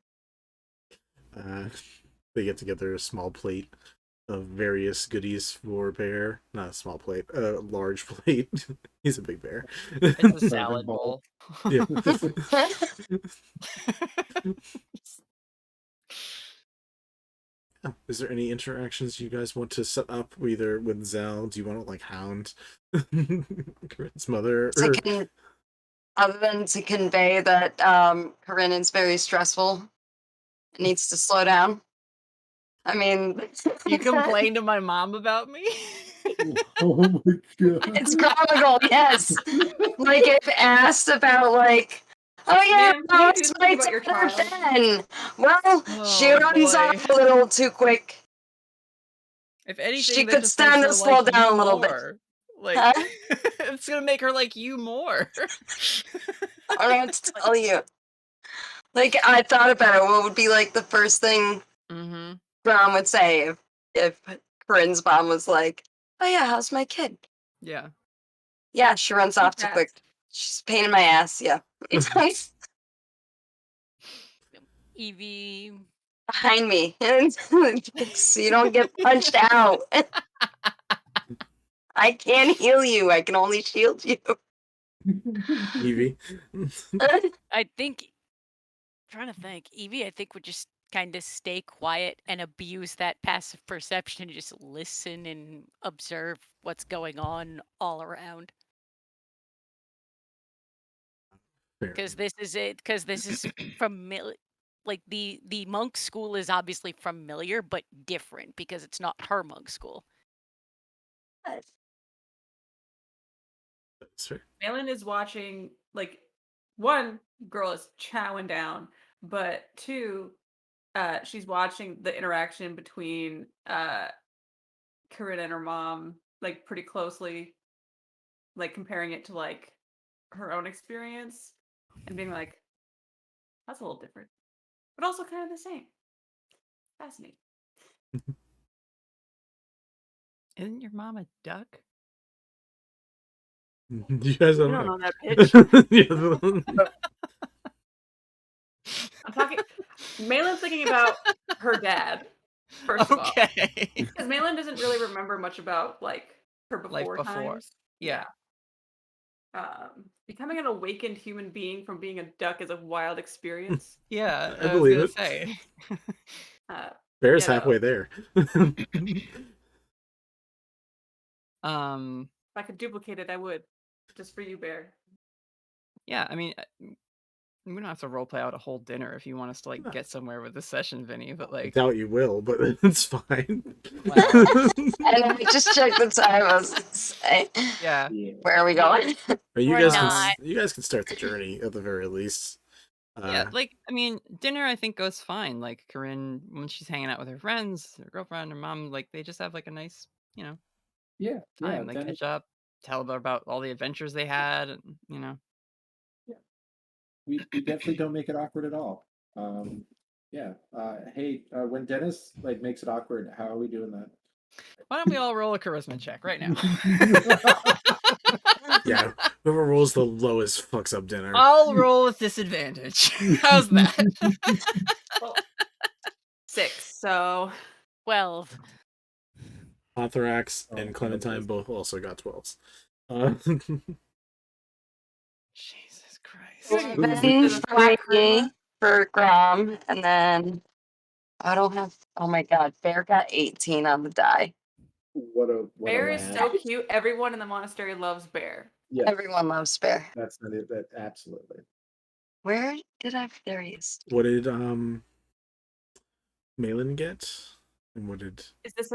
They get together a small plate of various goodies for Bear. Not a small plate, a large plate. He's a big bear. It's a salad bowl. Yeah. Oh, is there any interactions you guys want to set up, either with Zell? Do you want to like hound Corinne's mother? Or... Other than to convey that Corinne is very stressful, needs to slow down. I mean, You complained to my mom about me? Oh my god. It's Gromagul, yes. Like if asked about like, oh yeah, Ma'am, no, can you it's do my something about your turn child? then. Well, she runs boy. off a little too quick. If anything, She that could just makes stand her to slow like down you a little bit. more. Like, Huh? it's gonna make her like you more. I don't know what to tell you. Like I thought about it. What would be like the first thing Brom would say if Corinne's mom was like, "Oh yeah, how's my kid?" Yeah. Yeah, she runs off too quick. She's a pain in my ass. Yeah. Evie. Behind me, so you don't get punched out. I can't heal you. I can only shield you. Evie. I think. Trying to think. Evie, I think, would just kind of stay quiet and abuse that passive perception and just listen and observe what's going on all around. Because this is it. Because this is familiar. Like the monk school is obviously familiar, but different because it's not her monk school. Malen is watching, like, one, girl is chowing down, but two, she's watching the interaction between Corinne and her mom, like, pretty closely, like, comparing it to, like, her own experience, and being like, that's a little different, but also kind of the same. Fascinating. Isn't your mom a duck? You guys don't You don't know. know that bitch. Yeah. I'm talking. Malen's thinking about her dad. First of all, because Malen doesn't really remember much about like her before times. Yeah. Becoming an awakened human being from being a duck is a wild experience. Yeah, I believe it. Say. Bear's you know. halfway there. If I could duplicate it, I would. Just for you, Bear. Yeah, I mean, we don't have to roleplay out a whole dinner if you want us to like get somewhere with this session, Vinny. But I like, doubt you will, but it's fine. And I just checked the time. I was like, say, yeah. Where are we going? But you We're guys not. you guys can start the journey at the very least. Yeah, like I mean, dinner I think goes fine. Like Corinne, when she's hanging out with her friends, her girlfriend, her mom, like they just have like a nice, Yeah, time. They catch up, tell about all the adventures they had, and we definitely don't make it awkward at all. Hey, when Dennis like makes it awkward, how are we doing that? Why don't we all roll a charisma check right now? Yeah, whoever rolls the lowest fucks up dinner. I'll roll with disadvantage. How's that? 6, so 12. Pothrax and Clementine both also got 12s. Jesus Christ. Then 3 for Grom, and then I don't have. Oh my God, Bear got 18 on the die. What Bear a is lad. so cute. Everyone in the monastery loves Bear. Yes. Everyone loves Bear. That's not it. That absolutely. Where did I? There he is. What did Malen get? And what did? Is this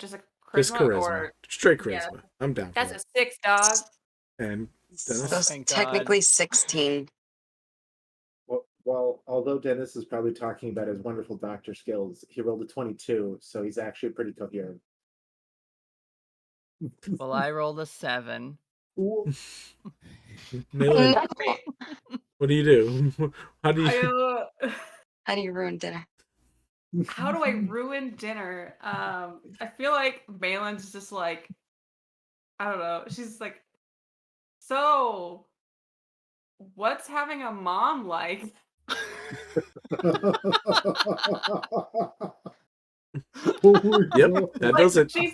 just a Just charisma. or Straight yeah. charisma. I'm down for That's that. a 6, dog. And So Dennis? Thank God. technically 16. Well, although Dennis is probably talking about his wonderful doctor skills, he rolled a 22, so he's actually pretty coherent. Well, I rolled a 7. Malen, No. what do you do? How do you? How do you ruin dinner? How do I ruin dinner? I feel like Malen's just like, I don't know. She's like, so what's having a mom like? Yep, that Like, does it. she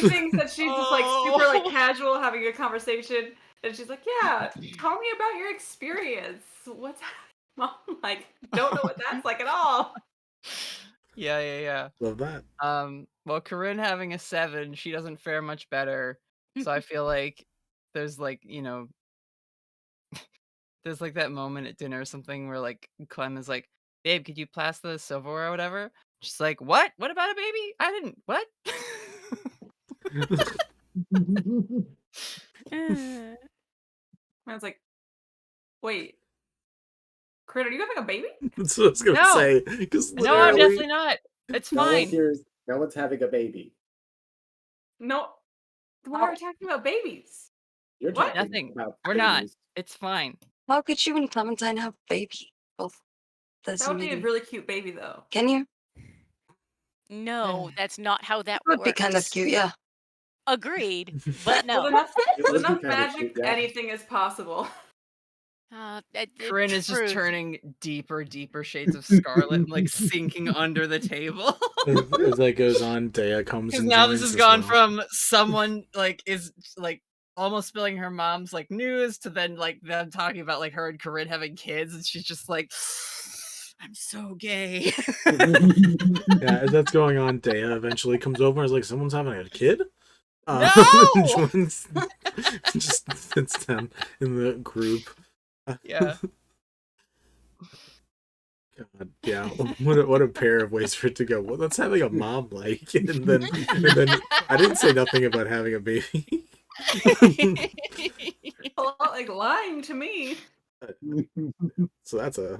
thinks that she's just like super like casual having a conversation, and she's like, yeah, tell me about your experience. What's mom like? Don't know what that's like at all. Yeah. Love that. Well, Corinne having a 7, she doesn't fare much better. So I feel like there's like, there's like that moment at dinner or something where like Clem is like, babe, could you pass the silverware or whatever? She's like, what? What about a baby? I didn't, what? I was like, wait, Corinne, are you having a baby? That's what I was gonna No. say. Because No, I'm definitely not. It's fine. No one's having a baby. No, why are we talking about babies? You're What? talking Nothing. about We're not. babies. It's fine. How could you and Clementine have a baby? Both. That would be a really cute baby, though. Can you? No, that's not how that It would works. be kind of cute, yeah. Agreed, but no. With enough, It would be enough kinda magic, cute, yeah. anything is possible. Corinne is just truth. turning deeper shades of scarlet and like sinking under the table. As that goes on, Dea comes Because and now joins this has as gone well. from someone like is like almost spilling her mom's like news to then like them talking about like her and Corinne having kids, and she's just like, I'm so gay. Yeah, as that's going on, Dea eventually comes over and is like, someone's having a kid? No! And joins, just sits down in the group. Yeah. God, yeah. What a pair of ways for it to go. Well, that's having a mom like, and then I didn't say nothing about having a baby. A lot like lying to me. So that's a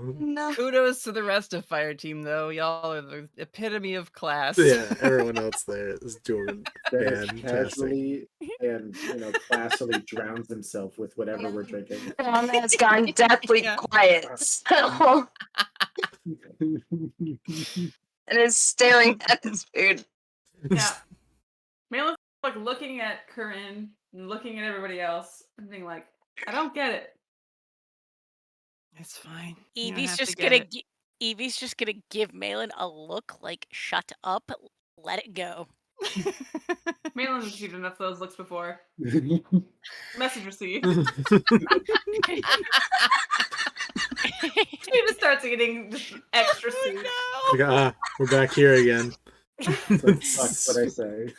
Kudos to the rest of Fire Team, though. Y'all are the epitome of class. yeah. Everyone else there is doing Dennis fantastic. casually and classily drowns himself with whatever we're drinking. It's gone deathly quiet. So... and is staring at his food. Yeah. Malen's like looking at Corinne and looking at everybody else and being like, I don't get it. It's fine. Evie's just gonna give Malen a look like, shut up, let it go. Malen's received enough of those looks before. Message received. She just starts eating just extra soup. Like, we're back here again. That's what I say.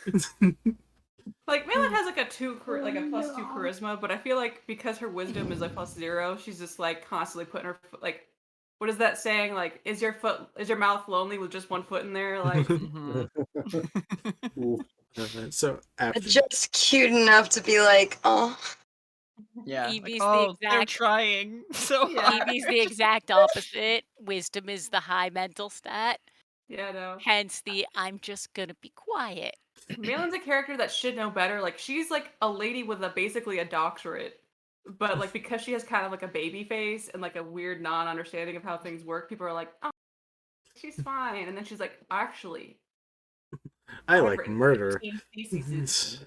Like Malen has like a +2 charisma, but I feel like because her wisdom is like +0, she's just like constantly putting her foot, like, what is that saying? Like, is your mouth lonely with just one foot in there? Like, So after Just cute enough to be like, oh. Yeah. Evie's like, the they're exact trying so hard. Evie's the exact opposite. Wisdom is the high mental stat. Yeah, no. Hence the I'm just gonna be quiet. Malen's a character that should know better. Like, she's like a lady with basically a doctorate, but like because she has kind of like a baby face and like a weird non-understanding of how things work, people are like, oh, she's fine, and then she's like, actually, I I've like written murder. 15 theses.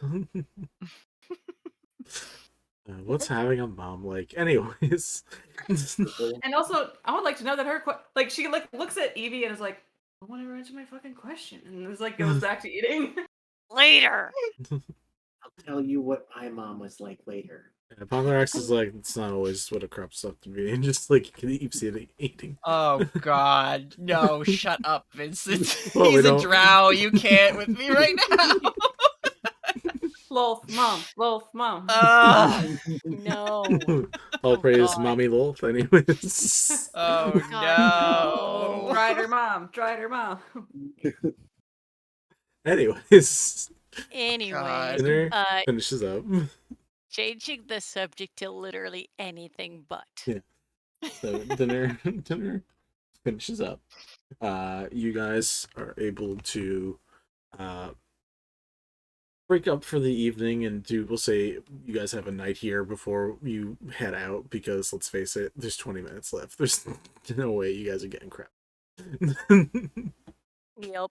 What's having a mom like? Anyways. And also, I would like to know that her she like looks at Evie and is like, I want to answer my fucking question, and it's like goes back to eating. Later. I'll tell you what my mom was like later. Pomerax is like, it's not always what it crops up to be. And just like keeps eating. Oh God, no! Shut up, Vincent. Well, He's a drow. You can't with me right now. Lolth, mom. No. All praise God. mommy Lolth, anyways. Oh no! Dried her mom. Anyways, Anyway, Dinner finishes up. changing the subject to literally anything but. Yeah. So dinner finishes up. You guys are able to break up for the evening and we'll say you guys have a night here before you head out, because let's face it, there's 20 minutes left. There's no way you guys are getting crap. Yep.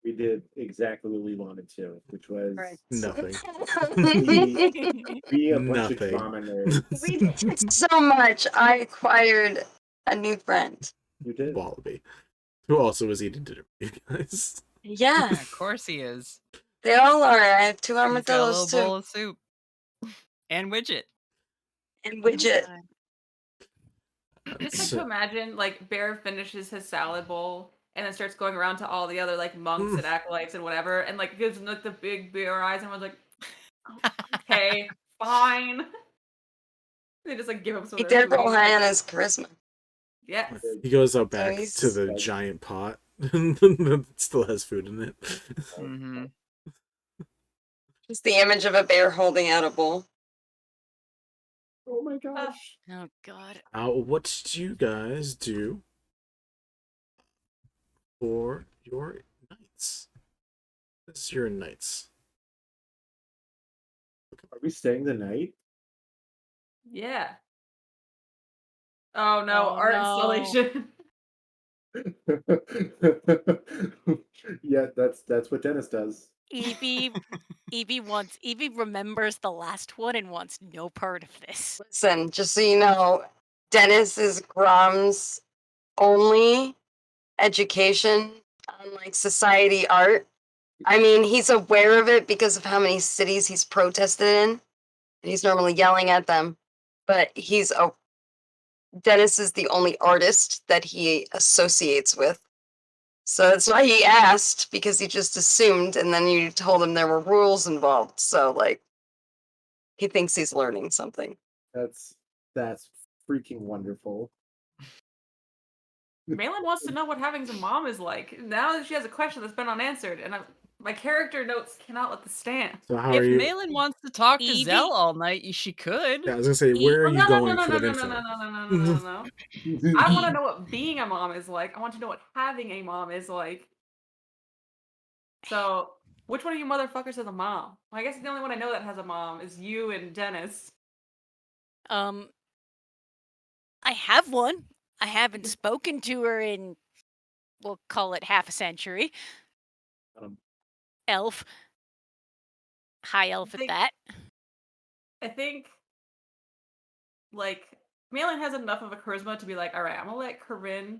We did exactly what we wanted to, which was Nothing. be a bunch of Nothing. trauma nerds. We did so much. I acquired a new friend. You did. Wallaby, who also was eating dinner with you guys. Yeah. Of course he is. They all are. I have 2 He's got a armadillos little too. bowl of soup. And Widget. And Widget. Just like to imagine, like, Bear finishes his salad bowl and then starts going around to all the other, like, monks and acolytes and whatever, and, like, gives them, like, the big bear eyes, and was like, "Oh, okay, fine." They just, like, give him some He of their did roll food. high on his charisma. Yes. He goes out back he's- to the giant pot that still has food in it. Mm-hmm. Just the image of a bear holding out a bowl. Oh my gosh. Oh god. What do you guys do for your nights? This is your nights. Are we staying the night? Yeah. Oh no, Oh, art no. installation. Yeah, that's what Dennis does. Evie remembers the last one and wants no part of this. Listen, just so you know, Dennis is Grom's only education on like society art. I mean, he's aware of it because of how many cities he's protested in, and he's normally yelling at them. But Dennis is the only artist that he associates with. So that's why he asked, because he just assumed, and then you told him there were rules involved. So like, he thinks he's learning something. That's freaking wonderful. Malen wants to know what having a mom is like. Now that she has a question that's been unanswered, and my character notes cannot let this stand. So how If are you? Malin wants to talk to Evie- Zell all night, she could. Yeah, I was gonna say, where are you going no, for no, that no, info? no, no, no, no, no, no, no. I want to know what being a mom is like. I want to know what having a mom is like. So, which one of you motherfuckers has a mom? Well, I guess the only one I know that has a mom is you and Dennis. I have one. I haven't spoken to her in, we'll call it half a century. Elf. High elf at that. I think, like, Malin has enough of a charisma to be like, all right, I'm gonna let Corinne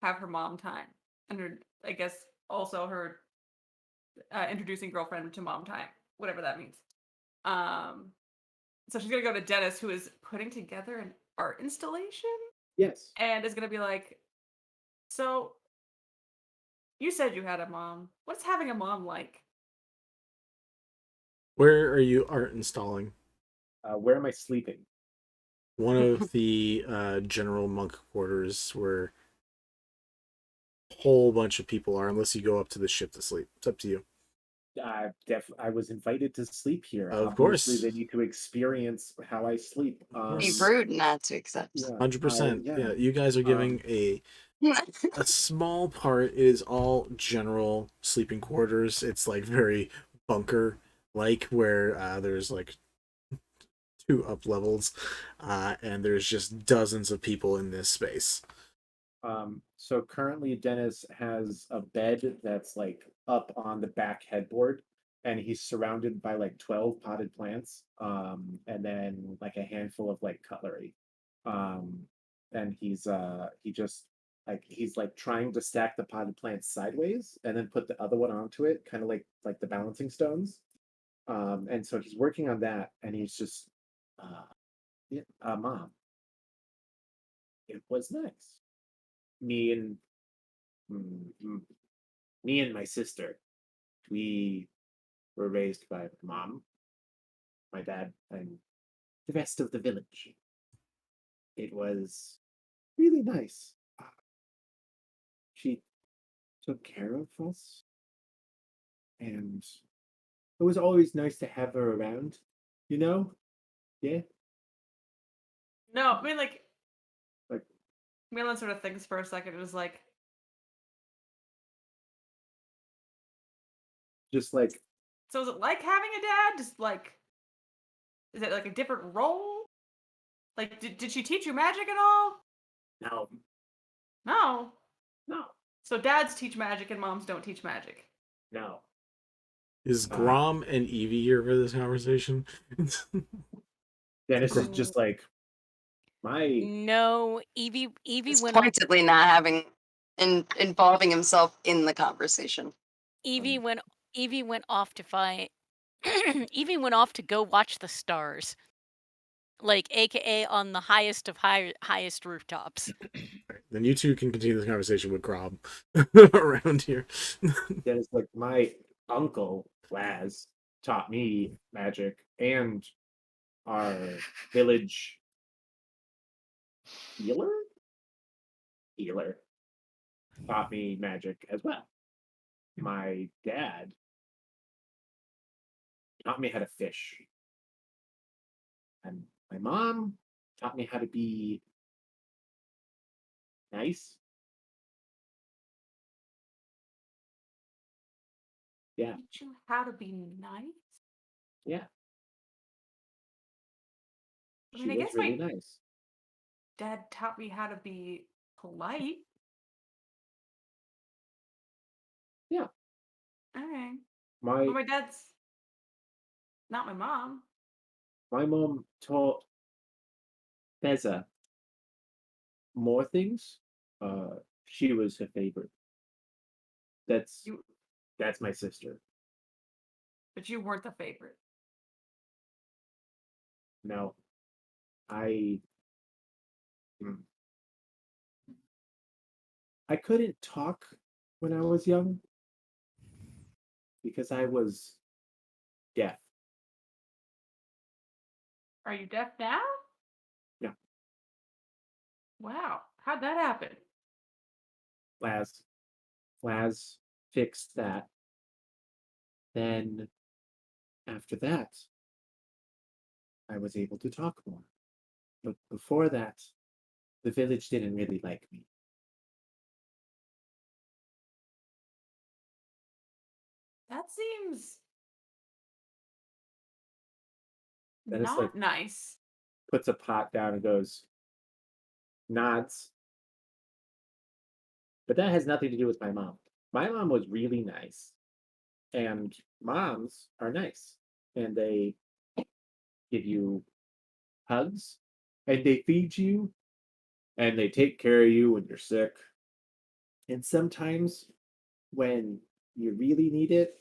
have her mom time, and her, I guess, also her introducing girlfriend to mom time, whatever that means. So she's gonna go to Dennis, who is putting together an art installation. Yes. And is gonna be like, so you said you had a mom. What's having a mom like? Where are you art installing? Where am I sleeping? One of the general monk quarters where a whole bunch of people are, unless you go up to the ship to sleep. It's up to you. I was invited to sleep here. Of Obviously, course. they need to experience how I sleep. Be rude not to accept. 100%. Yeah, you guys are giving a small part. It is all general sleeping quarters. It's like very bunker like, where there's like 2 up levels, and there's just dozens of people in this space. So currently Dennis has a bed that's like up on the back headboard, and he's surrounded by like 12 potted plants, and then like a handful of like cutlery. And he's like trying to stack the potted plants sideways and then put the other one onto it, kind of like the balancing stones. And so he's working on that, and he's just Mom, it was nice. Me and my sister, we were raised by Mom, my dad, and the rest of the village. It was really nice. She took care of us, and it was always nice to have her around, you know? Yeah. No, I mean, like, Like, Malen sort of thinks for a second. It was like, just like, so is it like having a dad? Just like, is it like a different role? Like, did she teach you magic at all? no, No. no, So dads teach magic and moms don't teach magic. no. Is Grom and Evie here for this conversation? Dennis is just like, No, Evie He's went off. pointedly not having involving himself in the conversation. Evie went off to find. Evie went off to go watch the stars, like AKA on the highest of highest rooftops. Then you two can continue this conversation with Grom around here. Dennis like, my uncle Laz taught me magic, and our village healer taught me magic as well. My dad taught me how to fish, and my mom taught me how to be nice. Yeah, Teach you how to be nice? yeah. I She mean, I was guess really my nice. dad taught me how to be polite. Yeah. Okay. My But my dad's not my mom. my mom taught Beza more things. She was her favorite. That's You, that's my sister. but you weren't the favorite. No, I hmm. I couldn't talk when I was young because I was deaf. Are you deaf now? No, Wow. How'd that happen? Laz fixed that. Then after that, I was able to talk more. But before that, the village didn't really like me. That seems Dennis like not nice. puts a pot down and goes, nods. But that has nothing to do with my mom. My mom was really nice. And moms are nice. And they give you hugs. And they feed you. And they take care of you when you're sick. And sometimes when you really need it,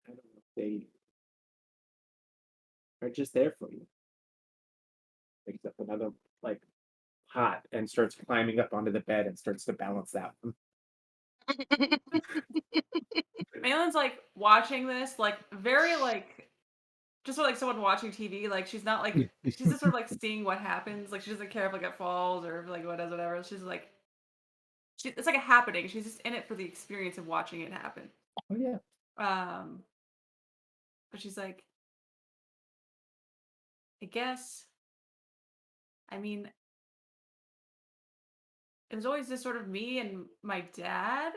I don't know, they are just there for you. Picks up another like pot and starts climbing up onto the bed and starts to balance that one. Malen's like watching this, like very like just sort of like someone watching TV. Like she's not like she's just sort of like seeing what happens. Like she doesn't care if like it falls or if like whatever. She's like it's like a happening. She's just in it for the experience of watching it happen. Oh yeah. Um but she's like, I guess I mean it was always just sort of me and my dad.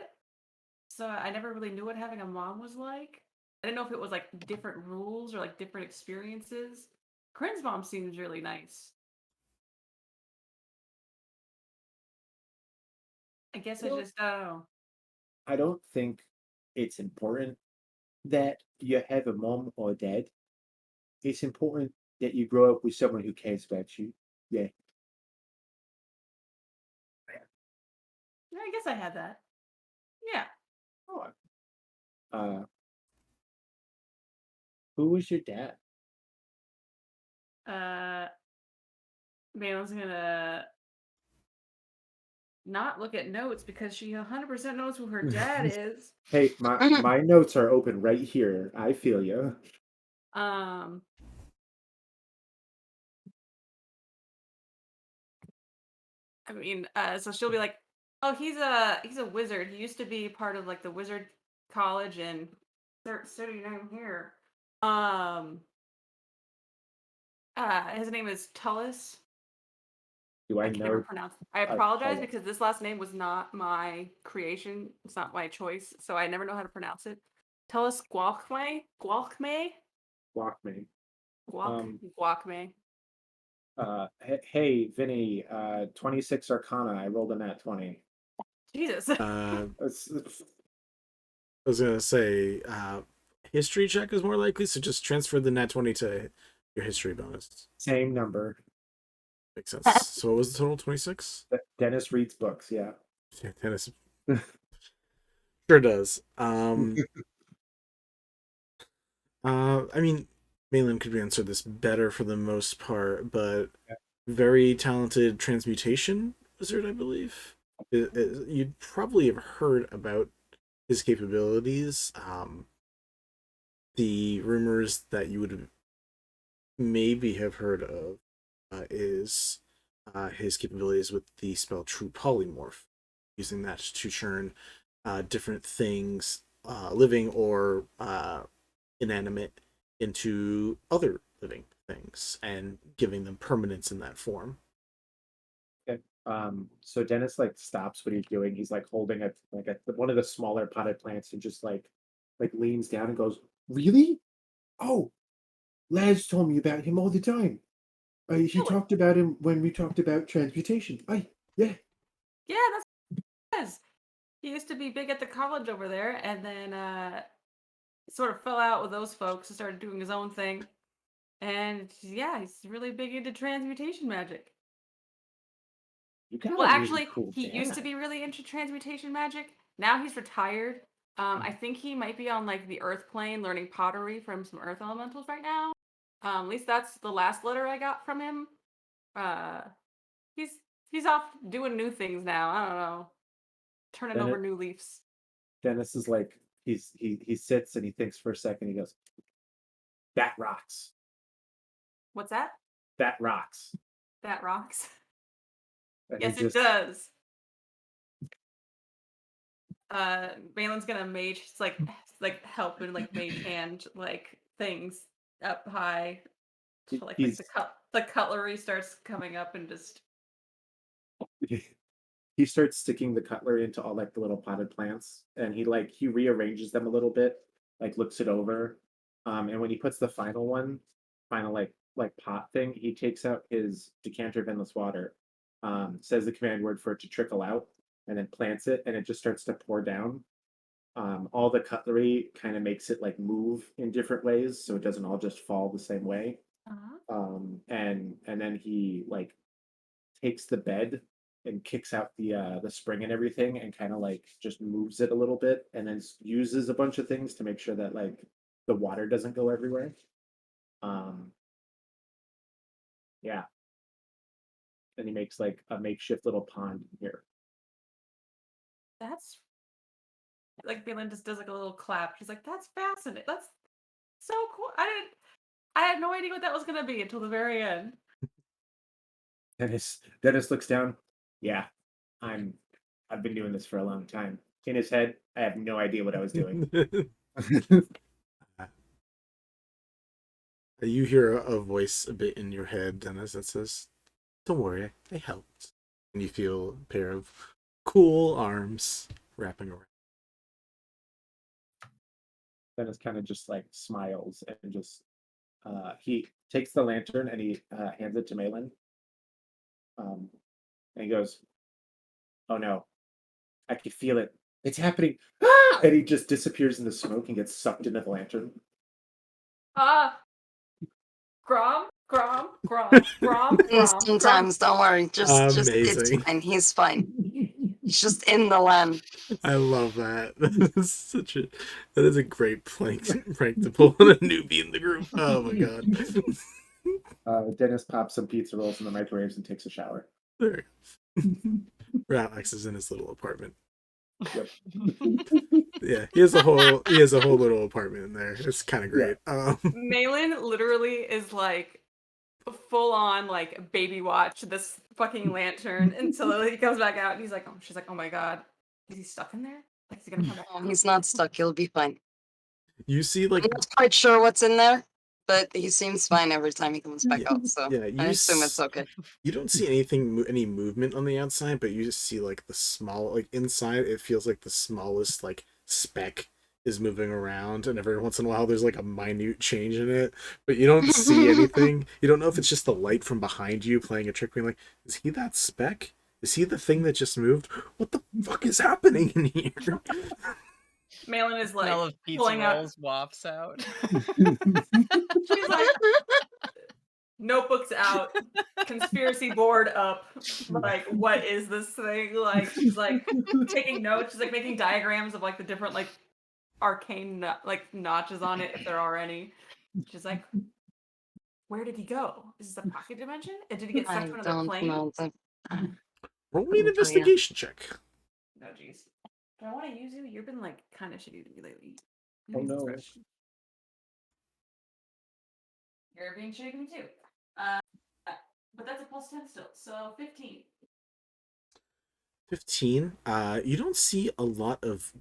So I never really knew what having a mom was like. I didn't know if it was like different rules or like different experiences. Corinne's mom seems really nice. I guess I Well, just oh. I don't think it's important that you have a mom or dad. It's important that you grow up with someone who cares about you. Yeah. Yeah, I guess I had that. Yeah. Oh. Who was your dad? Malen's gonna not look at notes because she 100% knows who her dad is. Hey, my notes are open right here. I feel you. Um I mean, so she'll be like, "Oh, he's a wizard. He used to be part of like the wizard college and studying down here. His name is Tullis. Do I I can't ever know? pronounce it. I Oh, apologize Tullis. because this last name was not my creation. It's not my choice, so I never know how to pronounce it. Tullis Gualchme? Block me. Gualchme. Hey, Vinny, 26 Arcana. I rolled a nat 20. Jesus. I was gonna say history check is more likely, so just transfer the nat 20 to your history bonus. Same number. Makes sense. So what was the total? 26? Dennis reads books, yeah. Yeah, Dennis sure does. I mean, Malen could answer this better for the most part, but very talented transmutation wizard, I believe. You'd probably have heard about his capabilities. The rumors that you would maybe have heard of is his capabilities with the spell True Polymorph, using that to turn different things, living or inanimate, into other living things and giving them permanence in that form. Okay. So Dennis like stops what he's doing. He's like holding one of the smaller potted plants and just like leans down and goes, "Really? Oh, Laz told me about him all the time. He talked about him when we talked about transmutation. Yeah. Yeah, that's what it is. He used to be big at the college over there, and then sort of fell out with those folks and started doing his own thing. And yeah, he's really big into transmutation magic. You got Well, a really actually, cool he used to dad. be really into transmutation magic. Now he's retired. I think he might be on like the Earth plane learning pottery from some Earth elementals right now. At least that's the last letter I got from him. He's off doing new things now. I don't know, turning over new leaves. Dennis is like he sits and he thinks for a second. He goes, "That rocks. What's that? That rocks." That rocks. And Yes, he it does. Malen's gonna mage, like help and like mage hand like things up high. So, like the cutlery starts coming up and just. He starts sticking the cutlery into all like the little potted plants, and he rearranges them a little bit, like looks it over, and when he puts the final pot thing, he takes out his decanter of endless water, says the command word for it to trickle out, and then plants it, and it just starts to pour down. All the cutlery kind of makes it like move in different ways, so it doesn't all just fall the same way. And then he like takes the bed and kicks out the spring and everything, and kind of like just moves it a little bit, and then uses a bunch of things to make sure that like the water doesn't go everywhere. Yeah. Then he makes like a makeshift little pond here. That's like Malen just does like a little clap. She's like, "That's fascinating. That's so cool. I had no idea what that was gonna be until the very end." Dennis looks down. Yeah, I've been doing this for a long time. In his head, I have no idea what I was doing. You hear a voice a bit in your head, Dennis, that says, "Don't worry, they helped." And you feel a pair of cool arms wrapping around. Dennis kind of just like smiles and just he takes the lantern and he hands it to Malen. And he goes, "Oh no, I can feel it. It's happening." Ah! And he just disappears in the smoke and gets sucked into the lantern. Grom. Sometimes, don't worry. Just it's Amazing. fine. He's fine. He's just in the land. I love that. That is a great prank to pull on a newbie in the group. Oh my god. Dennis pops some pizza rolls in the microwaves and takes a shower. There. Alex is in his little apartment. Yep. Yeah, he has a whole little apartment in there. It's kind of great. Yeah. Malen literally is like full on like baby watch this fucking lantern until he comes back out and she's like, "Oh my god, is he stuck in there? Is he gonna come back? Oh, he's not stuck. He'll be fine. You see, like, I'm not quite sure what's in there, but he seems fine every time he comes back out. So yeah, I assume it's okay. You don't see anything, any movement on the outside, but you just see like the small, like inside. It feels like the smallest like speck is moving around, and every once in a while there's like a minute change in it, but you don't see anything. You don't know if it's just the light from behind you playing a trick, being like, is he that speck? Is he the thing that just moved? What the fuck is happening in here? Malen is like Smell of pizza pulling out. rolls wafts out. She's like, notebooks out, conspiracy board up. Like, what is this thing? Like, she's like taking notes. She's like making diagrams of like the different like arcane like notches on it if there are any. She's like, where did he go? Is this a pocket dimension? And did he get stuck to another plane? Roll me an investigation check. No, jeez. Do I want to use you? You've been like kind of shitty to me lately. Oh no. You're being shitty to me too. But that's a +10 still, so 15. 15. You don't see a lot of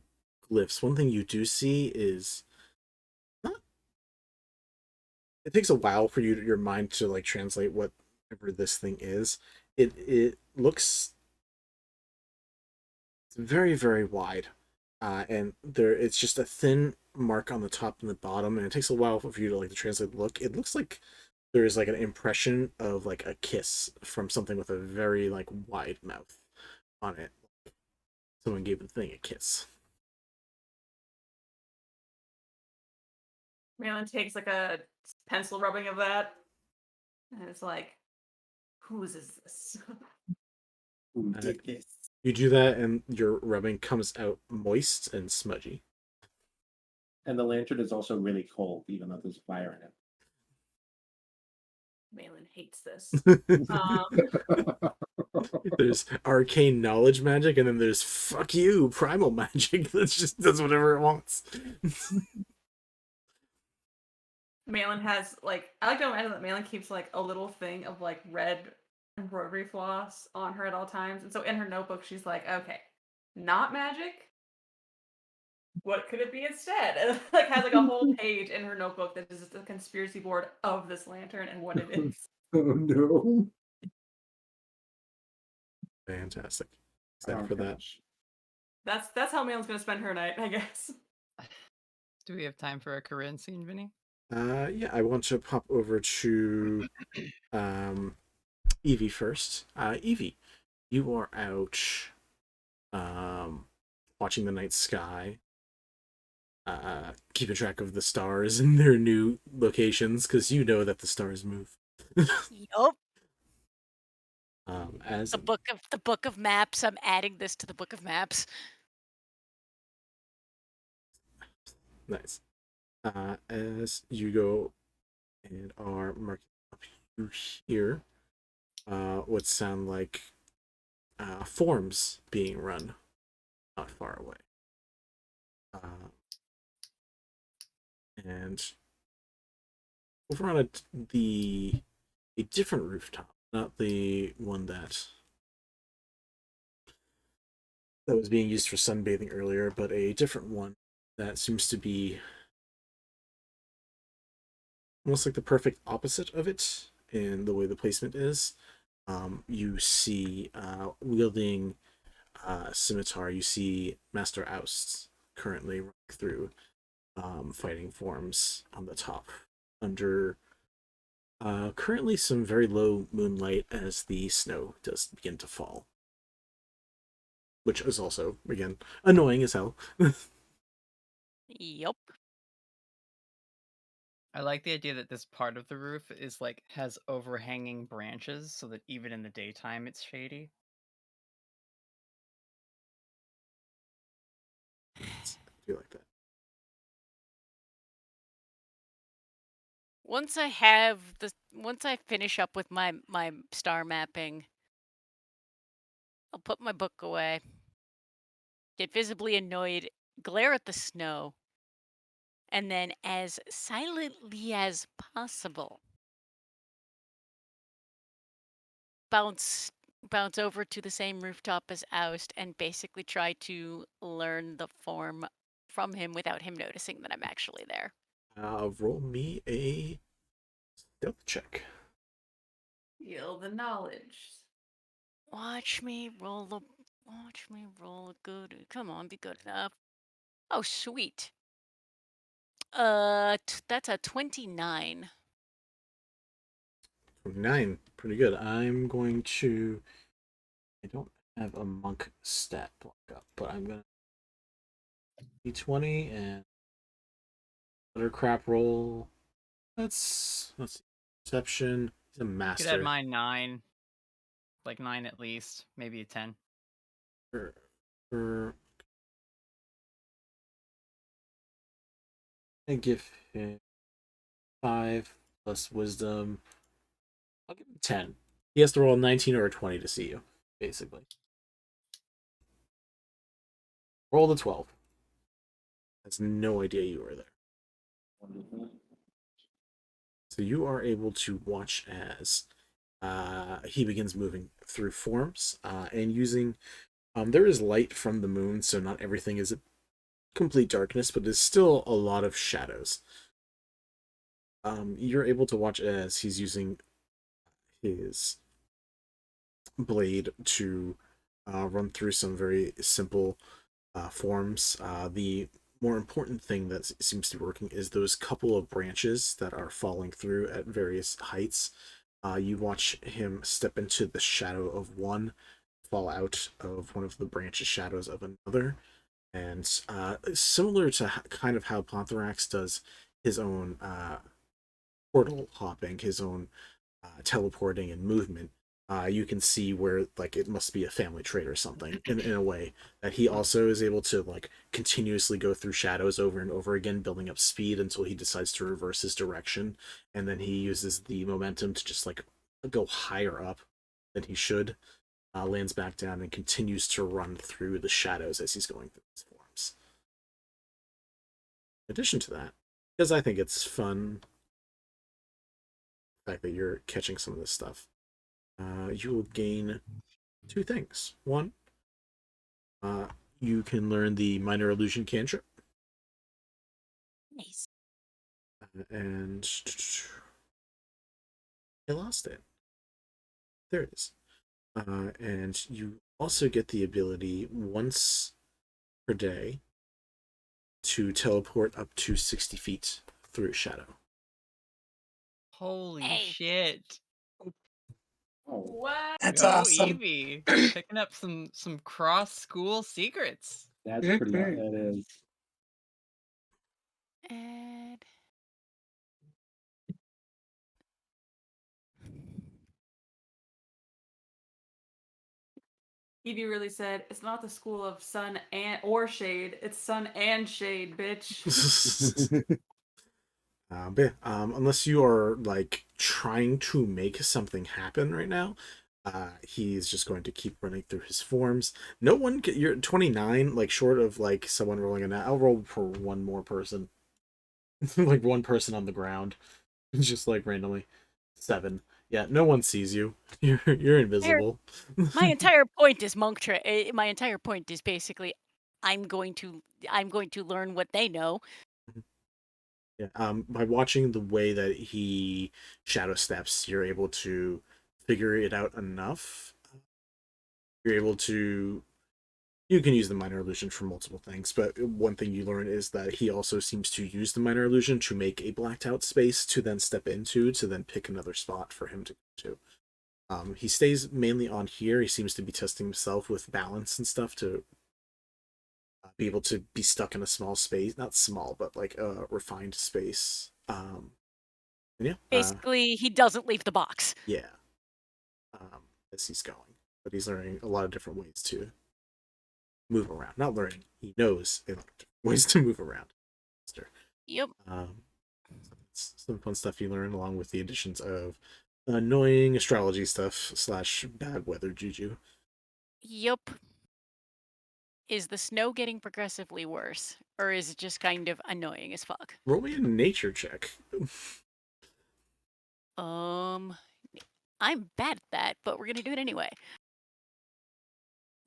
glyphs. One thing you do see is it takes a while for your mind to like translate whatever this thing is. It looks very, very wide. And it's just a thin mark on the top and the bottom, and it takes a while for you to like to translate the look. It looks like there is like an impression of like a kiss from something with a very like wide mouth on it. Someone gave the thing a kiss. Malen takes like a pencil rubbing of that, and it's like, whose is this? Who did this? You do that, and your rubbing comes out moist and smudgy. And the lantern is also really cold, even though there's fire in it. Malen hates this. There's arcane knowledge magic, and then there's fuck you primal magic that just does whatever it wants. Malen has like, I like to imagine that Malen keeps like a little thing of like red embroidery floss on her at all times, and so in her notebook she's like, okay, not magic. What could it be instead? And like has like a whole page in her notebook that is just a conspiracy board of this lantern and what it is. Oh no. Fantastic. Except for that. That's how Malen's gonna spend her night, I guess. Do we have time for a Corinne scene, Vinny? Yeah, I want to pop over to Evie first. Evie, you are out watching the night sky, keeping track of the stars in their new locations, because you know that the stars move. Yup. As The book of maps. I'm adding this to the book of maps. nice. As you go and are marking up, you hear what sound like forms being run not far away. And over on a different rooftop, not the one that was being used for sunbathing earlier, but a different one that seems to be almost like the perfect opposite of it in the way the placement is. You see wielding scimitar, you see Master Oust currently running through fighting forms on the top under currently some very low moonlight as the snow does begin to fall, which is also again annoying as hell. Yup. I like the idea that this part of the roof is like has overhanging branches so that even in the daytime it's shady. I do like that. Once I finish up with my star mapping, I'll put my book away, get visibly annoyed, glare at the snow, and then as silently as possible bounce bounce over to the same rooftop as Oust and basically try to learn the form from him without him noticing that I'm actually there. Roll me a stealth check. Feel the knowledge. Watch me roll a good. Come on, be good enough. Oh, sweet. That's a 29. 29, pretty good. I'm going to. I don't have a monk stat block up, but I'm gonna d20 and other crap roll. Let's see. Perception. He's a You master. could add mine 9. Like 9 at least. Maybe a 10. I give him 5 plus wisdom. I'll give him 10. He has to roll a 19 or a 20 to see you, basically. Roll the 12. Has no idea you were there. So you are able to watch as he begins moving through forms and using. There is light from the moon, so not everything is complete darkness, but there's still a lot of shadows. You're able to watch as he's using his blade to run through some very simple forms. The more important thing that seems to be working is those couple of branches that are falling through at various heights. You watch him step into the shadow of one, fall out of one of the branches shadows of another, and similar to kind of how Ponthorax does his own portal hopping, his own teleporting and movement, you can see where like it must be a family trait or something in a way that he also is able to like continuously go through shadows over and over again, building up speed until he decides to reverse his direction, and then he uses the momentum to just like go higher up than he should, lands back down and continues to run through the shadows as he's going through his forms. In addition to that, because I think it's fun, the fact that you're catching some of this stuff, you will gain 2 things. One, you can learn the minor illusion cantrip. Nice. And I lost it. There it is. And you also get the ability once per day to teleport up to 60 feet through a shadow. Holy shit. What? That's Go awesome. Evie. Picking up some cross school secrets. That's pretty much that is. And Evie really said, "It's not the school of sun and or shade. It's sun and shade, bitch." But unless you are like trying to make something happen right now, he's just going to keep running through his forms. No one, you're 29, like short of like someone rolling an. I'll roll for one more person, like one person on the ground, just like randomly. 7. Yeah, no one sees you. You're invisible. my entire point is my entire point is basically I'm going to learn what they know. Yeah, by watching the way that he shadow steps, you're able to figure it out enough. You're able to. You can use the minor illusion for multiple things, but one thing you learn is that he also seems to use the minor illusion to make a blacked out space to then step into, to then pick another spot for him to go to. He stays mainly on here. He seems to be testing himself with balance and stuff to be able to be stuck in a small space, not small, but like a refined space. Yeah. Basically, he doesn't leave the box. Yeah. As he's going, but he's learning a lot of different ways to move around. Not learning, he knows a lot of different ways to move around. Yep. Some fun stuff you learn, along with the additions of annoying astrology stuff / bad weather juju. Yep. Is the snow getting progressively worse, or is it just kind of annoying as fuck? Roll me a nature check. I'm bad at that, but we're gonna do it anyway.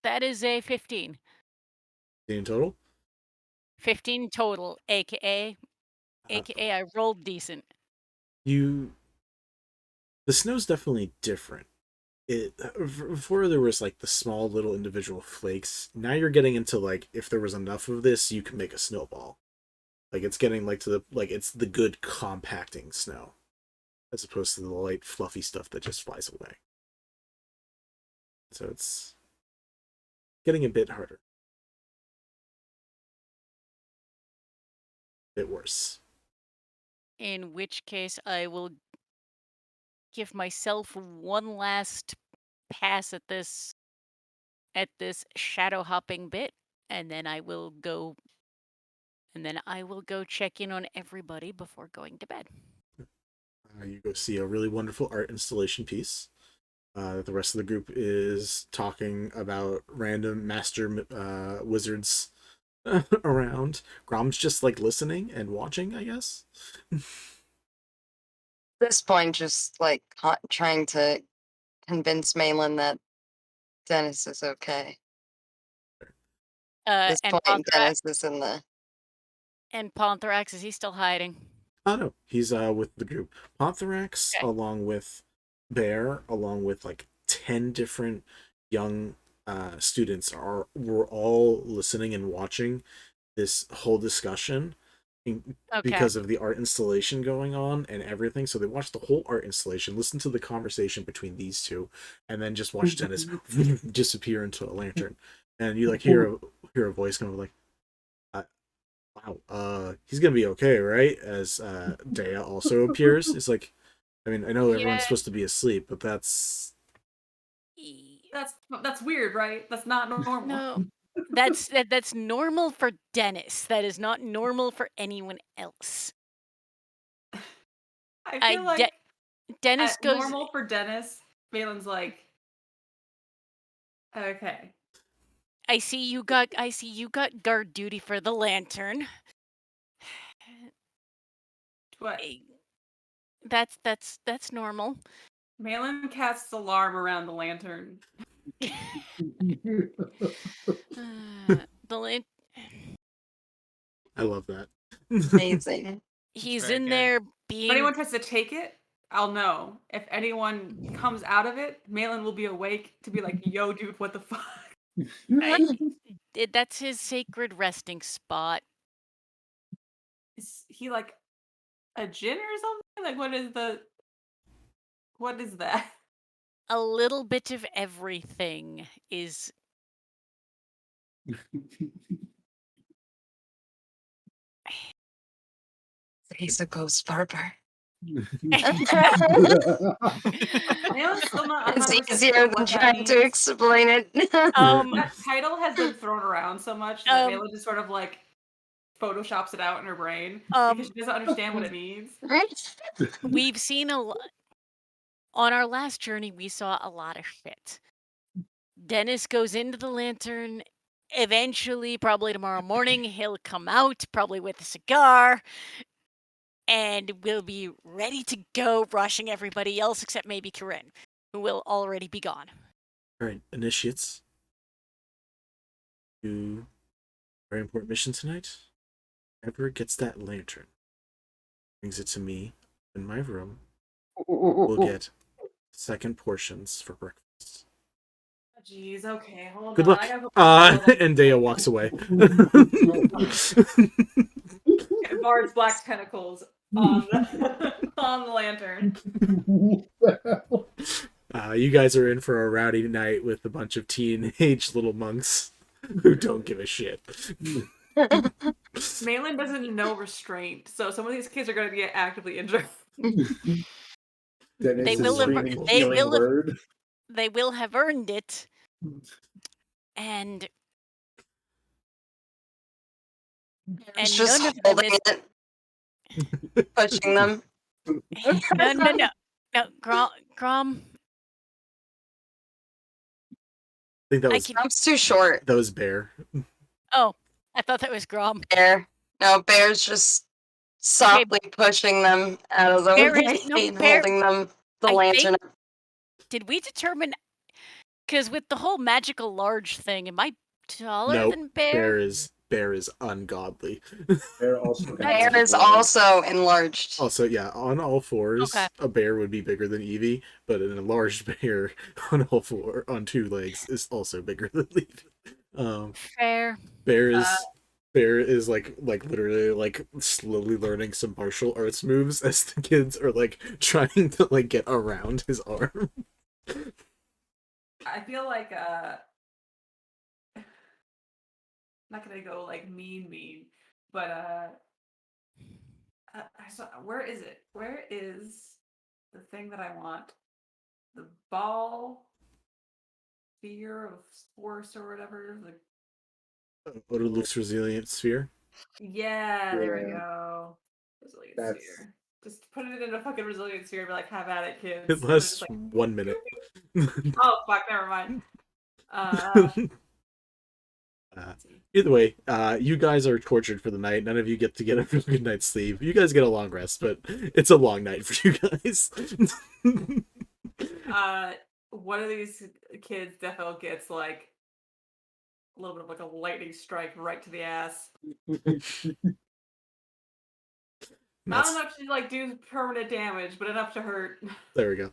That is a 15. In total? 15 total, aka I rolled decent. The snow's definitely different. Before there was like the small little individual flakes. Now you're getting into like, if there was enough of this, you can make a snowball. Like it's getting like to the, like it's the good compacting snow, as opposed to the light fluffy stuff that just flies away. So it's getting a bit harder. A bit worse. In which case, I will give myself one last pass at this shadow hopping bit, and then I will go check in on everybody before going to bed. You go see a really wonderful art installation piece. The rest of the group is talking about random master wizards around. Grom's just like listening and watching, I guess. This point, just like trying to convince Malen that Deh-nys is okay. At this And point, Deh-nys is in the. And Pontherax, is he still hiding? Oh no, he's with the group. Pontherax, along with Bear, along with like 10 different young students were all listening and watching this whole discussion because of the art installation going on and everything. So they watched the whole art installation, listened to the conversation between these two, and then just watched Deh-nys disappear into a lantern. And you like hear a voice kind of like, wow, he's gonna be okay, right? As Dea also appears. It's like, I mean, I know everyone's supposed to be asleep, but that's weird, right? That's not normal. No, that's normal for Deh-nys. That is not normal for anyone else. I feel like Deh-nys goes normal for Deh-nys. Malen's like, okay. I see you got guard duty for the lantern. What? That's normal. Malen casts alarm around the lantern. I love that. Amazing. He's in there being. If anyone tries to take it, I'll know. If anyone comes out of it, Malen will be awake to be like, "Yo, dude, what the fuck?" That's his sacred resting spot. Is he like a djinn or something? Like, what is that? A little bit of everything is. He's a ghost barber. It's easier than trying to explain it. That title has been thrown around so much that Malen just sort of like photoshops it out in her brain because she doesn't understand what it means. We've seen on our last journey, we saw a lot of shit. Deh-nys goes into the lantern. Eventually, probably tomorrow morning, he'll come out, probably with a cigar, and we'll be ready to go, rushing everybody else except maybe Corinne, who will already be gone. All right, initiates. Do very important mission tonight. Whoever gets that lantern, brings it to me in my room, will get second portions for breakfast. Jeez, okay, hold Good on. luck. And Dea walks away. Bard's black tentacles on the lantern. You guys are in for a rowdy night with a bunch of teenage little monks who don't give a shit. Malen doesn't know restraint, so some of these kids are going to get actively injured. They will have earned it. And It's just none of holding them it, pushing them. No, Grom. I think that was. Grom's too short. That was Bear. Oh, I thought that was Grom. Bear. No, Bear's just softly pushing them out of the way and holding them the lantern. Did we determine Because with the whole magical large thing, am I taller Nope. than Bear? Bear is ungodly. Bear also Bear is also enlarged. Also, yeah, on all fours, Okay. a bear would be bigger than Evie, but an enlarged bear on on 2 legs is also bigger than Evie. Fair. Bear is like literally like slowly learning some martial arts moves as the kids are like trying to like get around his arm. I feel like not gonna go like mean, but I saw, where is it? Where is the thing that I want? The ball sphere of force or whatever. Luke's resilient sphere. Yeah, there we Yeah. go. Resilient That's- sphere. Just put it in a fucking resilient sphere and be like, have at it, kids. It And they're lasts just like, 1 minute. oh fuck, never mind. Either way, you guys are tortured for the night. None of you get to get a real good night's sleep. You guys get a long rest, but it's a long night for you guys. One of these kids definitely gets like a little bit of like a lightning strike right to the ass. Not enough to like do permanent damage, but enough to hurt. There we go.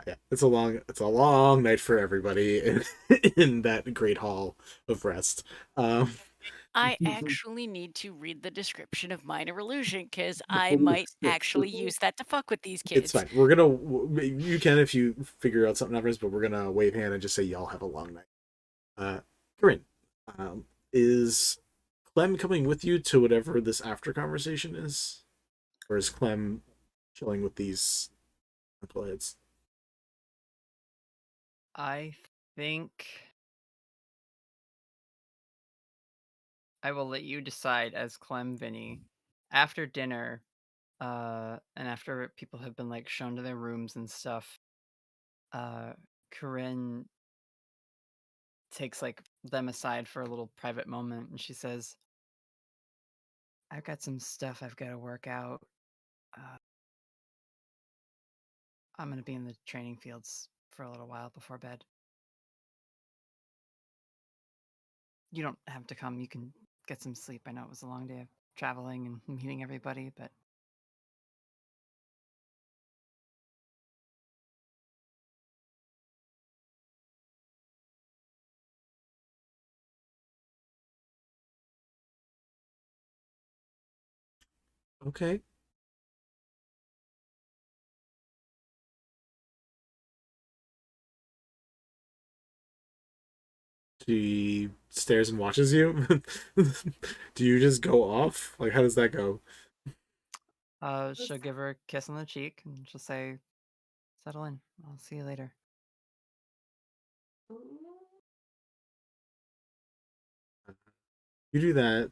Yeah, it's a long night for everybody in that great hall of rest. I actually need to read the description of minor illusion because I might actually use that to fuck with these kids. It's fine. We're gonna you can if you figure out something else, but we're gonna wave hand and just say y'all have a long night. Corinne, is Clem coming with you to whatever this after conversation is, or is Clem chilling with these knuckleheads? I think I will let you decide as Clem Vinny. After dinner, and after people have been like shown to their rooms and stuff, Corinne takes like them aside for a little private moment and she says, I've got some stuff I've got to work out. I'm going to be in the training fields for a little while before bed. You don't have to come. You can get some sleep. I know it was a long day of traveling and meeting everybody, but Okay. She stares and watches you. Do you just go off? Like, how does that go? she'll give her a kiss on the cheek and she'll say, settle in. I'll see you later. You do that.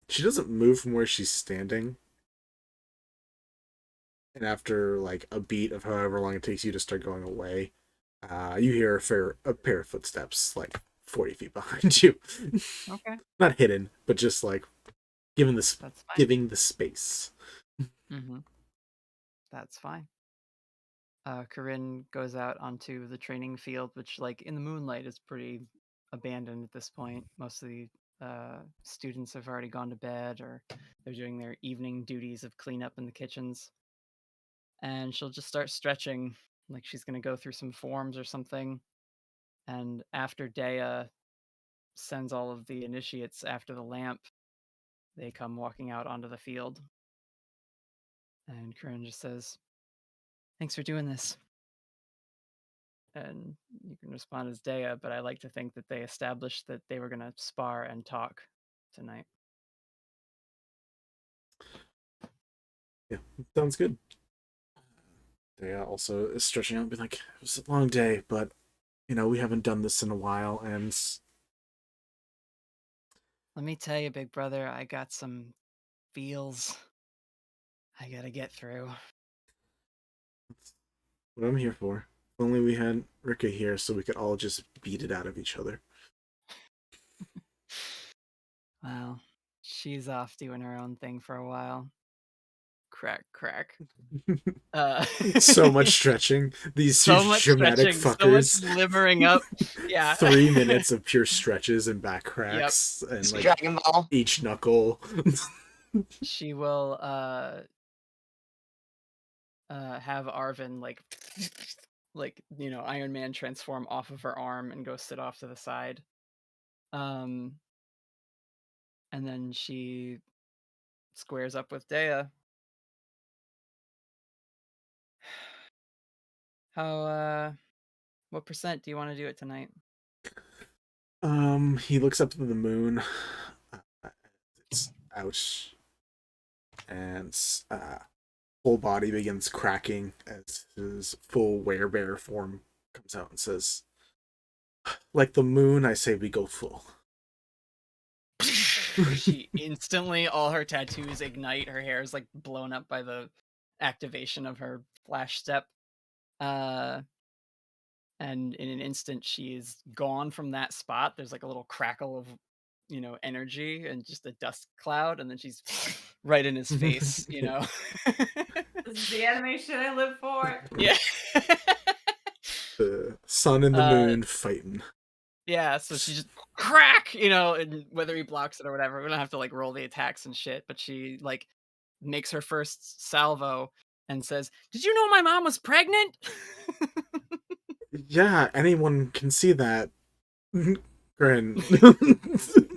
She doesn't move from where she's standing. And after like a beat of however long it takes you to start going away, you hear a pair of footsteps like 40 feet behind you. Okay. Not hidden, but just like giving the space. Mm-hmm. That's fine. Corinne goes out onto the training field, which, like, in the moonlight is pretty abandoned at this point. Most of the students have already gone to bed or they're doing their evening duties of cleanup in the kitchens. And she'll just start stretching, like she's going to go through some forms or something. And after Dea sends all of the initiates after the lamp, they come walking out onto the field. And Corinne just says, thanks for doing this. And you can respond as Dea, but I like to think that they established that they were going to spar and talk tonight. Yeah, sounds good. Dea also is stretching out and be like, it was a long day, but, you know, we haven't done this in a while, and... Let me tell you, big brother, I got some feels I gotta get through. That's what I'm here for. If only we had Rika here so we could all just beat it out of each other. Well, she's off doing her own thing for a while. crack, crack. So much stretching. These So huge much dramatic stretching, fuckers. so much limbering up. Yeah. 3 minutes of pure stretches and back Yep. cracks and It's like Dragon Ball. each knuckle. She will have Arvin like Iron Man transform off of her arm and go sit off to the side. And then she squares up with Dea. What percent do you want to do it tonight? He looks up to the moon. It's out, and whole body begins cracking as his full werebear form comes out and says, "Like the moon, I say we go full." She instantly, all her tattoos ignite. Her hair is like blown up by the activation of her flash step. And in an instant, she is gone from that spot. There's like a little crackle of, energy and just a dust cloud, and then she's right in his face, This is the animation I live for. Yeah. The sun and the moon fighting. Yeah, so she just crack, and whether he blocks it or whatever, we don't have to like roll the attacks and shit, but she like makes her first salvo and says, "Did you know my mom was pregnant?" Yeah, anyone can see that. Grin.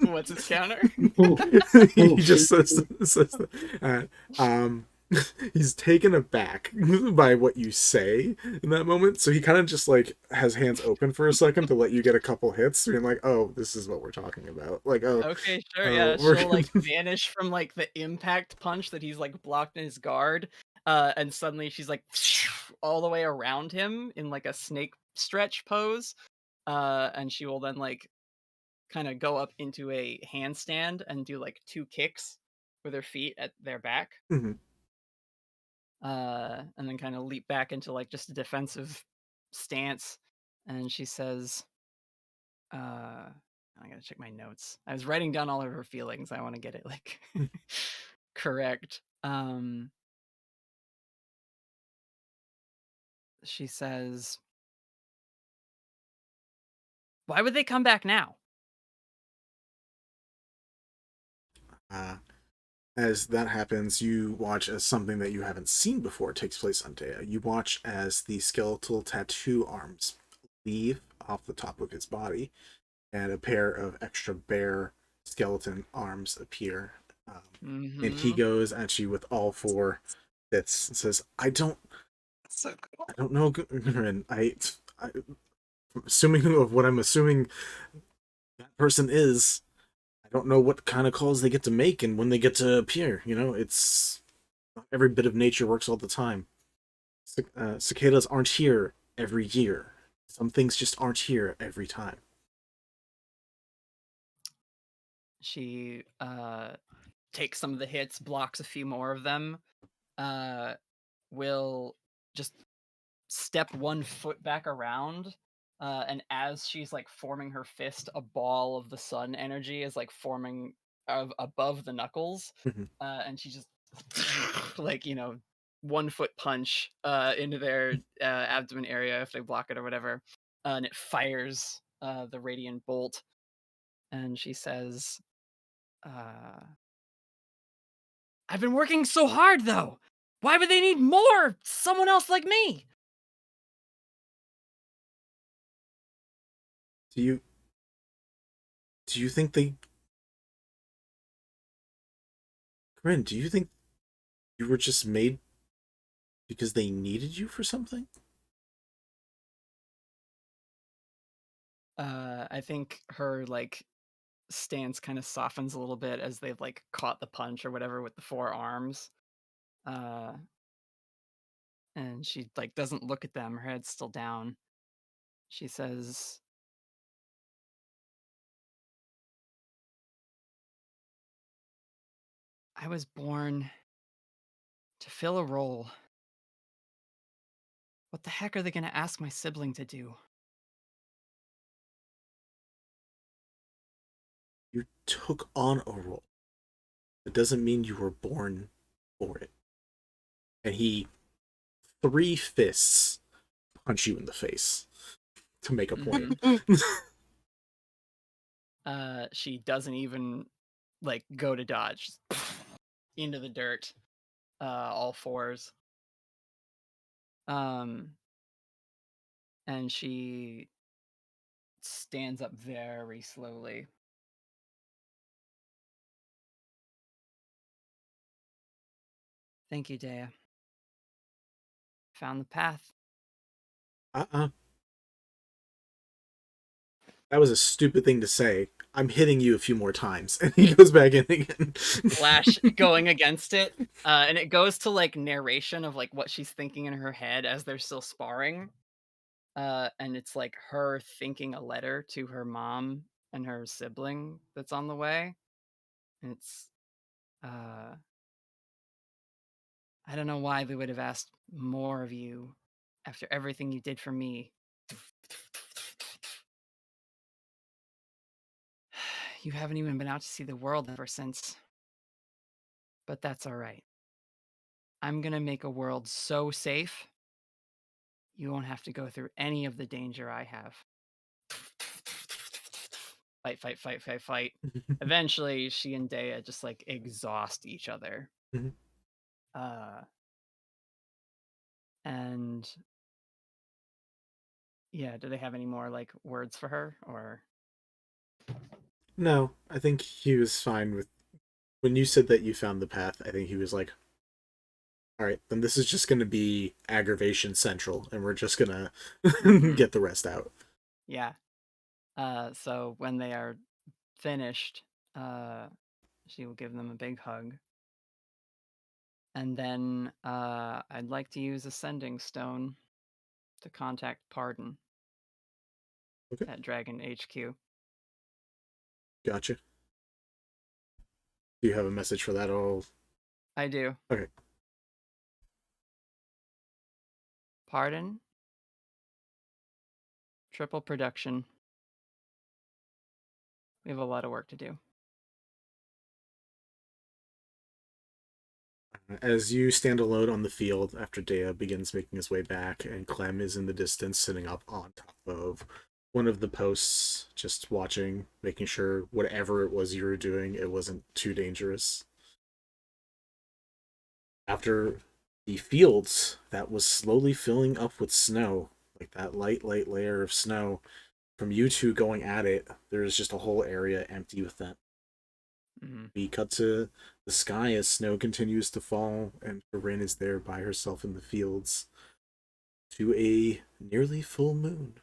What's his counter? He just says that. He's taken aback by what you say in that moment, so he kind of just like has hands open for a second to let you get a couple hits, being like, "Oh, this is what we're talking about." Like, "Oh, okay, sure, yeah." She'll like vanish from like the impact punch that he's like blocked in his guard, and suddenly she's like all the way around him in like a snake stretch pose, and she will then like kind of go up into a handstand and do like 2 kicks with her feet at their back. Mm-hmm. And then kind of leap back into like just a defensive stance. And she says, I gotta check my notes. I was writing down all of her feelings. I want to get it like correct. She says, "Why would they come back now?" As that happens, you watch as something that you haven't seen before takes place on Dea. You watch as the skeletal tattoo arms leave off the top of his body, and a pair of extra bare skeleton arms appear. And he goes at you with all 4 bits and says, "I don't know, Gurren. Assuming of what I'm assuming that person is, I don't know what kind of calls they get to make and when they get to appear. It's not every bit of nature works all the time. Cicadas aren't here every year. Some things just aren't here every time." She takes some of the hits, blocks a few more of them, will just step 1 foot back around, and as she's like forming her fist, a ball of the sun energy is like forming above the knuckles, and she just like 1 foot punch into their abdomen area if they block it or whatever, and it fires the radiant bolt, and she says, "I've been working so hard though. Why would they need more someone else like me?" Do you think they... Corinne, do you think you were just made because they needed you for something? I think her like stance kind of softens a little bit as they've like caught the punch or whatever with the 4 arms. And she like doesn't look at them, her head's still down. She says, "I was born to fill a role. What the heck are they going to ask my sibling to do?" You took on a role. It doesn't mean you were born for it. and he 3 fists punch you in the face to make a point. She doesn't even like go to dodge. Just into the dirt. All fours. And she stands up very slowly. Thank you, Dea. Found the path. That was a stupid thing to say. I'm hitting you a few more times. And he goes back in again. Flash going against it. And it goes to like narration of like what she's thinking in her head as they're still sparring. And it's like her thinking a letter to her mom and her sibling that's on the way. And it's I don't know why they would have asked more of you after everything you did for me. You haven't even been out to see the world ever since. But that's all right. I'm gonna make a world so safe, you won't have to go through any of the danger I have. Fight, fight, fight, fight, fight. Eventually, she and Dea just like exhaust each other. And yeah, do they have any more like words for her or? No, I think he was fine with when you said that you found the path. I think he was like, all right, then this is just going to be aggravation central, and we're just going to get the rest out. Yeah. So when they are finished, she will give them a big hug. And then I'd like to use a sending stone to contact Pardon at Dragon HQ. Gotcha. Do you have a message for that all? I do. Okay. Pardon. Triple production. We have a lot of work to do. As you stand alone on the field after Dea begins making his way back, and Clem is in the distance sitting up on top of one of the posts, just watching, making sure whatever it was you were doing, it wasn't too dangerous. After the fields that was slowly filling up with snow, like that light layer of snow, from you two going at it, there's just a whole area empty with that. We cut to the sky as snow continues to fall, and Corinne is there by herself in the fields to a nearly full moon.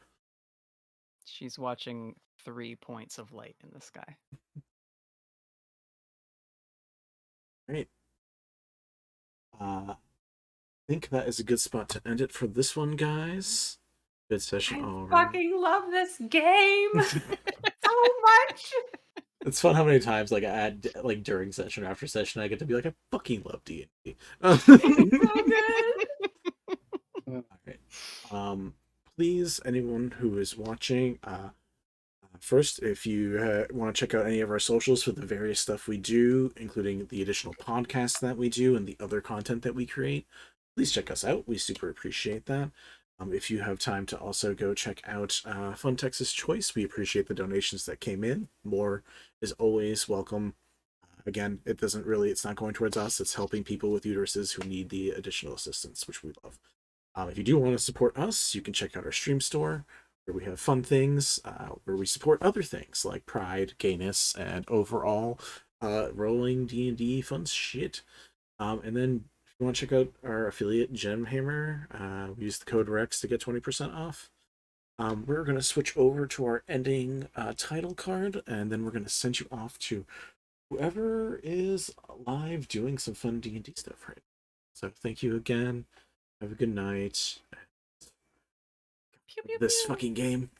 She's watching 3 points of light in the sky. Right. I think that is a good spot to end it for this one, guys. Good session already. Fucking love this game so much. It's fun how many times like I add like during session or after session I get to be like I fucking love D&D. It's so good. Alright. Please, anyone who is watching, first, if you want to check out any of our socials for the various stuff we do, including the additional podcasts that we do and the other content that we create, please check us out. We super appreciate that. If you have time to also go check out Fun Texas Choice, we appreciate the donations that came in. More is always welcome. Again, it's not going towards us. It's helping people with uteruses who need the additional assistance, which we love. If you do want to support us, you can check out our stream store, where we have fun things, where we support other things like Pride, gayness, and overall rolling D&D fun shit. And then if you want to check out our affiliate Gemhammer, we use the code REX to get 20% off. We're going to switch over to our ending title card, and then we're going to send you off to whoever is live doing some fun D&D stuff right now. So thank you again. Have a good night. Pew, pew, this pew. Fucking game.